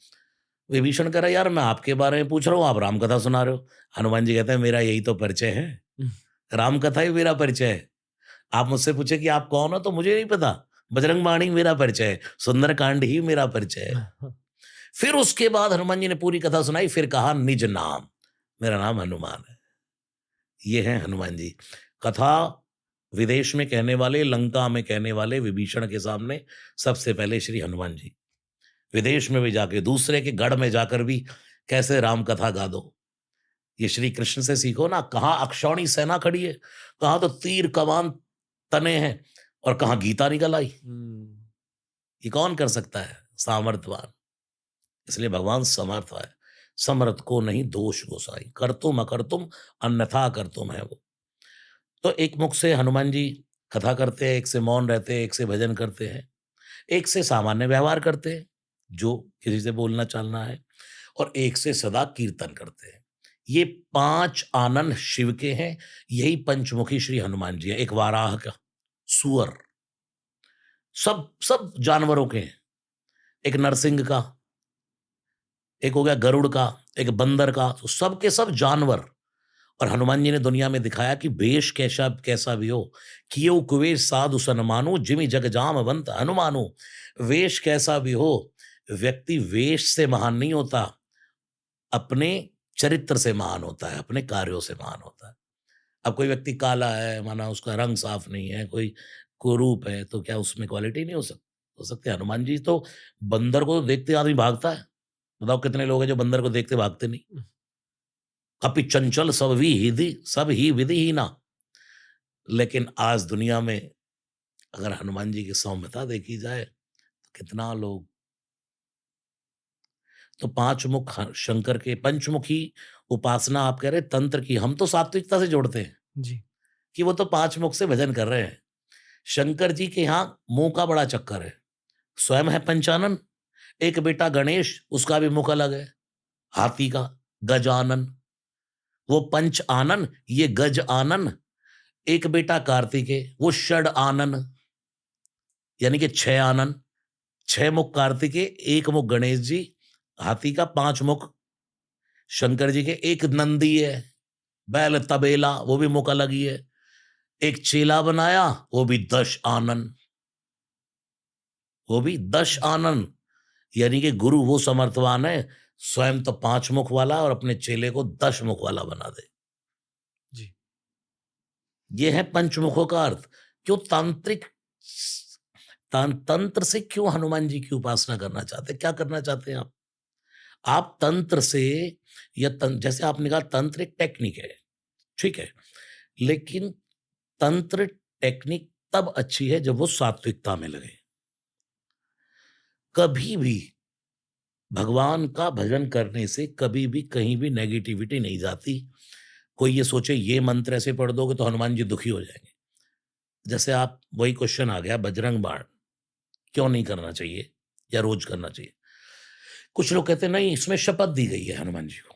विभीषण कह रहा है यार मैं आपके बारे में पूछ रहा हूँ, आप राम कथा सुना रहे हो। हनुमान जी कहते हैं मेरा यही तो परिचय है, राम कथा ही मेरा परिचय है। आप मुझसे पूछे कि आप कौन हो तो मुझे नहीं पता। बजरंग बाणी मेरा परिचय है, सुंदरकांड ही मेरा परिचय है। फिर उसके बाद हनुमान जी ने पूरी कथा सुनाई, फिर कहा निज नाम, मेरा नाम हनुमान है। ये है हनुमान जी। कथा विदेश में कहने वाले, लंका में कहने वाले विभीषण के सामने सबसे पहले श्री हनुमान जी। विदेश में भी जाके, दूसरे के गढ़ में जाकर भी कैसे राम कथा गा दो। ये श्री कृष्ण से सीखो ना, कहाँ अक्षौणी सेना खड़ी है, कहाँ तो तीर कमान तने हैं और कहाँ गीता निकल आई। ये कौन कर सकता है? सामर्थवान। इसलिए भगवान समर्थ है। समर्थ को नहीं दोष गोसाई, कर तुम अकर तुम अन्यथा कर तुम है वो। तो एक मुख से हनुमान जी कथा करते हैं, एक से मौन रहते हैं, एक से भजन करते हैं, एक से सामान्य व्यवहार करते हैं, जो किसी से बोलना चालना है, और एक से सदा कीर्तन करते हैं। ये 5 आनन शिव के हैं, यही पंचमुखी श्री हनुमान जी है। एक वाराह का, सूअर, सब सब जानवरों के हैं। एक नरसिंह का, एक हो गया गरुड़ का, एक बंदर का, तो सब के सब जानवर। और हनुमान जी ने दुनिया में दिखाया कि वेश कैसा कैसा भी हो, कियो कुवेश साधु सन मानो, जिमि जग जामवंत हनुमानो। वेश कैसा भी हो, व्यक्ति वेश से महान नहीं होता, अपने चरित्र से महान होता है, अपने कार्यों से महान होता है। अब कोई व्यक्ति काला है, माना उसका रंग साफ नहीं है, कोई कुरूप है, तो क्या उसमें क्वालिटी नहीं हो सकती? हनुमान जी तो बंदर को देखते आदमी भागता है। बताओ कितने लोग हैं जो बंदर को देखते भागते नहीं? कपि चंचल सब ही विधिहीना। लेकिन आज दुनिया में अगर हनुमान जी की सौम्यता देखी जाए तो कितना लोग, तो 5 मुख शंकर के, पंचमुखी उपासना आप कह रहे तंत्र की, हम तो सात्विकता से जोड़ते हैं जी। कि वो तो 5 मुख से भजन कर रहे हैं। शंकर जी के यहाँ मुंह का बड़ा चक्कर है। स्वयं है पंचानन, एक बेटा गणेश, उसका भी मुख अलग है, हाथी का, गजानन। वो पंच आनन, ये गज आनन। एक बेटा कार्तिकेय, वो षड आनन, यानी कि 6 आनन। 6 मुख कार्तिकेय, 1 मुख गणेश जी, हाथी का 5 मुख शंकर जी के। एक नंदी है, बैल तबेला, वो भी मुख अलग ही है। एक चेला बनाया, वो भी 10 आनन, वो भी 10 आनन। यानी कि गुरु वो समर्थवान है, स्वयं तो 5 मुख वाला और अपने चेले को 10 मुख वाला बना दे। जी। ये है पंचमुखों का अर्थ। क्यों तांत्रिक तंत्र से क्यों हनुमान जी की उपासना करना चाहते हैं? क्या करना चाहते हैं आप? आप तंत्र से, या जैसे आपने कहा तंत्र एक टेक्निक है, ठीक है, लेकिन तंत्र टेक्निक तब अच्छी है जब वो सात्विकता में लगे। कभी भी भगवान का भजन करने से कभी भी कहीं भी नेगेटिविटी नहीं जाती। कोई ये सोचे ये मंत्र ऐसे पढ़ दोगे तो हनुमान जी दुखी हो जाएंगे। जैसे आप, वही क्वेश्चन आ गया, बजरंग बाण क्यों नहीं करना चाहिए या रोज करना चाहिए? कुछ लोग कहते हैं नहीं, इसमें शपथ दी गई है हनुमान जी को।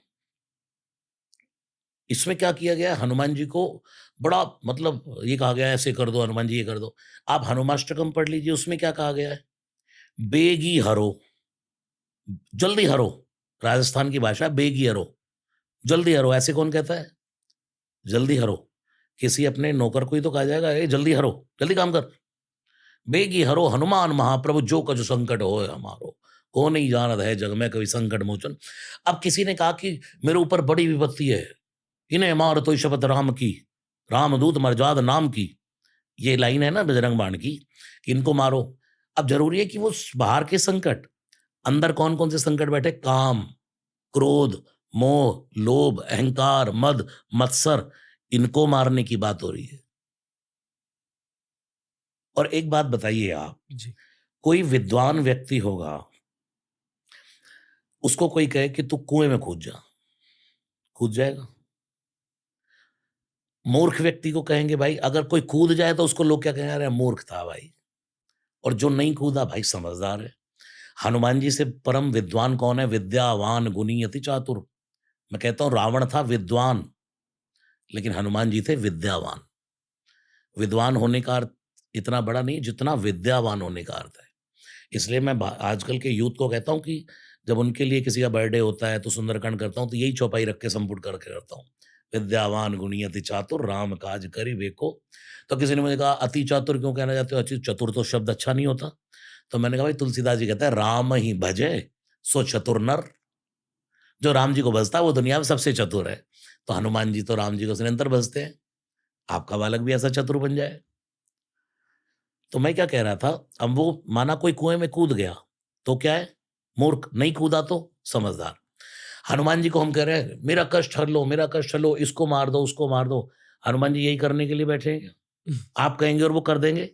इसमें क्या किया गया है? हनुमान जी को बड़ा, मतलब ये कहा गया है ऐसे कर दो हनुमान जी, ये कर दो। आप हनुमाष्टकम पढ़ लीजिए, उसमें क्या कहा गया है? बेगी हरो, जल्दी हरो। राजस्थान की भाषा, बेगी हरो, जल्दी हरो। ऐसे कौन कहता है जल्दी हरो? किसी अपने नौकर को ही तो कहा जाएगा, ए जल्दी हरो, जल्दी काम कर। बेगी हरो हनुमान महाप्रभु, जो कछु संकट होए हमारो, को नहीं जानत है जग में कभी संकट मोचन। अब किसी ने कहा कि मेरे ऊपर बड़ी विपत्ति है, इन्हें मार तो शपथ राम की, रामदूत मर्जाद नाम की। ये लाइन है ना बजरंग बाण की, कि इनको मारो। अब जरूरी है कि वो बाहर के संकट, अंदर कौन कौन से संकट बैठे? काम, क्रोध, मोह, लोभ, अहंकार, मद, मत्सर, इनको मारने की बात हो रही है। और एक बात बताइए आप, जी। कोई विद्वान व्यक्ति होगा, उसको कोई कहे कि तू कुएं में कूद जा, कूद जाएगा? मूर्ख व्यक्ति को कहेंगे भाई, अगर कोई कूद जाए तो उसको लोग क्या कहेंगे? अरे मूर्ख था भाई। और जो नहीं कूदा भाई समझदार है। हनुमान जी से परम विद्वान कौन है? विद्यावान गुणी अति चातुर। मैं कहता हूं रावण था विद्वान, लेकिन हनुमान जी थे विद्यावान। विद्वान होने का अर्थ इतना बड़ा नहीं जितना विद्यावान होने का अर्थ है। इसलिए मैं आजकल के यूथ को कहता हूं कि जब उनके लिए किसी का बर्थडे होता है तो सुंदरकांड करता हूं तो यही चौपाई रख के संपुट करके करता हूं। विद्यावान गुणी अति चातुर राम काज करिबे को। तो किसी ने मुझे कहा अति चातुर क्यों कहना चाहते हो? अति चतुर तो शब्द अच्छा नहीं होता। तो मैंने कहा भाई तुलसीदास जी कहते हैं राम ही भजे सो चतुर नर। जो राम जी को भजता है वो दुनिया में सबसे चतुर है। तो हनुमान जी तो राम जी को निरंतर भजते हैं। आपका बालक भी ऐसा चतुर बन जाए। तो मैं क्या कह रहा था, अब वो माना कोई कुएं में कूद गया तो क्या है? मूर्ख। नहीं कूदा तो समझदार। हनुमान जी को हम कह रहे हैं मेरा कष्ट हर लो, मेरा कष्ट हर लो, इसको मार दो, उसको मार दो। हनुमान जी यही करने के लिए बैठे हैं क्या? आप कहेंगे और वो कर देंगे?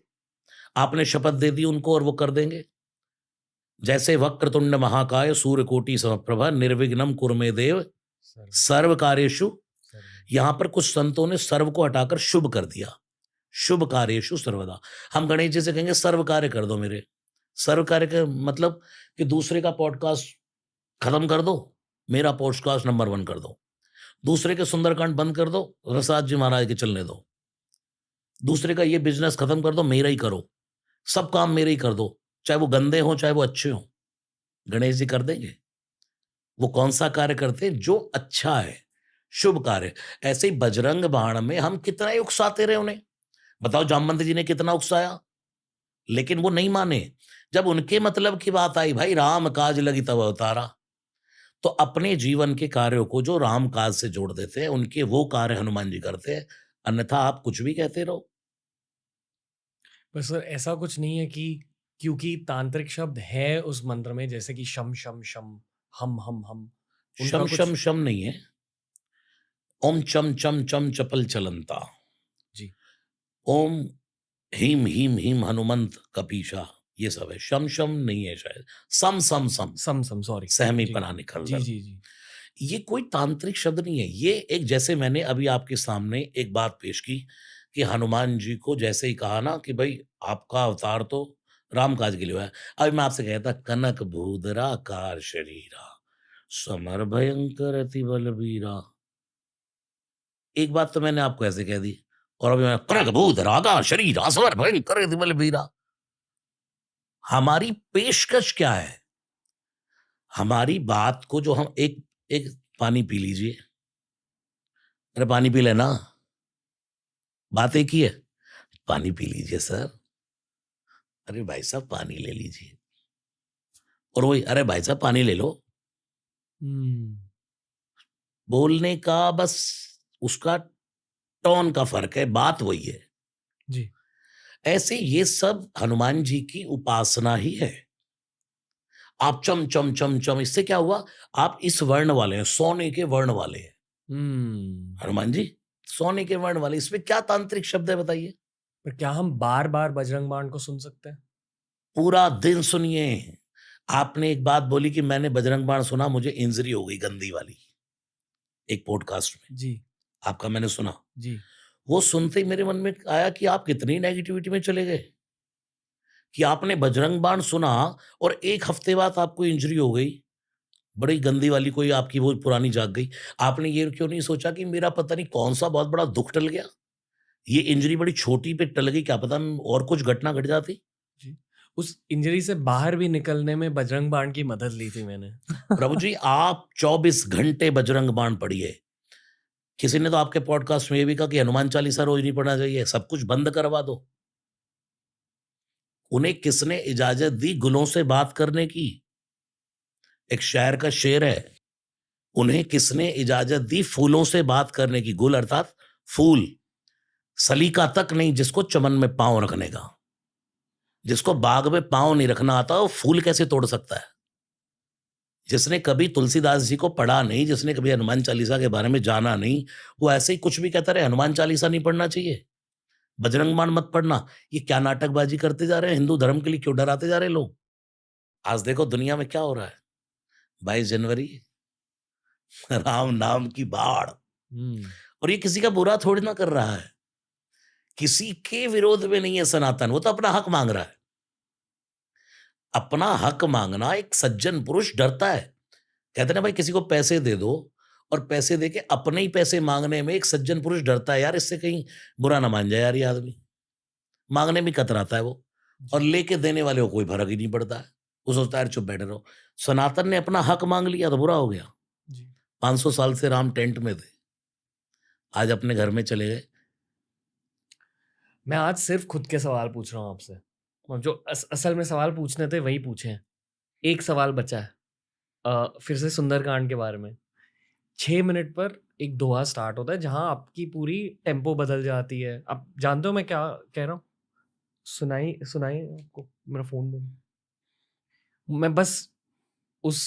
आपने शपथ दे दी उनको और वो कर देंगे? जैसे वक्रतुंड महाकाय सूर्यकोटि समप्रभ निर्विघ्नं कुरु मे देव सर्व कार्येषु। यहां पर कुछ संतों ने सर्व को हटाकर शुभ कर दिया। शुभ कार्येषु सर्वदा। हम गणेश जी से कहेंगे सर्व कार्य कर दो मेरे। सर्व कार्य का मतलब कि दूसरे का पॉडकास्ट खत्म कर दो, मेरा पॉडकास्ट नंबर 1 कर दो। दूसरे के सुंदरकांड बंद कर दो, रसराज जी महाराज के चलने दो। दूसरे का ये बिजनेस खत्म कर दो, मेरा ही करो। सब काम मेरे ही कर दो, चाहे वो गंदे हों, चाहे वो अच्छे हों। गणेश जी कर देंगे? वो कौन-सा कार्य करते हैं? जो अच्छा है, शुभ कार्य। ऐसे ही बजरंग बाण में हम कितना ही उकसाते रहे उन्हें। बताओ जामवंत जी ने कितना उकसाया, लेकिन वो नहीं माने। जब उनके मतलब की बात आई, भाई राम काज लगी तब अवतारा। तो अपने जीवन के कार्यों को जो राम काज से जोड़ देते हैं, उनके वो कार्य हनुमान जी करते हैं। अन्यथा आप कुछ भी कहते रहो। पर सर ऐसा कुछ नहीं है कि क्योंकि तांत्रिक शब्द है उस मंत्र में, जैसे कि शम शम शम, हम, उनका शम कुछ। शम शम नहीं है। ओम चम चम चम चपल चलंता। जी। ओम हीम हीम हीम हनुमंत कपीशा। ये सब है। शम शम नहीं है शायद। सम सम सम। सम सॉरी। सहमी जी पना निखल जी दल। जी जी। ये कोई तांत्रिक शब्द नहीं है। ये एक, जैसे मैंने अभी आपके सामने एक बात पेश की कि हनुमान जी को जैसे ही कहा ना कि भाई आपका अवतार तो राम काज के लिए हुआ है। अभी मैं आपसे कहता कनक भूधराकार शरीरा समर भयंकर अति बलबीरा। एक बात तो मैंने आपको ऐसे कह दी और अभी मैं कनक भूधराकार शरीरा समर भयंकर अति बलबीरा। हमारी पेशकश क्या है? हमारी बात को जो हम एक एक पानी पी लीजिए। अरे पानी पी लेना। बात एक ही है। पानी पी लीजिए सर। अरे भाई साहब पानी ले लीजिए। और वही अरे भाई साहब पानी ले लो। हम्म। बोलने का बस उसका टोन का फर्क है, बात वही है। जी। ऐसे ये सब हनुमान जी की उपासना ही है। आप चम चम चम चम, इससे क्या हुआ? आप इस वर्ण वाले हैं, सोने के वर्ण वाले हैं। हनुमान जी सोने के वर्ण वाले, इसमें क्या तांत्रिक शब्द है बताइए? पर क्या हम बार बार बजरंग बाण को सुन सकते हैं? पूरा दिन सुनिए। आपने एक बात बोली कि मैंने बजरंग बाण सुना, मुझे इंजरी हो गई गंदी वाली, एक पॉडकास्ट में। जी आपका मैंने सुना। जी। वो सुनते ही मेरे मन में आया कि आप कितनी नेगेटिविटी में चले गए कि आपने बजरंग बाण सुना और 1 हफ्ते बाद आपको इंजरी हो गई। बड़ी गंदी वाली कोई आपकी वो पुरानी जाग गई। आपने ये क्यों नहीं सोचा कि मेरा पता नहीं कौन-सा बहुत बड़ा दुःख टल गया? ये इंजरी बड़ी छोटी पे टल गई, क्या पता और कुछ घटना घट जाती? जी। उस इंजरी से बाहर भी निकलने में बजरंग बाण की मदद ली थी मैंने। प्रभु जी आप 24 घंटे बजरंग बाण पढ़िए। किसी ने तो आपके पॉडकास्ट में ये भी कहा कि हनुमान चालीसा रोज नहीं पढ़ना चाहिए, सब कुछ बंद करवा दो। उन्हें किसने इजाजत दी गुलों से बात करने की? एक शायर का शेर है, उन्हें किसने इजाजत दी फूलों से बात करने की? गुल अर्थात फूल। सलीका तक नहीं जिसको चमन में पांव रखने का। जिसको बाग में पांव नहीं रखना आता वो फूल कैसे तोड़ सकता है? जिसने कभी तुलसीदास जी को पढ़ा नहीं, जिसने कभी हनुमान चालीसा के बारे में जाना नहीं, वो ऐसे ही कुछ भी कहता रहे हनुमान चालीसा नहीं पढ़ना चाहिए, बजरंग बाण मत पढ़ना। ये क्या नाटकबाजी करते जा रहे हैं? हिंदू धर्म के लिए क्यों डराते जा रहे हैं लोग? आज देखो दुनिया में क्या हो रहा है। 22 जनवरी राम नाम की बाढ़। और ये किसी का बुरा थोड़ी ना कर रहा है। किसी के विरोध में नहीं है सनातन, वो तो अपना हक मांग रहा है। अपना हक मांगना एक सज्जन पुरुष डरता है। कहते हैं ना भाई किसी को पैसे दे दो और पैसे देके अपने ही पैसे मांगने में एक सज्जन पुरुष डरता है, यार इससे कहीं बुरा ना मान जाए यार ये आदमी। मांगने में कतराता है वो, और लेके देने वाले को कोई फर्क ही नहीं पड़ता है। वो सोचता है यार चुप बैठे रहो। सनातन ने अपना हक मांग लिया तो बुरा हो गया। जी। 500 साल से राम टेंट में थे, आज अपने घर में चले गए। मैं आज सिर्फ खुद के सवाल पूछ रहा हूँ आपसे, और जो असल में सवाल पूछने थे वही पूछे हैं। एक सवाल बचा है, फिर से सुंदरकांड के बारे में। 6 मिनट पर एक दोहा स्टार्ट होता है जहां आपकी पूरी टेम्पो बदल जाती है। आप जानते हो मैं क्या कह रहा हूँ? सुनाई सुनाई आपको, मेरा फोन दे। मैं बस उस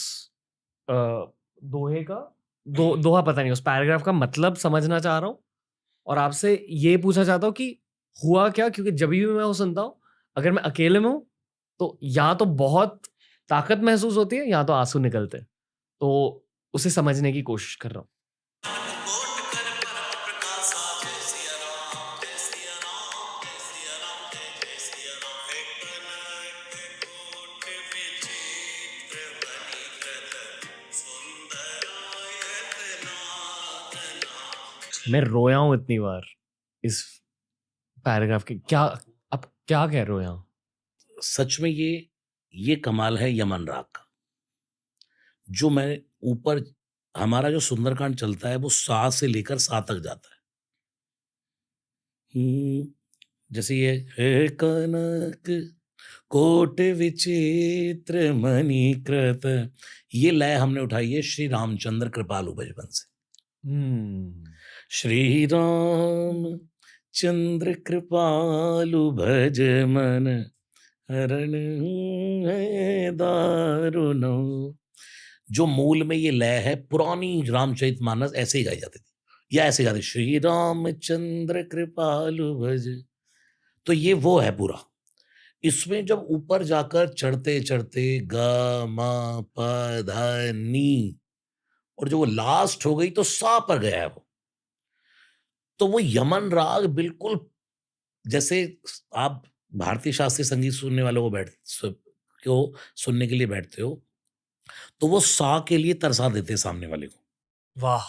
अ, दोहे का दोहा पता नहीं, उस पैराग्राफ का मतलब समझना चाह रहा हूँ, और आपसे ये पूछना चाहता हूँ कि हुआ क्या, क्योंकि जब भी मैं वो सुनता हूँ, अगर मैं अकेले में हूँ तो या तो बहुत ताकत महसूस होती है या तो आंसू निकलते हैं। तो उसे समझने की कोशिश कर रहा हूँ। मैं रोया हूँ इतनी बार इस पैराग्राफ के। क्या आप क्या कह रहे हो यहाँ? सच में ये कमाल है यमन राग का। जो मैं ऊपर हमारा जो सुंदरकांड चलता है वो सा से लेकर सा तक जाता है। जैसे ये हे कनक कोट विचित्र मणिकृत, ये लय हमने उठाई है श्री रामचंद्र कृपालु बचपन से। हम्म। श्री राम चंद्र कृपालु भज मन हरण है दारुण। जो मूल में ये लय है, पुरानी रामचरितमानस ऐसे ही गाई जाती थी या ऐसे गाते श्री रामचंद्र कृपालु भज। तो ये वो है पूरा। इसमें जब ऊपर जाकर चढ़ते चढ़ते ग म प ध नी, और जो वो लास्ट हो गई तो सा पर गया है वो। तो वो यमन राग बिल्कुल जैसे आप भारतीय शास्त्रीय संगीत सुनने वालों को सुनने के लिए बैठते हो, तो वो सा के लिए तरसा देते हैं सामने वाले को, वाह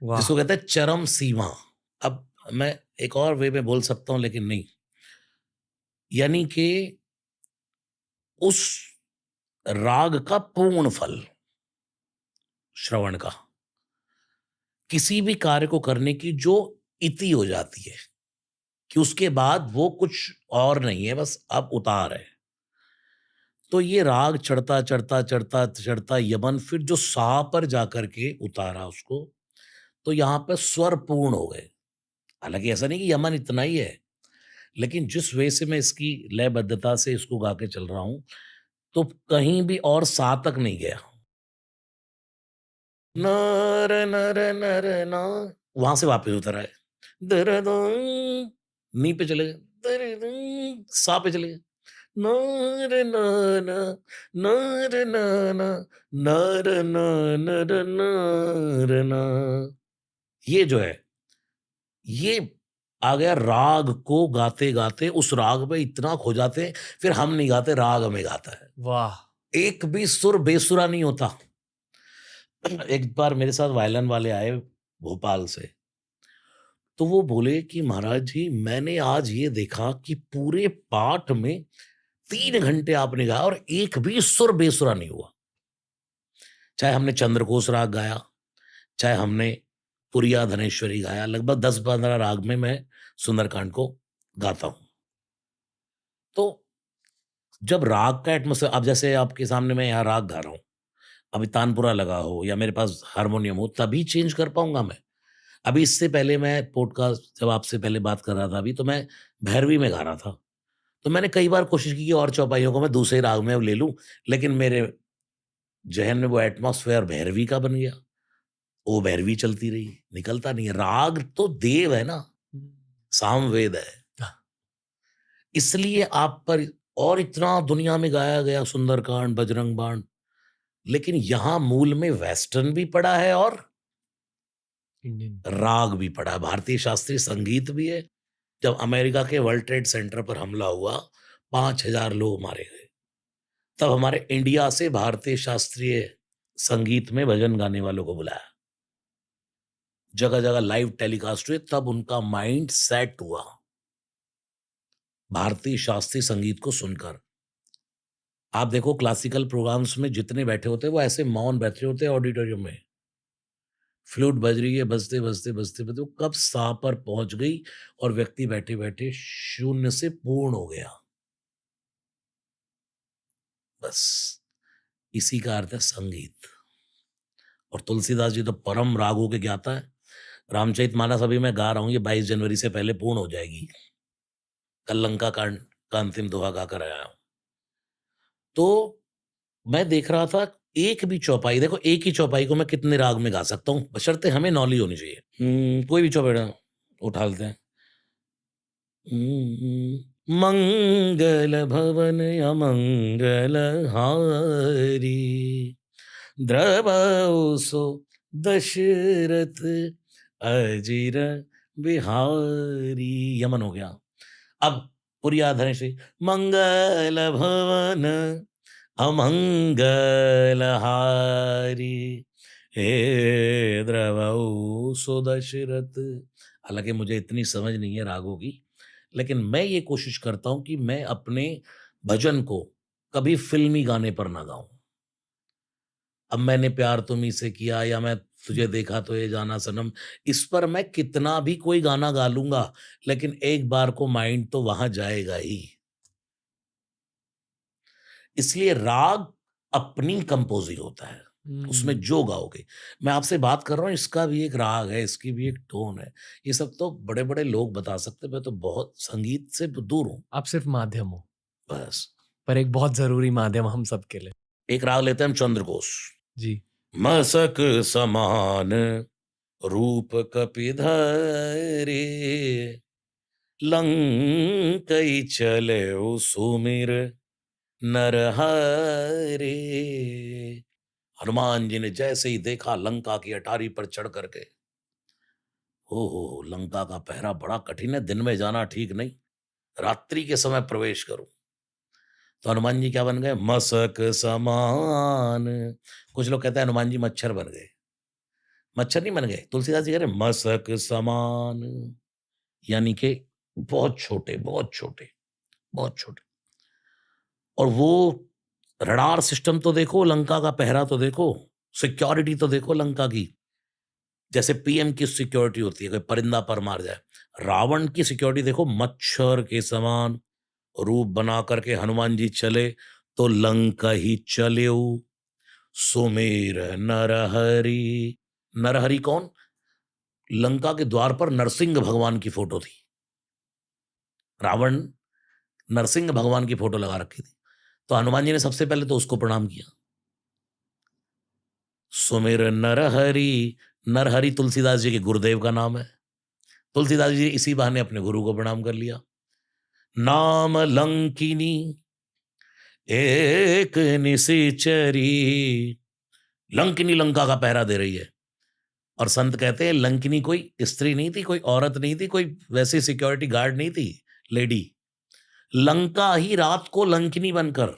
वाह। जिसको कहते हैं चरम सीमा। अब मैं एक और वे में बोल सकता हूं लेकिन नहीं, यानी कि उस राग का पूर्ण फल श्रवण का, किसी भी कार्य को करने की जो इति हो जाती है कि उसके बाद वो कुछ और नहीं है, बस अब उतार है। तो ये राग चढ़ता चढ़ता चढ़ता चढ़ता यमन, फिर जो सा पर जाकर के उतारा उसको, तो यहाँ पे स्वर पूर्ण हो गए। हालांकि ऐसा नहीं कि यमन इतना ही है, लेकिन जिस वे से मैं इसकी लयबद्धता से इसको गा के चल रहा हूं, तो कहीं भी और सा तक नहीं गया। नर नर नर ना, वहां से वापस उतर आए, दर्द नी पे चले गए, दर्द सा पे चले गए, नर नाना नर नाना नर ना नर नर ना। ये जो है, ये आ गया राग को गाते गाते, उस राग में इतना खो जाते हैं, फिर हम नहीं गाते, राग हमें गाता है। वाह। एक भी सुर बेसुरा नहीं होता। एक बार मेरे साथ वायलिन वाले आए भोपाल से, तो वो बोले कि महाराज जी मैंने आज ये देखा कि पूरे पाठ में 3 घंटे आपने गाया और एक भी सुर बेसुरा नहीं हुआ। चाहे हमने चंद्रकोश राग गाया, चाहे हमने पुरिया धनेश्वरी गाया, लगभग 10-15 राग में मैं सुंदरकांड को गाता हूँ। तो जब राग का एटमॉस्फेयर, अब जैसे आपके सामने मैं यहाँ राग गा रहा हूँ, अभी तानपुरा लगा हो या मेरे पास हारमोनियम हो, तभी चेंज कर पाऊँगा मैं। अभी इससे पहले मैं पॉडकास्ट जब आपसे पहले बात कर रहा था अभी, तो मैं भैरवी में गा रहा था। तो मैंने कई बार कोशिश की कि और चौपाइयों को मैं दूसरे राग में अब ले लूँ, लेकिन मेरे ज़हन में वो एटमॉस्फेयर भैरवी का बन गया। वो भैरवी चलती रही, निकलता नहीं है। राग तो देव है ना, सामवेद है। इसलिए आप पर और इतना दुनिया में गाया गया सुंदरकांड, बजरंग बाण, लेकिन यहाँ मूल में वेस्टर्न भी पड़ा है और इंडियन। राग भी पड़ा है, भारतीय शास्त्रीय संगीत भी है। जब अमेरिका के वर्ल्ड ट्रेड सेंटर पर हमला हुआ, 5,000 लोग मारे गए, तब हमारे इंडिया से भारतीय शास्त्रीय संगीत में भजन गाने वालों को बुलाया। जगह-जगह लाइव टेलीकास्ट हुए, तब उनका माइंड सेट हुआ भारतीय शास्त्रीय संगीत को सुनकर। आप देखो क्लासिकल प्रोग्राम्स में जितने बैठे होते हैं, वो ऐसे मौन बैठे होते हैं ऑडिटोरियम में। फ्लूट बज रही है, बजते बजते बजते बजते वो कब सा पर पहुंच गई और व्यक्ति बैठे बैठे शून्य से पूर्ण हो गया। बस इसी का अर्थ है संगीत। और तुलसीदास जी तो परम रागों के ज्ञाता है। रामचरितमानस अभी मैं गा रहा हूँ, ये 22 जनवरी से पहले पूर्ण हो जाएगी। कल लंका कांड का अंतिम दोहा गाकर आया हूँ। तो मैं देख रहा था, एक भी चौपाई देखो, एक ही चौपाई को मैं कितने राग में गा सकता हूँ, बशर्ते हमें नॉलेज होनी चाहिए। कोई भी चौपाई उठा लेते हैं। मंगल भवन अमंगल हारी, द्रवौ सो दशरथ अजिर बिहारी। यमन हो गया। अब पूरी आधार से मंगल भवन अमंगल हारी, हे द्रवौ सो दशरथ। हालांकि मुझे इतनी समझ नहीं है रागों की, लेकिन मैं ये कोशिश करता हूं कि मैं अपने भजन को कभी फिल्मी गाने पर ना गाऊं। अब मैंने प्यार तुम्ही से किया या मैं तुझे देखा तो ये जाना सनम, इस पर मैं कितना भी कोई गाना गा लूंगा, लेकिन एक बार को माइंड तो वहां जाएगा ही। इसलिए राग अपनी कंपोजिंग होता है, उसमें हम्म, जो गाओगे। मैं आपसे बात कर रहा हूँ, इसका भी एक राग है, इसकी भी एक टोन है। ये सब तो बड़े बड़े लोग बता सकते हैं, मैं तो बहुत संगीत से दूर हूँ। आप सिर्फ माध्यम हो, बस पर एक बहुत जरूरी माध्यम हम सबके लिए। एक राग लेते हैं हम, चंद्रघोष। जी। मसक समान रूप कपिधरे, लंकई चले सुमिर नरहरे। हनुमान जी ने जैसे ही देखा लंका की अटारी पर चढ़ करके, हो लंका का पहरा बड़ा कठिन है, दिन में जाना ठीक नहीं, रात्रि के समय प्रवेश करूं। तो हनुमान जी क्या बन गए? मसक समान। कुछ लोग कहते हैं हनुमान जी मच्छर बन गए। मच्छर नहीं बन गए, तुलसीदास जी कह रहे हैं मसक समान, यानी कि बहुत छोटे, बहुत छोटे, बहुत छोटे। और वो रडार सिस्टम तो देखो, लंका का पहरा तो देखो, सिक्योरिटी तो देखो लंका की। जैसे पीएम की सिक्योरिटी होती है, कोई परिंदा पर मार जाए, रावण की सिक्योरिटी देखो, मच्छर के समान रूप बना करके हनुमान जी चले, तो लंका ही चलेऊ सुमेर नरहरि। नरहरि कौन? लंका के द्वार पर नरसिंह भगवान की फोटो थी। रावण नरसिंह भगवान की फोटो लगा रखी थी, तो हनुमान जी ने सबसे पहले तो उसको प्रणाम किया। सुमिर नरहरि। नरहरि तुलसीदास जी के गुरुदेव का नाम है। तुलसीदास जी इसी बहाने अपने गुरु को प्रणाम कर लिया। नाम लंकिनी एक निशिचरी। लंकिनी लंका का पहरा दे रही है। और संत कहते हैं लंकिनी कोई स्त्री नहीं थी, कोई औरत नहीं थी, कोई वैसी सिक्योरिटी गार्ड नहीं थी, लेडी। लंका ही रात को लंकिनी बनकर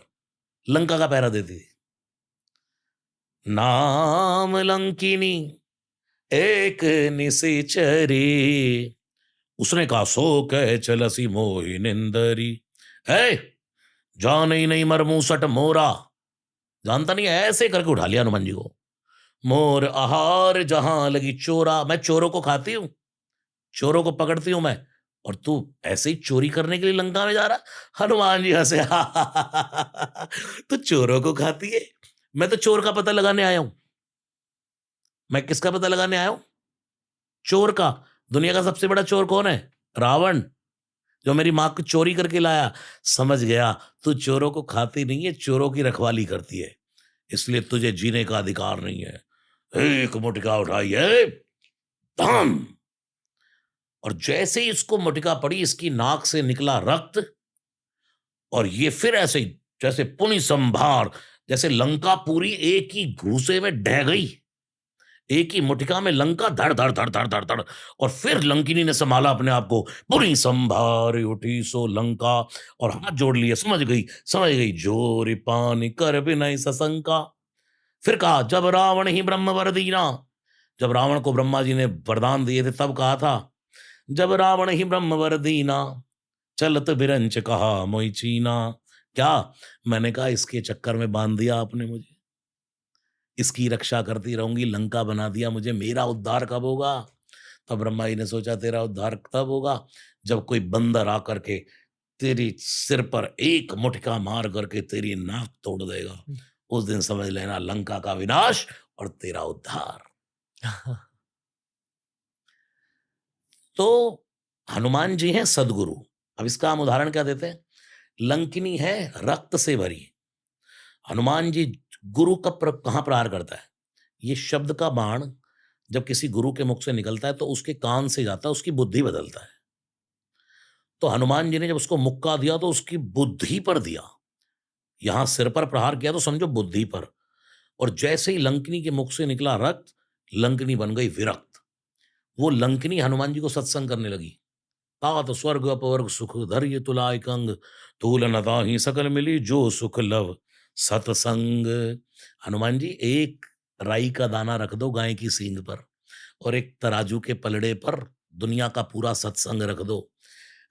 लंका का पहरा देती थी। नाम लंकिनी एक निशिचरी, उसने कहा सो कह चलसी मोहि निंदरी। है, जान ही नहीं मरमूसट मोरा। जानता नहीं है, ऐसे करके उठा लिया हनुमान जी को। मोर आहार जहां लगी चोरा, मैं चोरों को खाती हूं, चोरों को पकड़ती हूं मैं, और तू ऐसे ही चोरी करने के लिए लंका में जा रहा। हनुमान जी हंसे, तू चोरों को खाती है, मैं तो चोर का पता लगाने आया हूं। मैं किसका पता लगाने आया हूं? चोर का। दुनिया का सबसे बड़ा चोर कौन है? रावण, जो मेरी माँ को चोरी करके लाया। समझ गया, तू चोरों को खाती नहीं है, चोरों की रखवाली करती है, इसलिए तुझे जीने का अधिकार नहीं है। एक मुटका उठाई है, धम। और जैसे ही इसको मुटका पड़ी, इसकी नाक से निकला रक्त, और ये फिर ऐसे ही जैसे पुनि संभार, जैसे लंका पूरी एक ही घूसे में ढह गई। एक ही मुठिका में लंका धड़ धड़ धड़ धड़ धड़ धड़। और फिर लंकिनी ने संभाला अपने आप को, पूरी संभार उठी सो लंका, और हाथ जोड़ लिए, समझ गई जोरी पानी कर बिनय सशंका। फिर कहा जब रावण ही ब्रह्म वर दीना, जब रावण को ब्रह्मा जी ने वरदान दिए थे तब कहा था, जब रावण ही ब्रह्म वर दीना, चलत बिरंच कहा मोई चीना। क्या? मैंने कहा इसके चक्कर में बांध दिया आपने मुझे। इसकी रक्षा करती रहूंगी, लंका बना दिया मुझे, मेरा उद्धार कब होगा? तब ब्रह्मा जी ने सोचा तेरा उद्धार तब होगा जब कोई बंदर आकर के तेरी सिर पर एक मुटका मार करके तेरी नाक तोड़ देगा। उस दिन समझ लेना लंका का विनाश और तेरा उद्धार। तो हनुमान जी हैं सद्गुरु। अब इसका हम उदाहरण क्या देते हैं? लंकिनी है रक्त से भरी। हनुमान जी गुरु का कहाँ प्रहार करता है? ये शब्द का बाण जब किसी गुरु के मुख से निकलता है तो उसके कान से जाता है, उसकी बुद्धि बदलता है। तो हनुमान जी ने जब उसको मुक्का दिया तो उसकी बुद्धि पर दिया। यहां सिर पर प्रहार किया तो समझो बुद्धि पर। और जैसे ही लंकिनी के मुख से निकला रक्त, लंकिनी बन गई विरक्त। वो लंकिनी हनुमान जी को सत्संग करने लगी। तात स्वर्ग अपवर्ग सुख धैर्य तुलाय कंग, तूल नता ही सकल मिली जो सुख लव सतसंग। हनुमान जी एक राई का दाना रख दो गाय की सींग पर और एक तराजू के पलड़े पर दुनिया का पूरा सत्संग रख दो।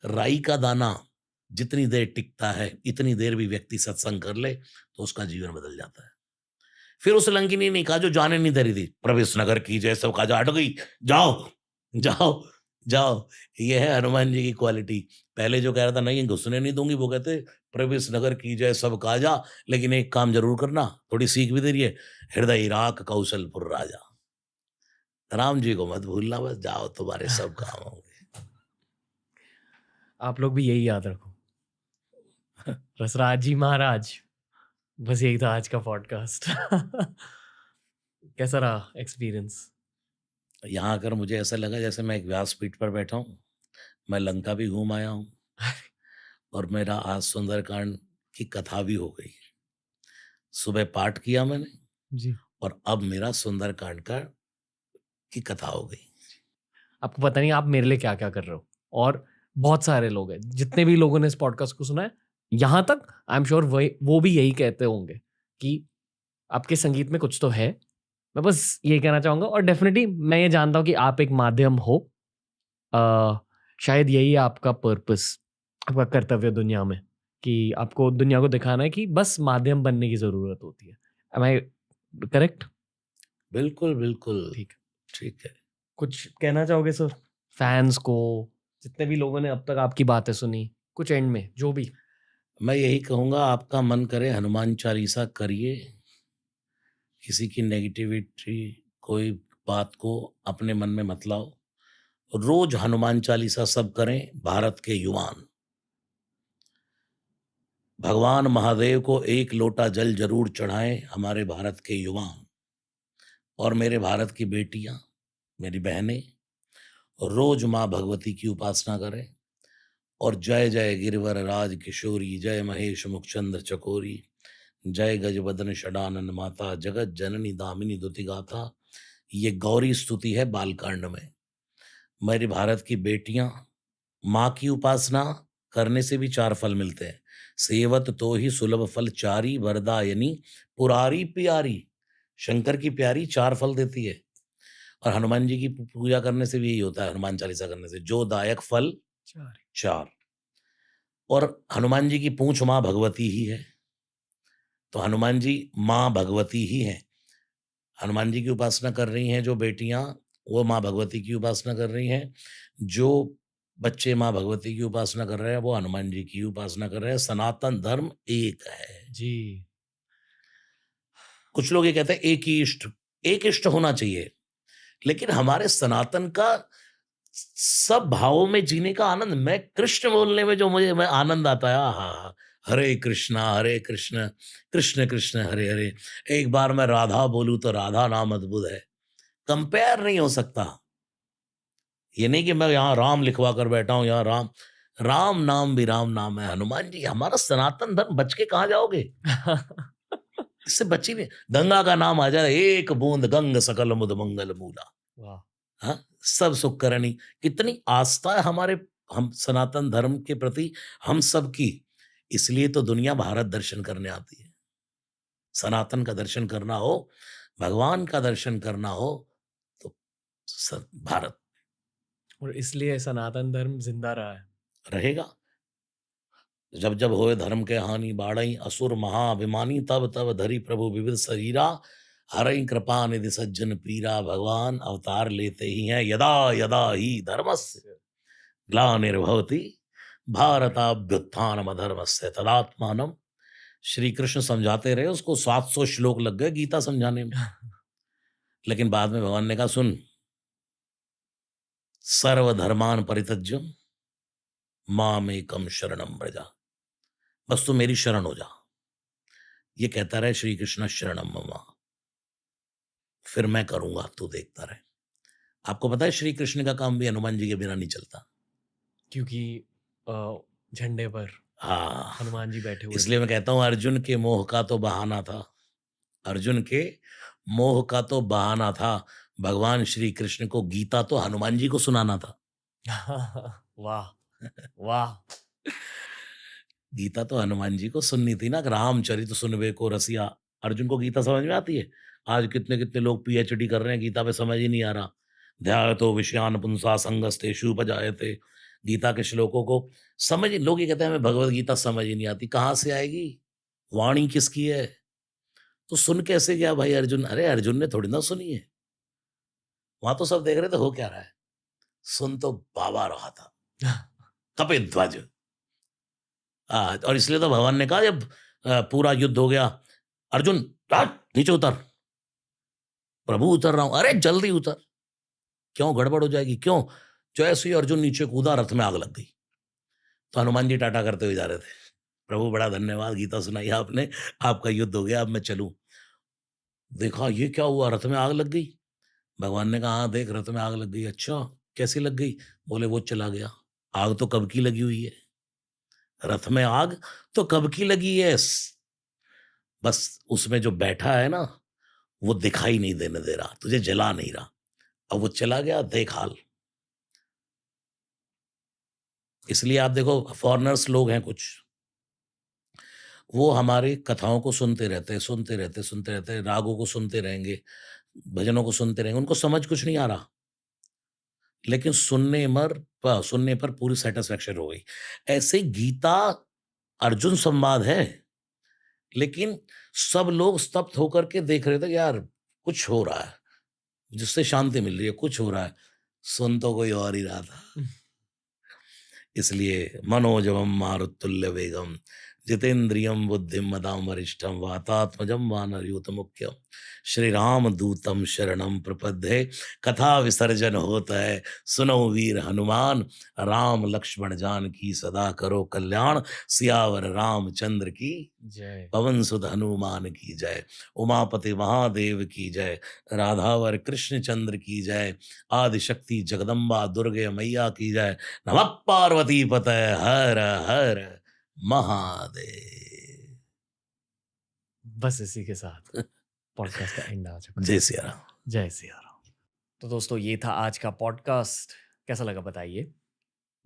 राई का दाना जितनी देर टिकता है इतनी देर भी व्यक्ति सत्संग कर ले तो उसका जीवन बदल जाता है। फिर उस लंकिनी ने कहा जो जाने नहीं दे रही थी, प्रवेश नगर की जय सब कहा हट गई, जाओ जाओ जाओ। ये है हनुमान जी की क्वालिटी। पहले जो कह रहा था नहीं घुसने नहीं दूंगी, वो कहते प्रवेश नगर की जय सब कहा जा, लेकिन एक काम जरूर करना, थोड़ी सीख भी दे रही है, हृदय राख कौशलपुर राजा। राम जी को मत भूलना, बस जाओ तुम्हारे सब काम होंगे। आप लोग भी यही याद रखो। रसराज जी महाराज। बस यही था आज का पॉडकास्ट। कैसा रहा एक्सपीरियंस? यहाँ आकर मुझे ऐसा लगा जैसे मैं एक व्यासपीठ पर बैठा हूँ, मैं लंका भी घूम आया हूँ और मेरा आज सुंदरकांड की कथा भी हो गई। सुबह पाठ किया मैंने जी। और अब मेरा सुंदरकांड का की कथा हो गई। आपको पता नहीं आप मेरे लिए क्या क्या कर रहे हो। और बहुत सारे लोग हैं, जितने भी लोगों ने इस पॉडकास्ट को सुना है यहाँ तक, आई एम श्योर वो भी यही कहते होंगे कि आपके संगीत में कुछ तो है। मैं बस ये कहना चाहूंगा, और डेफिनेटली मैं ये जानता हूँ कि आप एक माध्यम हो। शायद यही है आपका पर्पस, आपका कर्तव्य दुनिया में, कि आपको दुनिया को दिखाना है कि बस माध्यम बनने की जरूरत होती है। Am I correct? बिल्कुल बिल्कुल ठीक। ठीक है। कुछ कहना चाहोगे सर फैंस को, जितने भी लोगों ने अब तक आपकी बातें सुनी, कुछ एंड में जो भी? मैं यही कहूँगा आपका मन करे हनुमान चालीसा करिए, किसी की नेगेटिविटी कोई बात को अपने मन में मत लाओ। रोज हनुमान चालीसा सब करें भारत के युवान। भगवान महादेव को एक लोटा जल जरूर चढ़ाएं हमारे भारत के युवान। और मेरे भारत की बेटियां, मेरी बहनें रोज माँ भगवती की उपासना करें। और जय जय गिरवर राज किशोरी, जय महेश मुखचंद्र चकोरी, जय गजबदन षडानन माता, जगत जननी दामिनी दुति गाथा। ये गौरी स्तुति है बालकांड में। मेरी भारत की बेटियां, माँ की उपासना करने से भी 4 फल मिलते हैं। सेवत तो ही सुलभ फल चारी, वरदायनी पुरारी प्यारी। शंकर की प्यारी 4 फल देती है। और हनुमान जी की पूजा करने से भी यही होता है, हनुमान चालीसा करने से जो दायक फल 4। और हनुमान जी की पूंछ माँ भगवती ही है, तो हनुमान जी माँ भगवती ही है। हनुमान जी की उपासना कर रही हैं जो बेटियां, वो माँ भगवती की उपासना कर रही हैं। जो बच्चे माँ भगवती की उपासना कर रहे हैं वो हनुमान जी की उपासना कर रहे हैं। सनातन धर्म एक है। जी। कुछ लोग ये कहते हैं एक इष्ट होना चाहिए, लेकिन हमारे सनातन का सब भावों में जीने का आनंद, मैं कृष्ण बोलने में जो मुझे मैं आनंद आता है, आहा, हरे कृष्ण कृष्ण कृष्ण हरे हरे। एक बार मैं राधा बोलूं तो राधा नाम अद्भुत है, कंपेयर नहीं हो सकता। ये नहीं कि मैं यहाँ राम लिखवा कर बैठा हूँ, यहाँ राम, राम नाम भी राम नाम है। हनुमान जी हमारा सनातन धर्म, बच के कहाँ जाओगे? इससे बची नहीं। गंगा का नाम आ जाए, एक बूंद गंग सकल मुद मंगल मूला। वाह। हाँ, सब सुख करनी। कितनी आस्था है हमारे, हम सनातन धर्म के प्रति हम सब की। इसलिए तो दुनिया भारत दर्शन करने आती है। सनातन का दर्शन करना हो, भगवान का दर्शन करना हो तो भारत और इसलिए सनातन धर्म जिंदा रहा है। रहेगा। जब जब होए धर्म के हानि बाढ़ई, असुर महाअभिमानी तब तब धरी प्रभु विविध शरीरा। हरई कृपा निधि सज्जन पीरा, भगवान अवतार लेते ही हैं यदा यदा ही धर्मस्य ग्लानिर्भवति भारताभ्युत्थानम अधर्मस्य तदात्मानम। श्री कृष्ण समझाते रहे, उसको 700 श्लोक लग गए गीता समझाने में। लेकिन बाद में भगवान ने कहा, सुन, सर्वधर्मान परित्यज्य मामेकम शरणम व्रजा, बस तू मेरी शरण हो जा। ये कहता रहे श्री कृष्ण शरणम मम, फिर मैं करूंगा, तू देखता रहे। आपको पता है श्री कृष्ण का काम भी हनुमान जी के बिना नहीं चलता। क्योंकि झंडे पर हाँ, हनुमान जी बैठे हुए थे। इसलिए मैं कहता हूं अर्जुन के मोह का तो बहाना था, अर्जुन के मोह का तो बहाना था। भगवान श्री कृष्ण को गीता तो हनुमान जी को सुनाना था। वाह वाह। गीता तो हनुमान जी को सुननी थी ना, कि रामचरित सुनबे को रसिया। अर्जुन को गीता समझ में आती है? आज कितने कितने लोग पीएचडी कर रहे हैं, गीता पे समझ ही नहीं आ रहा। ध्यायतो विषयान पुंसा संगस्तेषु उपजायते। गीता के श्लोकों को समझ, लोग ये कहते हैं हमें भगवत गीता समझ ही नहीं आती। कहाँ से आएगी? वाणी किसकी है? तो सुन कैसे गया भाई अर्जुन? अरे अर्जुन ने थोड़ी ना सुनी है, वहां तो सब देख रहे थे हो क्या रहा है। सुन तो बाबा रहा था, कपिध्वज। और इसलिए तो भगवान ने कहा जब पूरा युद्ध हो गया, अर्जुन हट, नीचे उतर। प्रभु उतर रहा हूं, अरे जल्दी उतर, क्यों गड़बड़ हो जाएगी, क्यों? जैसे ही अर्जुन नीचे कूदा, रथ में आग लग गई। तो हनुमान जी टाटा करते हुए जा रहे थे, प्रभु बड़ा धन्यवाद, गीता सुनाई आपने, आपका युद्ध हो गया, अब मैं चलूं। देखा ये क्या हुआ, रथ में आग लग गई। भगवान ने कहा हाँ देख, रथ में आग लग गई। अच्छा कैसी लग गई? बोले वो चला गया। आग तो कब की लगी हुई है, रथ में आग तो कब की लगी है, बस उसमें जो बैठा है ना, वो दिखाई नहीं देने दे रहा, तुझे जला नहीं रहा। अब वो चला गया, देख हाल। इसलिए आप देखो फॉरेनर्स लोग हैं कुछ, वो हमारी कथाओं को सुनते रहते हैं, सुनते रहते सुनते रहते, रागों को सुनते रहेंगे, भजनों को सुनते रहेंगे, उनको समझ कुछ नहीं आ रहा, लेकिन सुनने पर पूरी सेटिस्फेक्शन हो गई। ऐसे गीता अर्जुन संवाद है, लेकिन सब लोग स्तब्ध होकर के देख रहे थे कि यार कुछ हो रहा है, जिससे शांति मिल रही है, कुछ हो रहा है। सुन तो कोई और ही रहा था। इसलिए मनोजवम मारुतुल्य वेगम जितेंद्रियम बुद्धिम मदाम वरिष्ठम वातात्मजम वानरयूत मुख्यम श्री राम दूतम शरणम प्रपद्ये। कथा विसर्जन होता है, सुनो वीर हनुमान, राम लक्ष्मण जान की सदा करो कल्याण। सियावर रामचंद्र की जय। पवन सुत हनुमान की जय। उमापति महादेव की जय। राधावर कृष्ण चंद्र की जय। आदिशक्ति जगदम्बा दुर्गे मैया की जय। नमः पार्वती पतये हर हर महादेव। बस इसी के साथ पॉडकास्ट का एंड आ चुका है। जय सिया राम। जय सिया राम। तो दोस्तों ये था आज का पॉडकास्ट, कैसा लगा बताइए।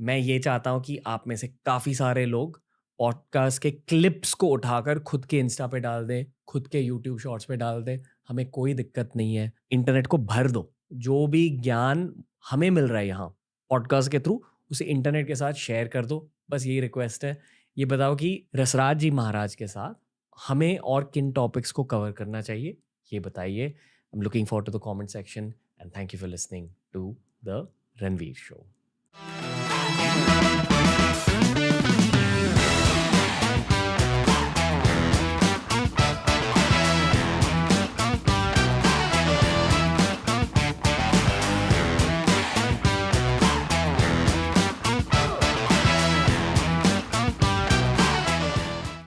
मैं ये चाहता हूँ कि आप में से काफ़ी सारे लोग पॉडकास्ट के क्लिप्स को उठाकर खुद के इंस्टा पे डाल दें, खुद के यूट्यूब शॉर्ट्स पे डाल दें। हमें कोई दिक्कत नहीं है, इंटरनेट को भर दो। जो भी ज्ञान हमें मिल रहा है यहाँ पॉडकास्ट के थ्रू, उसे इंटरनेट के साथ शेयर कर दो। बस यही रिक्वेस्ट है। ये बताओ कि रसराज जी महाराज के साथ हमें और किन टॉपिक्स को कवर करना चाहिए, ये बताइए। I am looking forward to the comment section and thank you for listening to the Ranveer show.